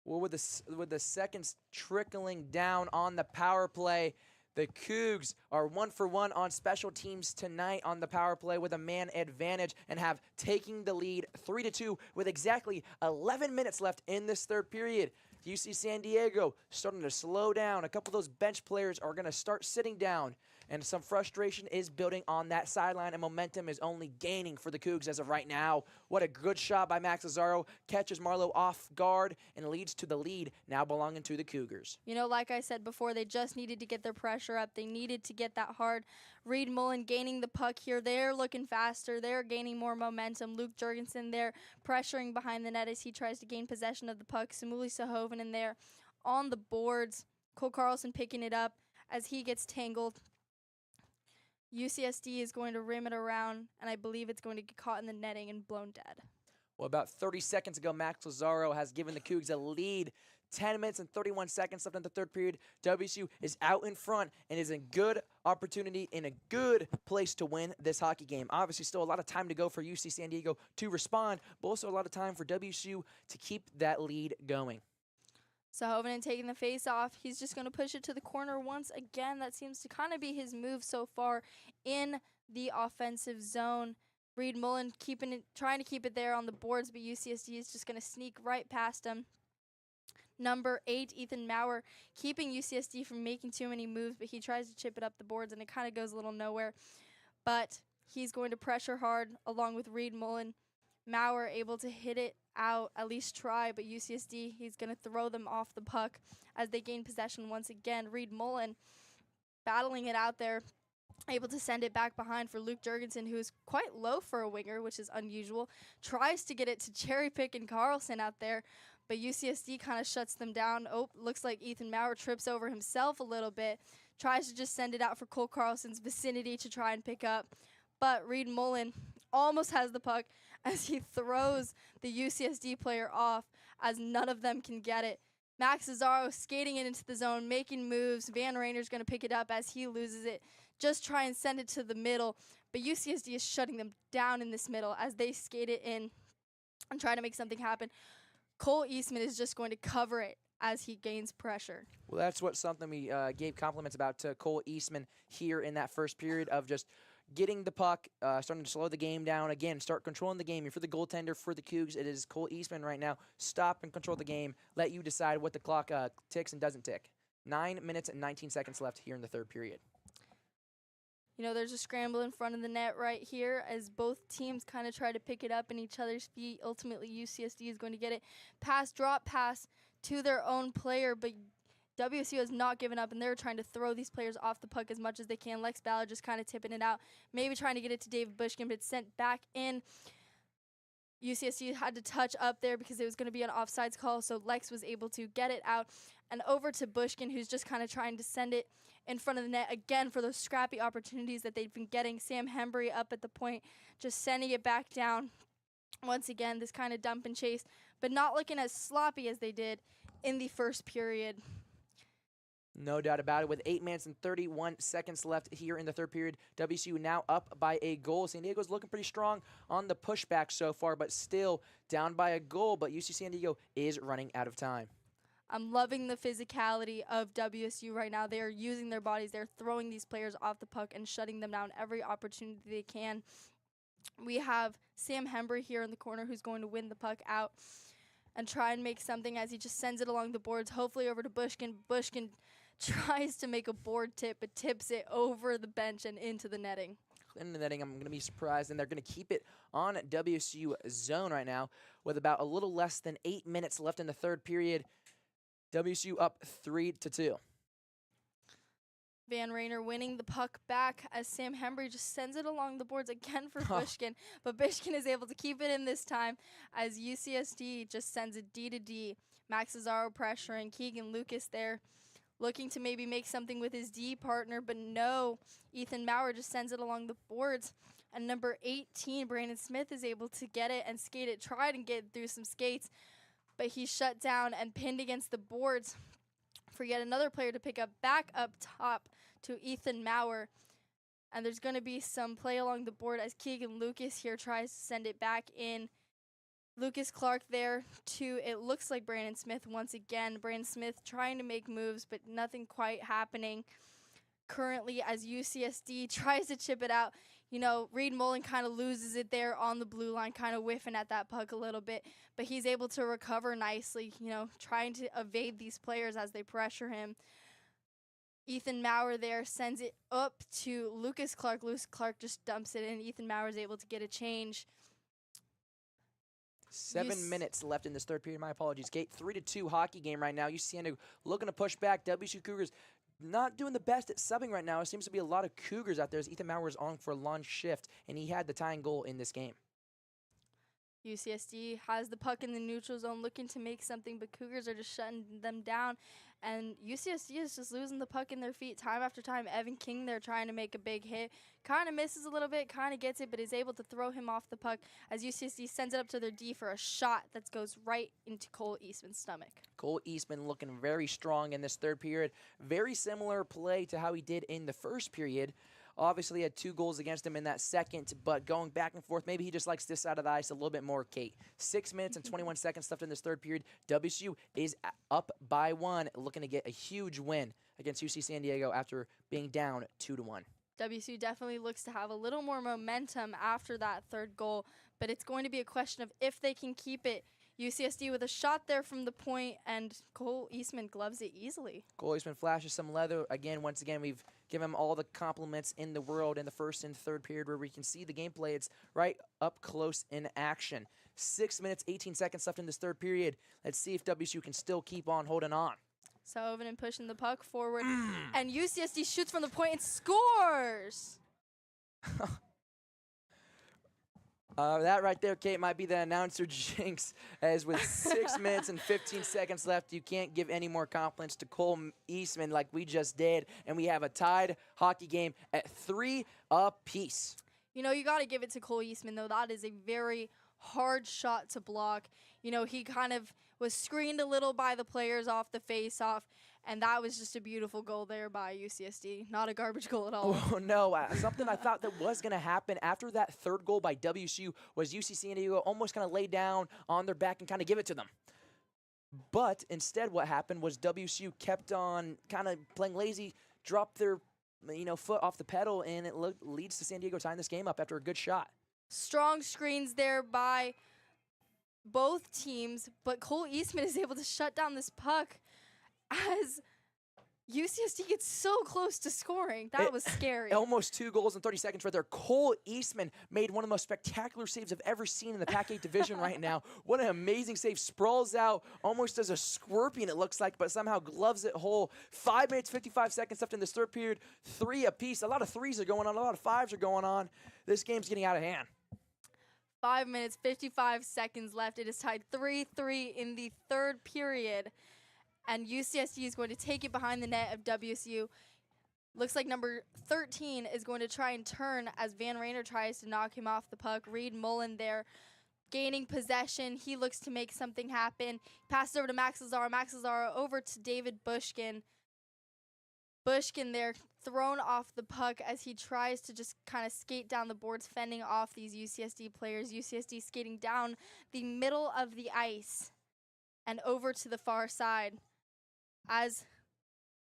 Well, with the seconds trickling down on the power play, the Cougs are 1 for 1 on special teams tonight on the power play with a man advantage and have taken the lead 3-2 with exactly 11 minutes left in this third period. UC San Diego starting to slow down. A couple of those bench players are going to start sitting down, and some frustration is building on that sideline, and momentum is only gaining for the Cougs as of right now. What a good shot by Max Lazaro. Catches Marlowe off guard and leads to the lead, now belonging to the Cougars. You know, like I said before, they just needed to get their pressure up. They needed to get that hard. Reed Mullen gaining the puck here. They're looking faster. They're gaining more momentum. Luke Jurgensen there pressuring behind the net as he tries to gain possession of the puck. Samuli Sahoven in there on the boards. Cole Carlson picking it up as he gets tangled. UCSD is going to rim it around, and I believe it's going to get caught in the netting and blown dead. Well, about 30 seconds ago, Max Lazaro has given the Cougs a lead. 10 minutes and 31 seconds left in the third period. WSU is out in front and is in good opportunity, in a good place to win this hockey game. Obviously, still a lot of time to go for UC San Diego to respond, but also a lot of time for WSU to keep that lead going. So Hovinen taking the face off. He's just going to push it to the corner once again. That seems to kind of be his move so far in the offensive zone. Reed Mullen trying to keep it there on the boards, but UCSD is just going to sneak right past him. Number 8, Ethan Maurer, keeping UCSD from making too many moves, but he tries to chip it up the boards, and it kind of goes a little nowhere. But he's going to pressure hard along with Reed Mullen. Maurer able to hit it out, at least try, but UCSD, he's going to throw them off the puck as they gain possession once again. Reed Mullen battling it out there, able to send it back behind for Luke Jurgensen, who is quite low for a winger, which is unusual. Tries to get it to Cherry Pick and Carlson out there, but UCSD kind of shuts them down. Oh, looks like Ethan Maurer trips over himself a little bit. Tries to just send it out for Cole Carlson's vicinity to try and pick up, but Reed Mullen almost has the puck as he throws the UCSD player off as none of them can get it. Max Lazaro skating it into the zone, making moves. Van Rayner's going to pick it up as he loses it. Just try and send it to the middle, but UCSD is shutting them down in this middle as they skate it in and try to make something happen. Cole Eastman is just going to cover it as he gains pressure. Well, that's something we gave compliments about to Cole Eastman here in that first period of just getting the puck, starting to slow the game down. Again, start controlling the game. You're for the goaltender for the Cougs. It is Cole Eastman right now. Stop and control the game. Let you decide what the clock ticks and doesn't tick. 9 minutes and 19 seconds left here in the third period. You know, there's a scramble in front of the net right here as both teams kind of try to pick it up in each other's feet. Ultimately, UCSD is going to get it. Drop pass to their own player, but WSU has not given up, and they're trying to throw these players off the puck as much as they can. Lex Ballard just kind of tipping it out, maybe trying to get it to David Bushkin, but it's sent back in. UCSD had to touch up there because it was going to be an offsides call, so Lex was able to get it out and over to Bushkin, who's just kind of trying to send it in front of the net again for those scrappy opportunities that they've been getting. Sam Hembry up at the point, just sending it back down. Once again, this kind of dump and chase, but not looking as sloppy as they did in the first period. No doubt about it. With 8 minutes and 31 seconds left here in the third period, WSU now up by a goal. San Diego's looking pretty strong on the pushback so far, but still down by a goal. But UC San Diego is running out of time. I'm loving the physicality of WSU right now. They are using their bodies. They're throwing these players off the puck and shutting them down every opportunity they can. We have Sam Hembry here in the corner who's going to win the puck out and try and make something as he just sends it along the boards, hopefully over to Bushkin. Bushkin tries to make a board tip, but tips it over the bench and into the netting. In the netting, I'm going to be surprised, and they're going to keep it on WSU zone right now with about a little less than 8 minutes left in the third period. WSU up 3-2. Van Rayner winning the puck back as Sam Hembry just sends it along the boards again for Bushkin, but Bushkin is able to keep it in this time as UCSD just sends it D to D. Max Cesaro pressuring Keegan Lucas there, looking to maybe make something with his D partner, but no. Ethan Maurer just sends it along the boards, and number 18, Brandon Smith, is able to get it and skate it, tried and get through some skates, but he's shut down and pinned against the boards for yet another player to pick up back up top to Ethan Maurer. And there's going to be some play along the board as Keegan Lucas here tries to send it back in. Lucas Clark there to, it looks like Brandon Smith once again. Brandon Smith trying to make moves, but nothing quite happening currently as UCSD tries to chip it out. You know, Reed Mullen kind of loses it there on the blue line, kind of whiffing at that puck a little bit, but he's able to recover nicely, you know, trying to evade these players as they pressure him. Ethan Maurer there sends it up to Lucas Clark. Lucas Clark just dumps it in. Ethan Maurer is able to get a change. 7 minutes left in this third period. My apologies, Kate. 3-2 hockey game right now. UCSD looking to push back. WSU Cougars not doing the best at subbing right now. It seems to be a lot of Cougars out there as Ethan Maurer is on for a long shift, and he had the tying goal in this game. UCSD has the puck in the neutral zone looking to make something, but Cougars are just shutting them down. And UCSD is just losing the puck in their feet time after time. Evan King there trying to make a big hit. Kind of misses a little bit, kind of gets it, but is able to throw him off the puck as UCSD sends it up to their D for a shot that goes right into Cole Eastman's stomach. Cole Eastman looking very strong in this third period. Very similar play to how he did in the first period. Obviously had 2 goals against him in that second, but going back and forth, maybe he just likes this side of the ice a little bit more, Kate. 6 minutes and 21 seconds left in this third period. WSU is up by 1, looking to get a huge win against UC San Diego after being down 2-1. WSU definitely looks to have a little more momentum after that third goal, but it's going to be a question of if they can keep it. UCSD with a shot there from the point, and Cole Eastman gloves it easily. Cole Eastman flashes some leather. Again, once again, we've given him all the compliments in the world in the first and third period where we can see the gameplay. It's right up close in action. 6 minutes, 18 seconds left in this third period. Let's see if WSU can still keep on holding on. Sullivan pushing the puck forward, and UCSD shoots from the point and scores! That right there, Kate, might be the announcer jinx, as with 6 minutes and 15 seconds left, you can't give any more compliments to Cole Eastman like we just did, and we have a tied hockey game at 3 apiece. You know, you got to give it to Cole Eastman, though. That is a very hard shot to block. You know, he kind of was screened a little by the players off the face-off, and that was just a beautiful goal there by UCSD. Not a garbage goal at all. Oh, no. Something I thought that was going to happen after that third goal by WSU was UC San Diego almost kind of lay down on their back and kind of give it to them. But instead what happened was WSU kept on kind of playing lazy, dropped their foot off the pedal, and it leads to San Diego tying this game up after a good shot. Strong screens there by both teams, but Cole Eastman is able to shut down this puck as UCSD gets so close to scoring. That was scary. Almost 2 goals in 30 seconds right there. Cole Eastman made one of the most spectacular saves I've ever seen in the Pac-8 division right now. What an amazing save. Sprawls out, almost does a scorpion it looks like, but somehow gloves it whole. 5 minutes, 55 seconds left in this third period. 3 apiece. A lot of 3s are going on. A lot of 5s are going on. This game's getting out of hand. 5 minutes, 55 seconds left. It is tied 3-3 in the third period. And UCSD is going to take it behind the net of WSU. Looks like number 13 is going to try and turn as Van Rayner tries to knock him off the puck. Reed Mullen there gaining possession. He looks to make something happen. Passes over to Max Lazaro. Max Lazaro over to David Bushkin. Bushkin there thrown off the puck as he tries to just kind of skate down the boards, fending off these UCSD players. UCSD skating down the middle of the ice and over to the far side. as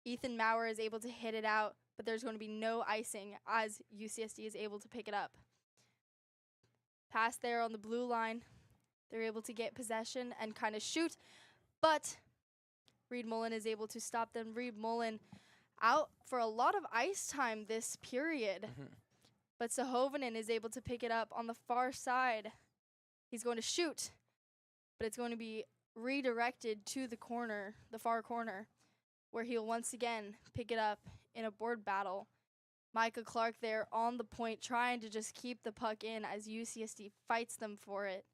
Ethan Maurer is able to hit it out, but there's going to be no icing as UCSD is able to pick it up. Pass there on the blue line. They're able to get possession and kind of shoot, but Reed Mullen is able to stop them. Reed Mullen out for a lot of ice time this period, but Sahovinen is able to pick it up on the far side. He's going to shoot, but it's going to be redirected to the corner, the far corner, where he'll once again pick it up in a board battle. Micah Clark there on the point, trying to just keep the puck in as UCSD fights them for it.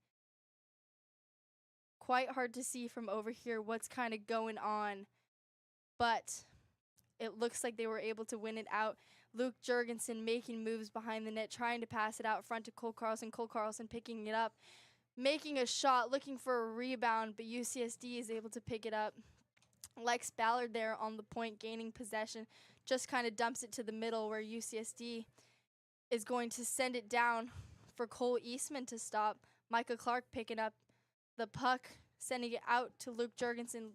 Quite hard to see from over here what's kind of going on, but it looks like they were able to win it out. Luke Jurgensen making moves behind the net, trying to pass it out front to Cole Carlson. Cole Carlson picking it up, making a shot, looking for a rebound, but UCSD is able to pick it up. Lex Ballard there on the point, gaining possession, just kind of dumps it to the middle where UCSD is going to send it down for Cole Eastman to stop. Micah Clark picking up the puck, sending it out to Luke Jurgensen,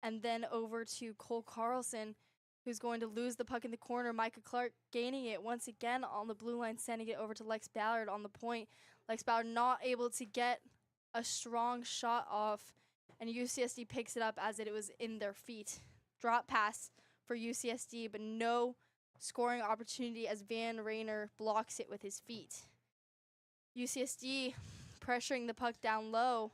and then over to Cole Carlson, who's going to lose the puck in the corner. Micah Clark gaining it once again on the blue line, sending it over to Lex Ballard on the point. Lex Ballard not able to get a strong shot off, and UCSD picks it up as it was in their feet. Drop pass for UCSD, but no scoring opportunity as Van Rayner blocks it with his feet. UCSD pressuring the puck down low,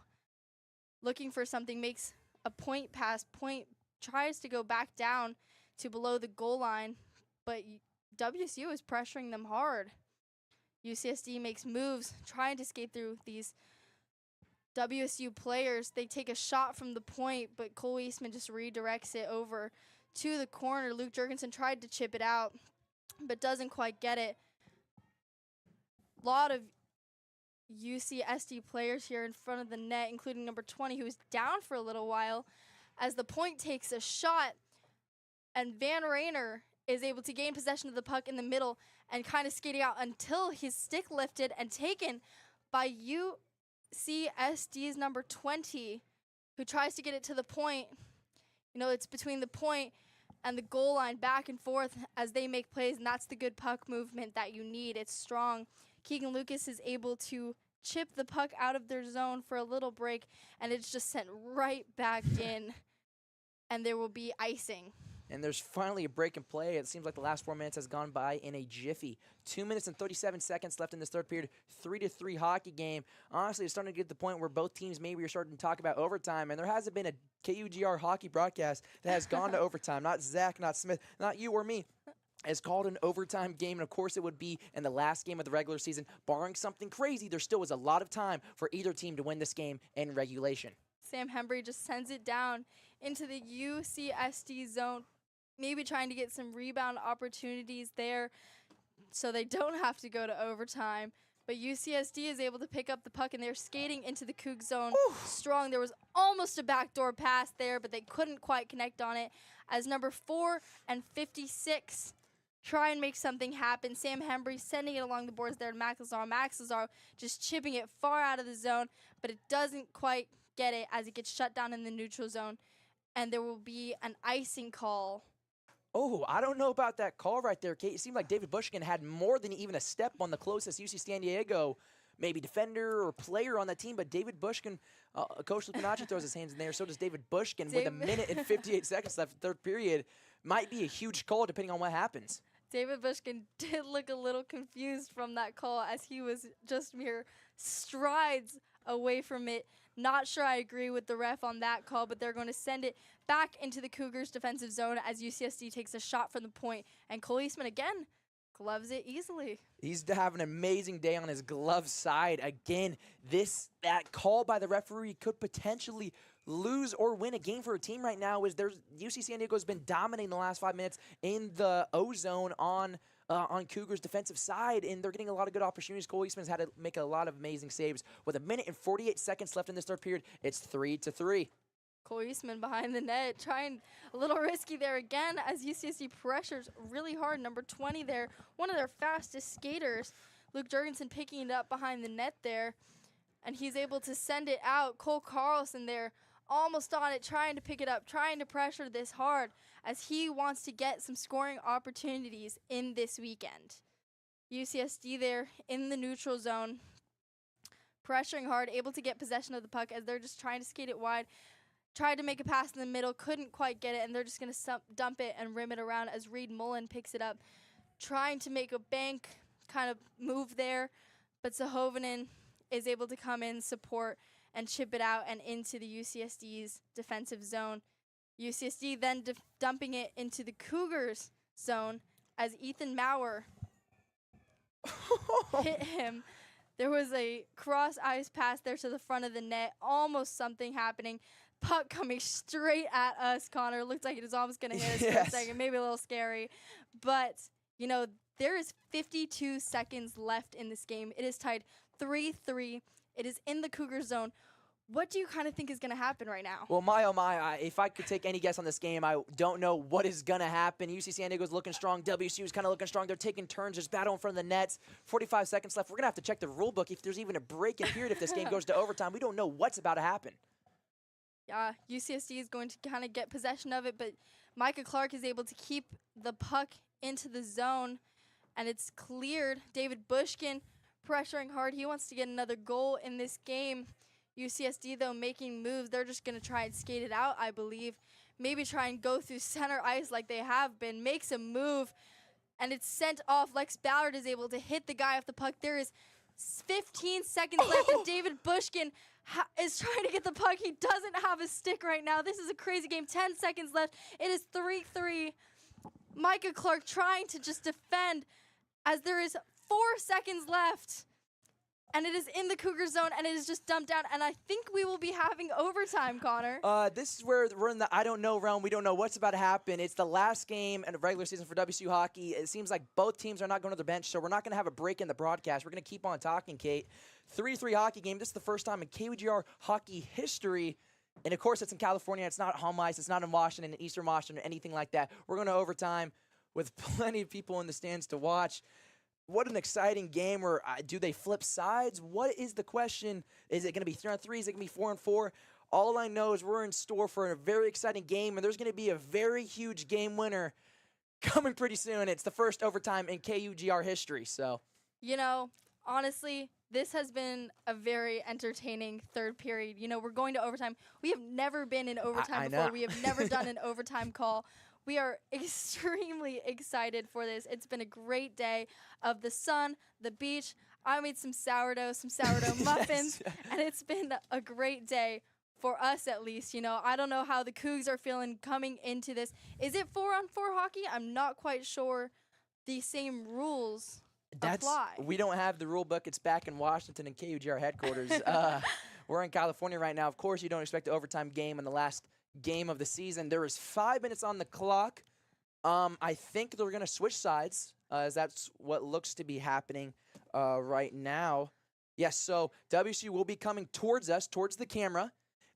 looking for something, makes a point pass. Point tries to go back down to below the goal line, but WSU is pressuring them hard. UCSD makes moves, trying to skate through these WSU players. They take a shot from the point, but Cole Eastman just redirects it over to the corner. Luke Jurgensen tried to chip it out, but doesn't quite get it. A lot of UCSD players here in front of the net, including number 20, who was down for a little while, as the point takes a shot, and Van Rayner is able to gain possession of the puck in the middle and kind of skating out until his stick lifted and taken by UCSD's number 20, who tries to get it to the point. You know, it's between the point and the goal line, back and forth as they make plays, and that's the good puck movement that you need. It's strong. Keegan Lucas is able to chip the puck out of their zone for a little break, and it's just sent right back in, and there will be icing. And there's finally a break in play. It seems like the last 4 minutes has gone by in a jiffy. 2 minutes and 37 seconds left in this third period. 3-3 hockey game. Honestly, it's starting to get to the point where both teams maybe are starting to talk about overtime, and there hasn't been a KUGR hockey broadcast that has gone to overtime. Not Zach, not Smith, not you or me. It's called an overtime game, and of course it would be in the last game of the regular season. Barring something crazy, there still was a lot of time for either team to win this game in regulation. Sam Hembry just sends it down into the UCSD zone, maybe trying to get some rebound opportunities there so they don't have to go to overtime. But UCSD is able to pick up the puck, and they're skating into the Cougs zone strong. There was almost a backdoor pass there, but they couldn't quite connect on it as number 4 and 56 try and make something happen. Sam Hembry sending it along the boards there to Max Lazaro. Max Lazaro just chipping it far out of the zone, but it doesn't quite get it as it gets shut down in the neutral zone, and there will be an icing call. Oh, I don't know about that call right there, Kate. It seemed like David Bushkin had more than even a step on the closest UC San Diego, maybe defender or player on that team, but David Bushkin, Coach Lupinacci throws his hands in there, so does David Bushkin with 1 minute and 58 seconds left in the third period. Might be a huge call depending on what happens. David Bushkin did look a little confused from that call as he was just mere strides away from it. Not sure I agree with the ref on that call, but they're going to send it back into the Cougars' defensive zone as UCSD takes a shot from the point. And Cole Eastman again gloves it easily. He's having an amazing day on his glove side. Again, that call by the referee could potentially lose or win a game for a team right now, as UC San Diego's been dominating the last 5 minutes in the O-zone on Cougars' defensive side, and they're getting a lot of good opportunities. Cole Eastman's had to make a lot of amazing saves. With 1 minute and 48 seconds left in this third period, it's 3-3. Cole Eastman behind the net, trying a little risky there again as UCSD pressures really hard. Number 20 there, one of their fastest skaters. Luke Jurgensen picking it up behind the net there, and he's able to send it out. Cole Carlson there almost on it, trying to pick it up, trying to pressure this hard as he wants to get some scoring opportunities in this weekend. UCSD there in the neutral zone, pressuring hard, able to get possession of the puck as they're just trying to skate it wide. Tried to make a pass in the middle, couldn't quite get it, and they're just going to dump it and rim it around as Reed Mullen picks it up, trying to make a bank kind of move there, but Sahovinen is able to come in, support, and chip it out and into the UCSD's defensive zone. UCSD then dumping it into the Cougars' zone as Ethan Maurer hit him. There was a cross-ice pass there to the front of the net, almost something happening. Puck coming straight at us, Connor. Looked like it was almost going to hit us for a second, maybe a little scary. But, you know, there is 52 seconds left in this game. It is tied 3-3. It is in the Cougar zone. What do you kind of think is going to happen right now? Well, my, oh my, if I could take any guess on this game, I don't know what is going to happen. UC San Diego's looking strong. WSU is kind of looking strong. They're taking turns, just battle in front of the nets. 45 seconds left. We're going to have to check the rule book if there's even a break in period if this game goes to overtime. We don't know what's about to happen. Yeah, UCSD is going to kind of get possession of it, but Micah Clark is able to keep the puck into the zone, and it's cleared. David Bushkin pressuring hard. He wants to get another goal in this game. UCSD, though, making moves. They're just going to try and skate it out, I believe. Maybe try and go through center ice like they have been. Makes a move, and it's sent off. Lex Ballard is able to hit the guy off the puck. There is 15 seconds left, and David Bushkin is trying to get the puck. He doesn't have a stick right now. This is a crazy game. 10 seconds left. It is 3-3. Micah Clark trying to just defend as there is 4 seconds left. And it is in the Cougar zone, and it is just dumped down. And I think we will be having overtime, Connor. This is where we're in the I don't know realm. We don't know what's about to happen. It's the last game in the regular season for WSU hockey. It seems like both teams are not going to the bench, so we're not going to have a break in the broadcast. We're going to keep on talking, Kate. 3-3 hockey game. This is the first time in KUGR hockey history. And, of course, it's in California. It's not home ice. It's not in Washington, in Eastern Washington, or anything like that. We're going to overtime with plenty of people in the stands to watch. What an exciting game. Or do they flip sides? What is the question? Is it going to be 3-on-3? Is it going to be 4-on-4? All I know is we're in store for a very exciting game, and there's going to be a very huge game winner coming pretty soon. It's the first overtime in KUGR history. So, you know, honestly, this has been a very entertaining third period. You know, we're going to overtime. We have never been in overtime before. We have never done an overtime call. We are extremely excited for this. It's been a great day of the sun, the beach. I made some sourdough muffins, and it's been a great day for us at least. You know, I don't know how the Cougs are feeling coming into this. Is it 4-on-4 hockey? I'm not quite sure the same rules apply. We don't have the rule book. It's back in Washington in KUGR headquarters. We're in California right now. Of course, you don't expect an overtime game in the last game of the season. There is 5 minutes on the clock. I think they're going to switch sides, as that's what looks to be happening right now. Yes, so WSU will be coming towards us, towards the camera,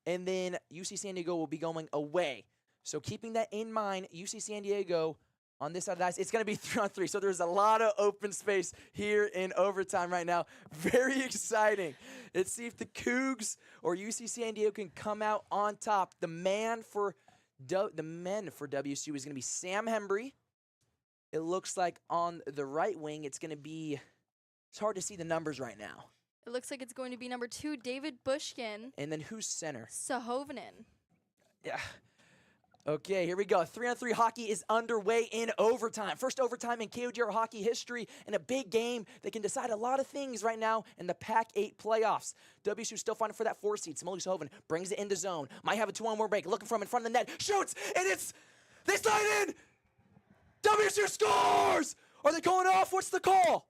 and then UC San Diego will be going away. So keeping that in mind, UC San Diego on this side of the ice, it's going to be 3-on-3. So there's a lot of open space here in overtime right now. Very exciting. Let's see if the Cougs or UC San Diego can come out on top. The men for WSU is going to be Sam Hembry. It looks like on the right wing, it's going to be, it's hard to see the numbers right now. It looks like it's going to be number 2, David Bushkin. And then who's center? Sahovinen. Yeah. Okay, here we go. 3-on-3 hockey is underway in overtime. First overtime in KUGR hockey history, and a big game that can decide a lot of things right now in the Pac-8 playoffs. WSU still fighting for that 4 seed. Simone Sahovinen brings it into zone. Might have a 2-on-1 break. Looking from in front of the net. Shoots, and they slide in. WSU scores. Are they going off? What's the call?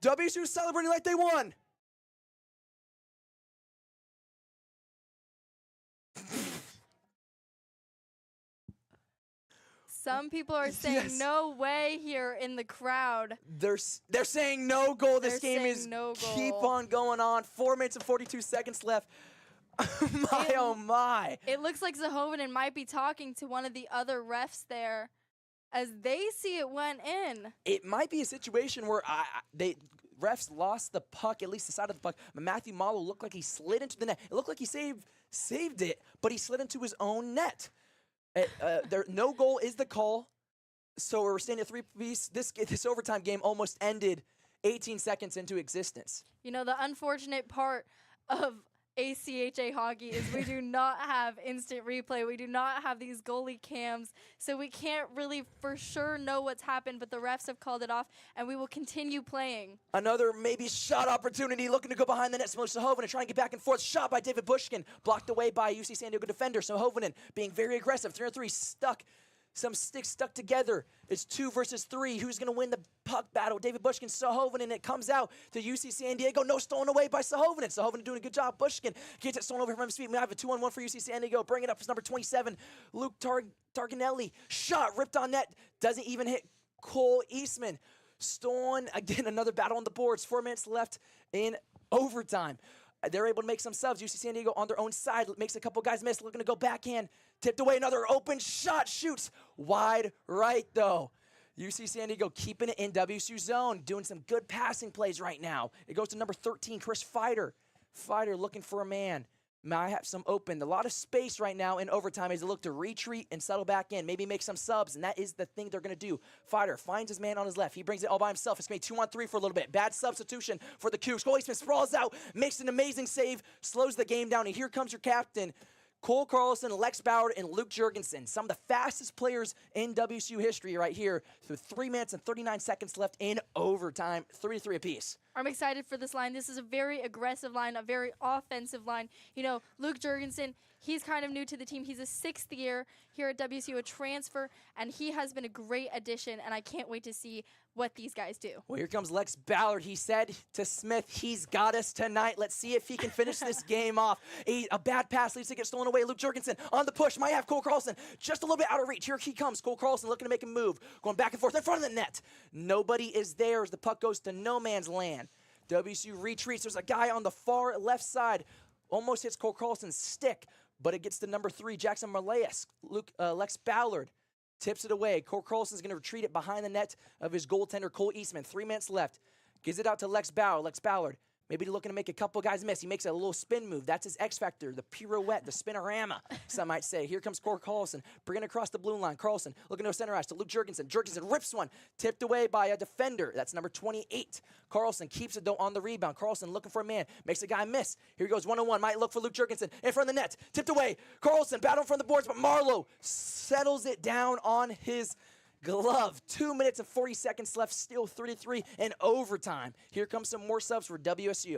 WSU celebrating like they won. Some people are saying no way here in the crowd. They're saying no goal. This game is no goal. Keep on going on. 4 minutes and 42 seconds left. Oh my. It looks like Sahovinen might be talking to one of the other refs there as they see it went in. It might be a situation where refs lost the puck, at least the side of the puck. Matthew Malo looked like he slid into the net. It looked like he saved it, but he slid into his own net. No goal is the call. So we're standing at 3-piece. This overtime game almost ended 18 seconds into existence. You know, the unfortunate part of ACHA hockey is we do not have instant replay. We do not have these goalie cams, so we can't really for sure know what's happened, but the refs have called it off, and we will continue playing. Another maybe shot opportunity, looking to go behind the net. Sohovinen trying to get back and forth. Shot by David Bushkin, blocked away by UC San Diego defender. Sohovinen being very aggressive. 3-on-3 stuck. Some sticks stuck together. It's 2 versus 3. Who's going to win the puck battle? David Bushkin, Sohovinen, and it comes out to UC San Diego. No, stolen away by Sohovinen. Sohovinen doing a good job. Bushkin gets it stolen over from his feet. We have a 2-on-1 for UC San Diego. Bring it up as number 27, Luke Targanelli. Shot, ripped on net. Doesn't even hit Cole Eastman. Stolen, again, another battle on the boards. 4 minutes left in overtime. They're able to make some subs. UC San Diego on their own side makes a couple guys miss. Looking to go backhand. Tipped away. Another open shot. Shoots wide right, though. UC San Diego keeping it in WSU zone. Doing some good passing plays right now. It goes to number 13, Chris Fider. Fider looking for a man. Might have some open. A lot of space right now in overtime as they look to retreat and settle back in. Maybe make some subs, and that is the thing they're going to do. Fider finds his man on his left. He brings it all by himself. It's going to be 2-on-3 for a little bit. Bad substitution for the Cougs. Cole Eastman sprawls out, makes an amazing save, slows the game down, and here comes your captain, Cole Carlson, Lex Ballard, and Luke Jurgensen. Some of the fastest players in WSU history right here. Through 3 minutes and 39 seconds left in overtime. 3-3 apiece. I'm excited for this line. This is a very aggressive line, a very offensive line. You know, Luke Jurgensen, he's kind of new to the team. He's a 6th year here at WSU, a transfer, and he has been a great addition, and I can't wait to see what these guys do. Well, here comes Lex Ballard. He said to Smith, he's got us tonight. Let's see if he can finish this game off. A bad pass leads to get stolen away. Luke Jurgensen on the push. Might have Cole Carlson just a little bit out of reach. Here he comes. Cole Carlson looking to make a move. Going back and forth in front of the net. Nobody is there as the puck goes to no man's land. WSU retreats. There's a guy on the far left side. Almost hits Cole Carlson's stick, but it gets to number 3, Jackson Marleas. Lex Ballard tips it away. Cole Carlson's going to retreat it behind the net of his goaltender, Cole Eastman. 3 minutes left. Gives it out to Lex Ballard. Lex Ballard maybe looking to make a couple guys miss. He makes a little spin move. That's his X factor, the pirouette, the spinorama, some might say. Here comes Cole Carlson, bringing it across the blue line. Carlson looking to a center ice to Luke Jurgensen. Jurgensen rips one, tipped away by a defender. That's number 28. Carlson keeps it, though, on the rebound. Carlson looking for a man, makes a guy miss. Here he goes, 1-on-1. Might look for Luke Jurgensen in front of the net. Tipped away. Carlson battling from the boards, but Marlowe settles it down on his glove. 2 minutes and 40 seconds left, still 3-3 in overtime. Here comes some more subs for WSU.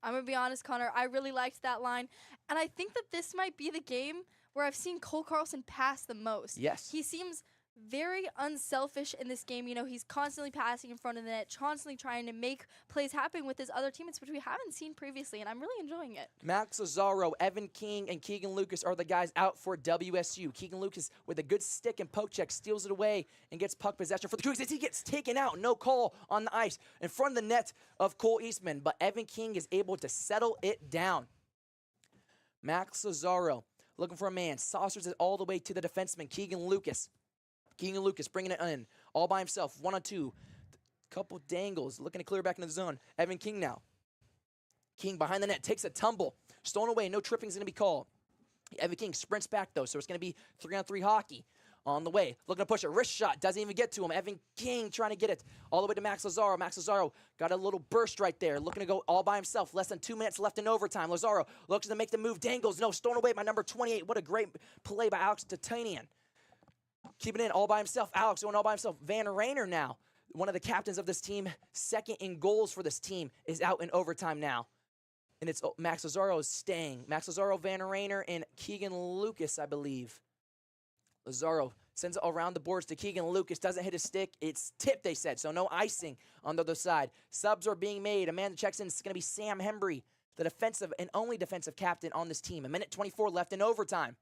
I'm going to be honest, Connor, I really liked that line, and I think that this might be the game where I've seen Cole Carlson pass the most. Yes. He seems very unselfish in this game. You know, he's constantly passing in front of the net, constantly trying to make plays happen with his other teammates, which we haven't seen previously, and I'm really enjoying it. Max Lazaro, Evan King, and Keegan Lucas are the guys out for WSU. Keegan Lucas with a good stick and poke check steals it away and gets puck possession for the Cougs as he gets taken out. No call on the ice in front of the net of Cole Eastman, but Evan King is able to settle it down. Max Lazaro looking for a man, saucers it all the way to the defenseman, Keegan Lucas. Keegan Lucas bringing it in all by himself, 1-on-2. Couple dangles, looking to clear back into the zone. Evan King now. King behind the net, takes a tumble. Stolen away, no tripping's going to be called. Evan King sprints back, though, so it's going to be 3-on-3 hockey on the way. Looking to push it, wrist shot, doesn't even get to him. Evan King trying to get it all the way to Max Lazaro. Max Lazaro got a little burst right there, looking to go all by himself. Less than 2 minutes left in overtime. Lazaro looks to make the move, dangles, no, stolen away by number 28. What a great play by Alex Titanian. Keeping it all by himself. Alex going all by himself. Van Rayner now, one of the captains of this team, second in goals for this team, is out in overtime now. And it's Max Lazaro is staying. Max Lazaro, Van Rayner, and Keegan Lucas, I believe. Lazaro sends it around the boards to Keegan Lucas. Doesn't hit his stick. It's tipped, they said, so no icing on the other side. Subs are being made. A man that checks in is going to be Sam Hembry, the defensive and only defensive captain on this team. 1:24 left in overtime.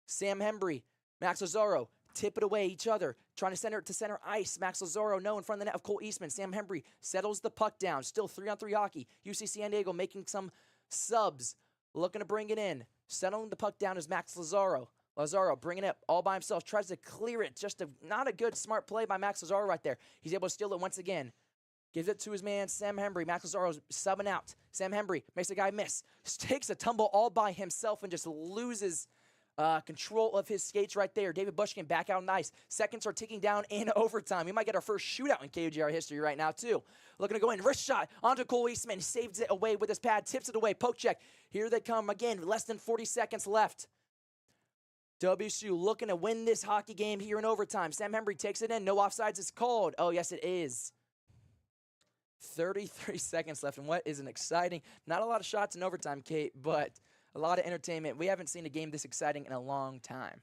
Sam Hembry, Max Lazaro, tip it away each other, trying to center it to center ice. Max Lazaro, no, in front of the net of Cole Eastman. Sam Hembry settles the puck down. Still 3-on-3 hockey. UC San Diego making some subs, looking to bring it in. Settling the puck down is Max Lazaro. Lazaro bringing it up all by himself, tries to clear it. Not a good, smart play by Max Lazaro right there. He's able to steal it once again. Gives it to his man, Sam Hembry. Max Lazzaro's subbing out. Sam Hembry makes the guy miss. Takes a tumble all by himself and just loses control of his skates right there. David Bushkin back out on the ice. Seconds are ticking down in overtime. We might get our first shootout in KUGR history right now, too. Looking to go in. Wrist shot onto Cole Eastman. Saves it away with his pad. Tips it away. Poke check. Here they come again. Less than 40 seconds left. WSU looking to win this hockey game here in overtime. Sam Hembry takes it in. No offsides is called. Oh, yes, it is. 33 seconds left, and what is an exciting, not a lot of shots in overtime, Kate, but a lot of entertainment. We haven't seen a game this exciting in a long time.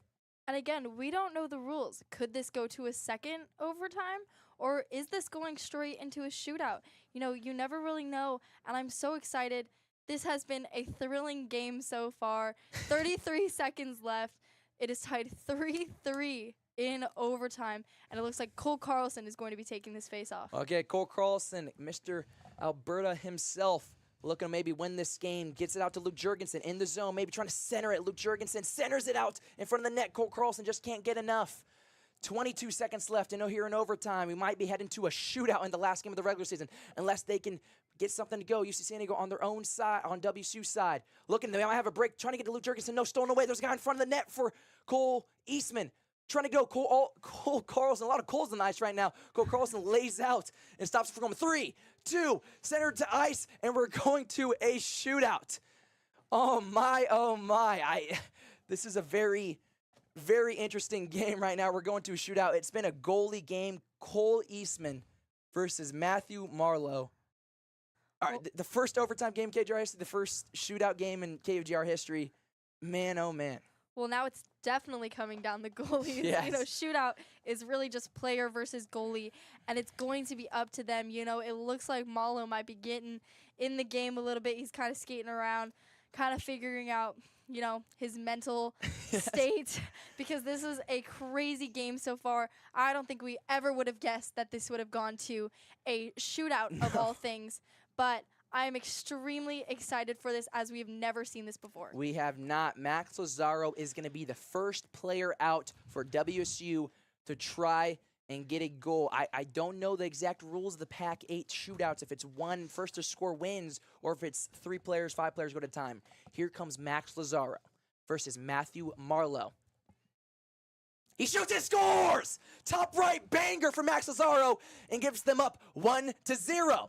And again, we don't know the rules. Could this go to a second overtime, or is this going straight into a shootout? You know, you never really know, and I'm so excited. This has been a thrilling game so far. 33 seconds left. It is tied 3-3 in overtime, and it looks like Cole Carlson is going to be taking this face-off. Okay, Cole Carlson, Mr. Alberta himself, looking to maybe win this game. Gets it out to Luke Jurgensen in the zone, maybe trying to center it. Luke Jurgensen centers it out in front of the net. Cole Carlson just can't get enough. 22 seconds left, and here in overtime, we might be heading to a shootout in the last game of the regular season, unless they can get something to go. UC San Diego on their own side, on WSU side. Looking, they might have a break, trying to get to Luke Jurgensen. No, stolen away. There's a guy in front of the net for Cole Eastman. Trying to go, Cole Carlson, a lot of Coles on the ice right now. Cole Carlson lays out and stops from going 3, 2, centered to ice, and we're going to a shootout. Oh my. This is a very, very interesting game right now. We're going to a shootout. It's been a goalie game. Cole Eastman versus Matthew Marlowe. All right, the first overtime game, KGR history, the first shootout game in KUGR history. Man, oh man. Well, now it's definitely coming down the goalies. Yes. You know, shootout is really just player versus goalie, and it's going to be up to them. You know, it looks like Marlowe might be getting in the game a little bit. He's kind of skating around, kind of figuring out, you know, his mental state, because this is a crazy game so far. I don't think we ever would have guessed that this would have gone to a shootout of all things, but I am extremely excited for this, as we have never seen this before. We have not. Max Lazzaro is going to be the first player out for WSU to try and get a goal. I don't know the exact rules of the Pac-8 shootouts, if it's one first to score wins or if it's 3 players, 5 players go at a time. Here comes Max Lazzaro versus Matthew Marlowe. He shoots and scores! Top right banger for Max Lazzaro and gives them up 1-0.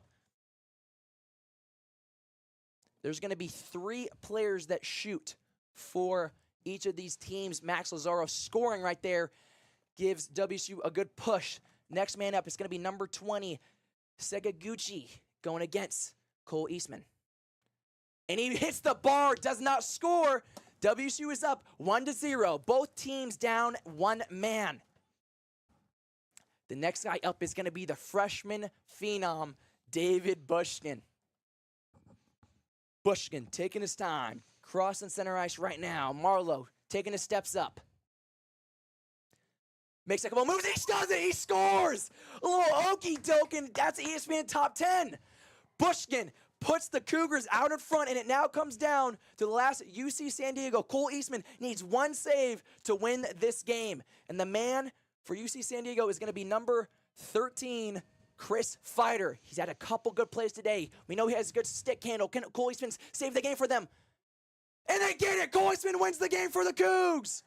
There's going to be 3 players that shoot for each of these teams. Max Lazzaro scoring right there gives WSU a good push. Next man up is going to be number 20, Segaguchi, going against Cole Eastman. And he hits the bar, does not score. WSU is up 1-0. Both teams down 1 man. The next guy up is going to be the freshman phenom, David Bushkin. Bushkin taking his time, crossing center ice right now. Marlowe taking his steps up. Makes a couple moves, he does it, he scores! A little okey doke, and that's ESPN top 10. Bushkin puts the Cougars out in front, and it now comes down to the last UC San Diego. Cole Eastman needs 1 save to win this game. And the man for UC San Diego is going to be number 13, Chris Fighter. He's had a couple good plays today. We know he has a good stick handle. Can Cole Eastman save the game for them? And they get it! Cole Eastman wins the game for the Cougs!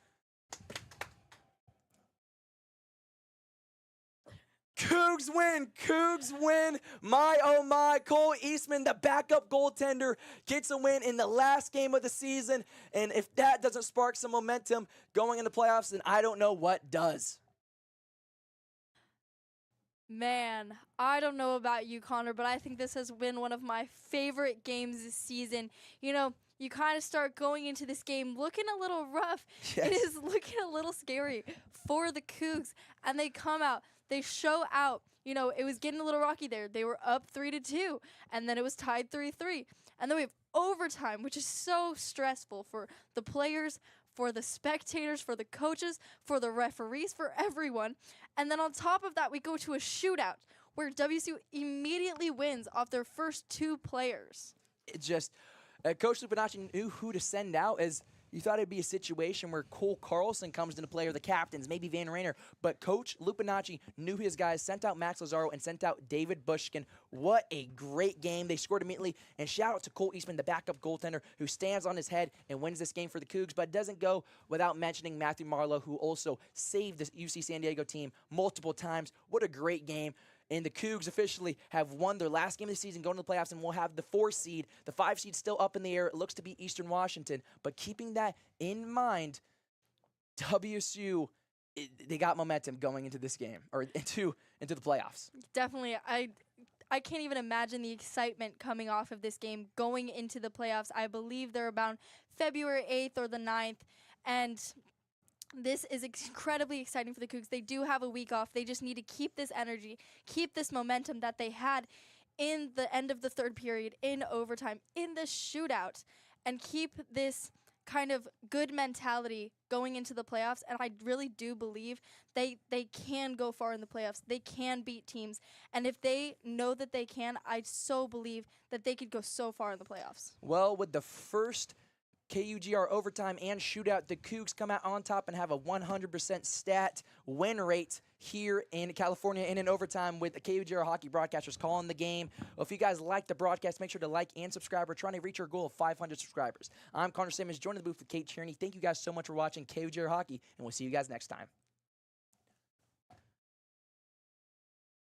Cougs win! Cougs win! My, oh my, Cole Eastman, the backup goaltender, gets a win in the last game of the season. And if that doesn't spark some momentum going into playoffs, then I don't know what does. Man, I don't know about you, Connor, but I think this has been one of my favorite games this season. You know, you kind of start going into this game looking a little rough. Yes. It is looking a little scary for the Cougs, and they come out. They show out. You know, it was getting a little rocky there. They were up 3-2, and then it was tied 3-3. And then we have overtime, which is so stressful for the players, for the spectators, for the coaches, for the referees, for everyone. And then on top of that, we go to a shootout where WSU immediately wins off their first 2 players. It just, Coach Lupinacci knew who to send out, as You thought it'd be a situation where Cole Carlson comes into play, or the captains, maybe Van Rainer, but Coach Lupinacci knew his guys, sent out Max Lazaro and sent out David Bushkin. What a great game. They scored immediately, and shout out to Cole Eastman, the backup goaltender, who stands on his head and wins this game for the Cougs, but it doesn't go without mentioning Matthew Marlowe, who also saved the UC San Diego team multiple times. What a great game. And the Cougs officially have won their last game of the season, going to the playoffs, and will have the 4 seed. The 5 seed still up in the air. It looks to be Eastern Washington. But keeping that in mind, WSU, they got momentum going into this game, or into the playoffs. Definitely. I can't even imagine the excitement coming off of this game going into the playoffs. I believe they're about February 8th or the 9th. And this is incredibly exciting for the Cougs. They do have a week off. They just need to keep this energy, keep this momentum that they had in the end of the third period, in overtime, in the shootout, and keep this kind of good mentality going into the playoffs. And I really do believe they can go far in the playoffs. They can beat teams. And if they know that they can, I so believe that they could go so far in the playoffs. Well, with the first KUGR overtime and shootout, the Cougs come out on top and have a 100% stat win rate here in California in an overtime, with the KUGR hockey broadcasters calling the game. Well, if you guys like the broadcast, make sure to like and subscribe. We're trying to reach our goal of 500 subscribers. I'm Connor Simmons, joining the booth with Kate Cherney. Thank you guys so much for watching KUGR hockey, and we'll see you guys next time.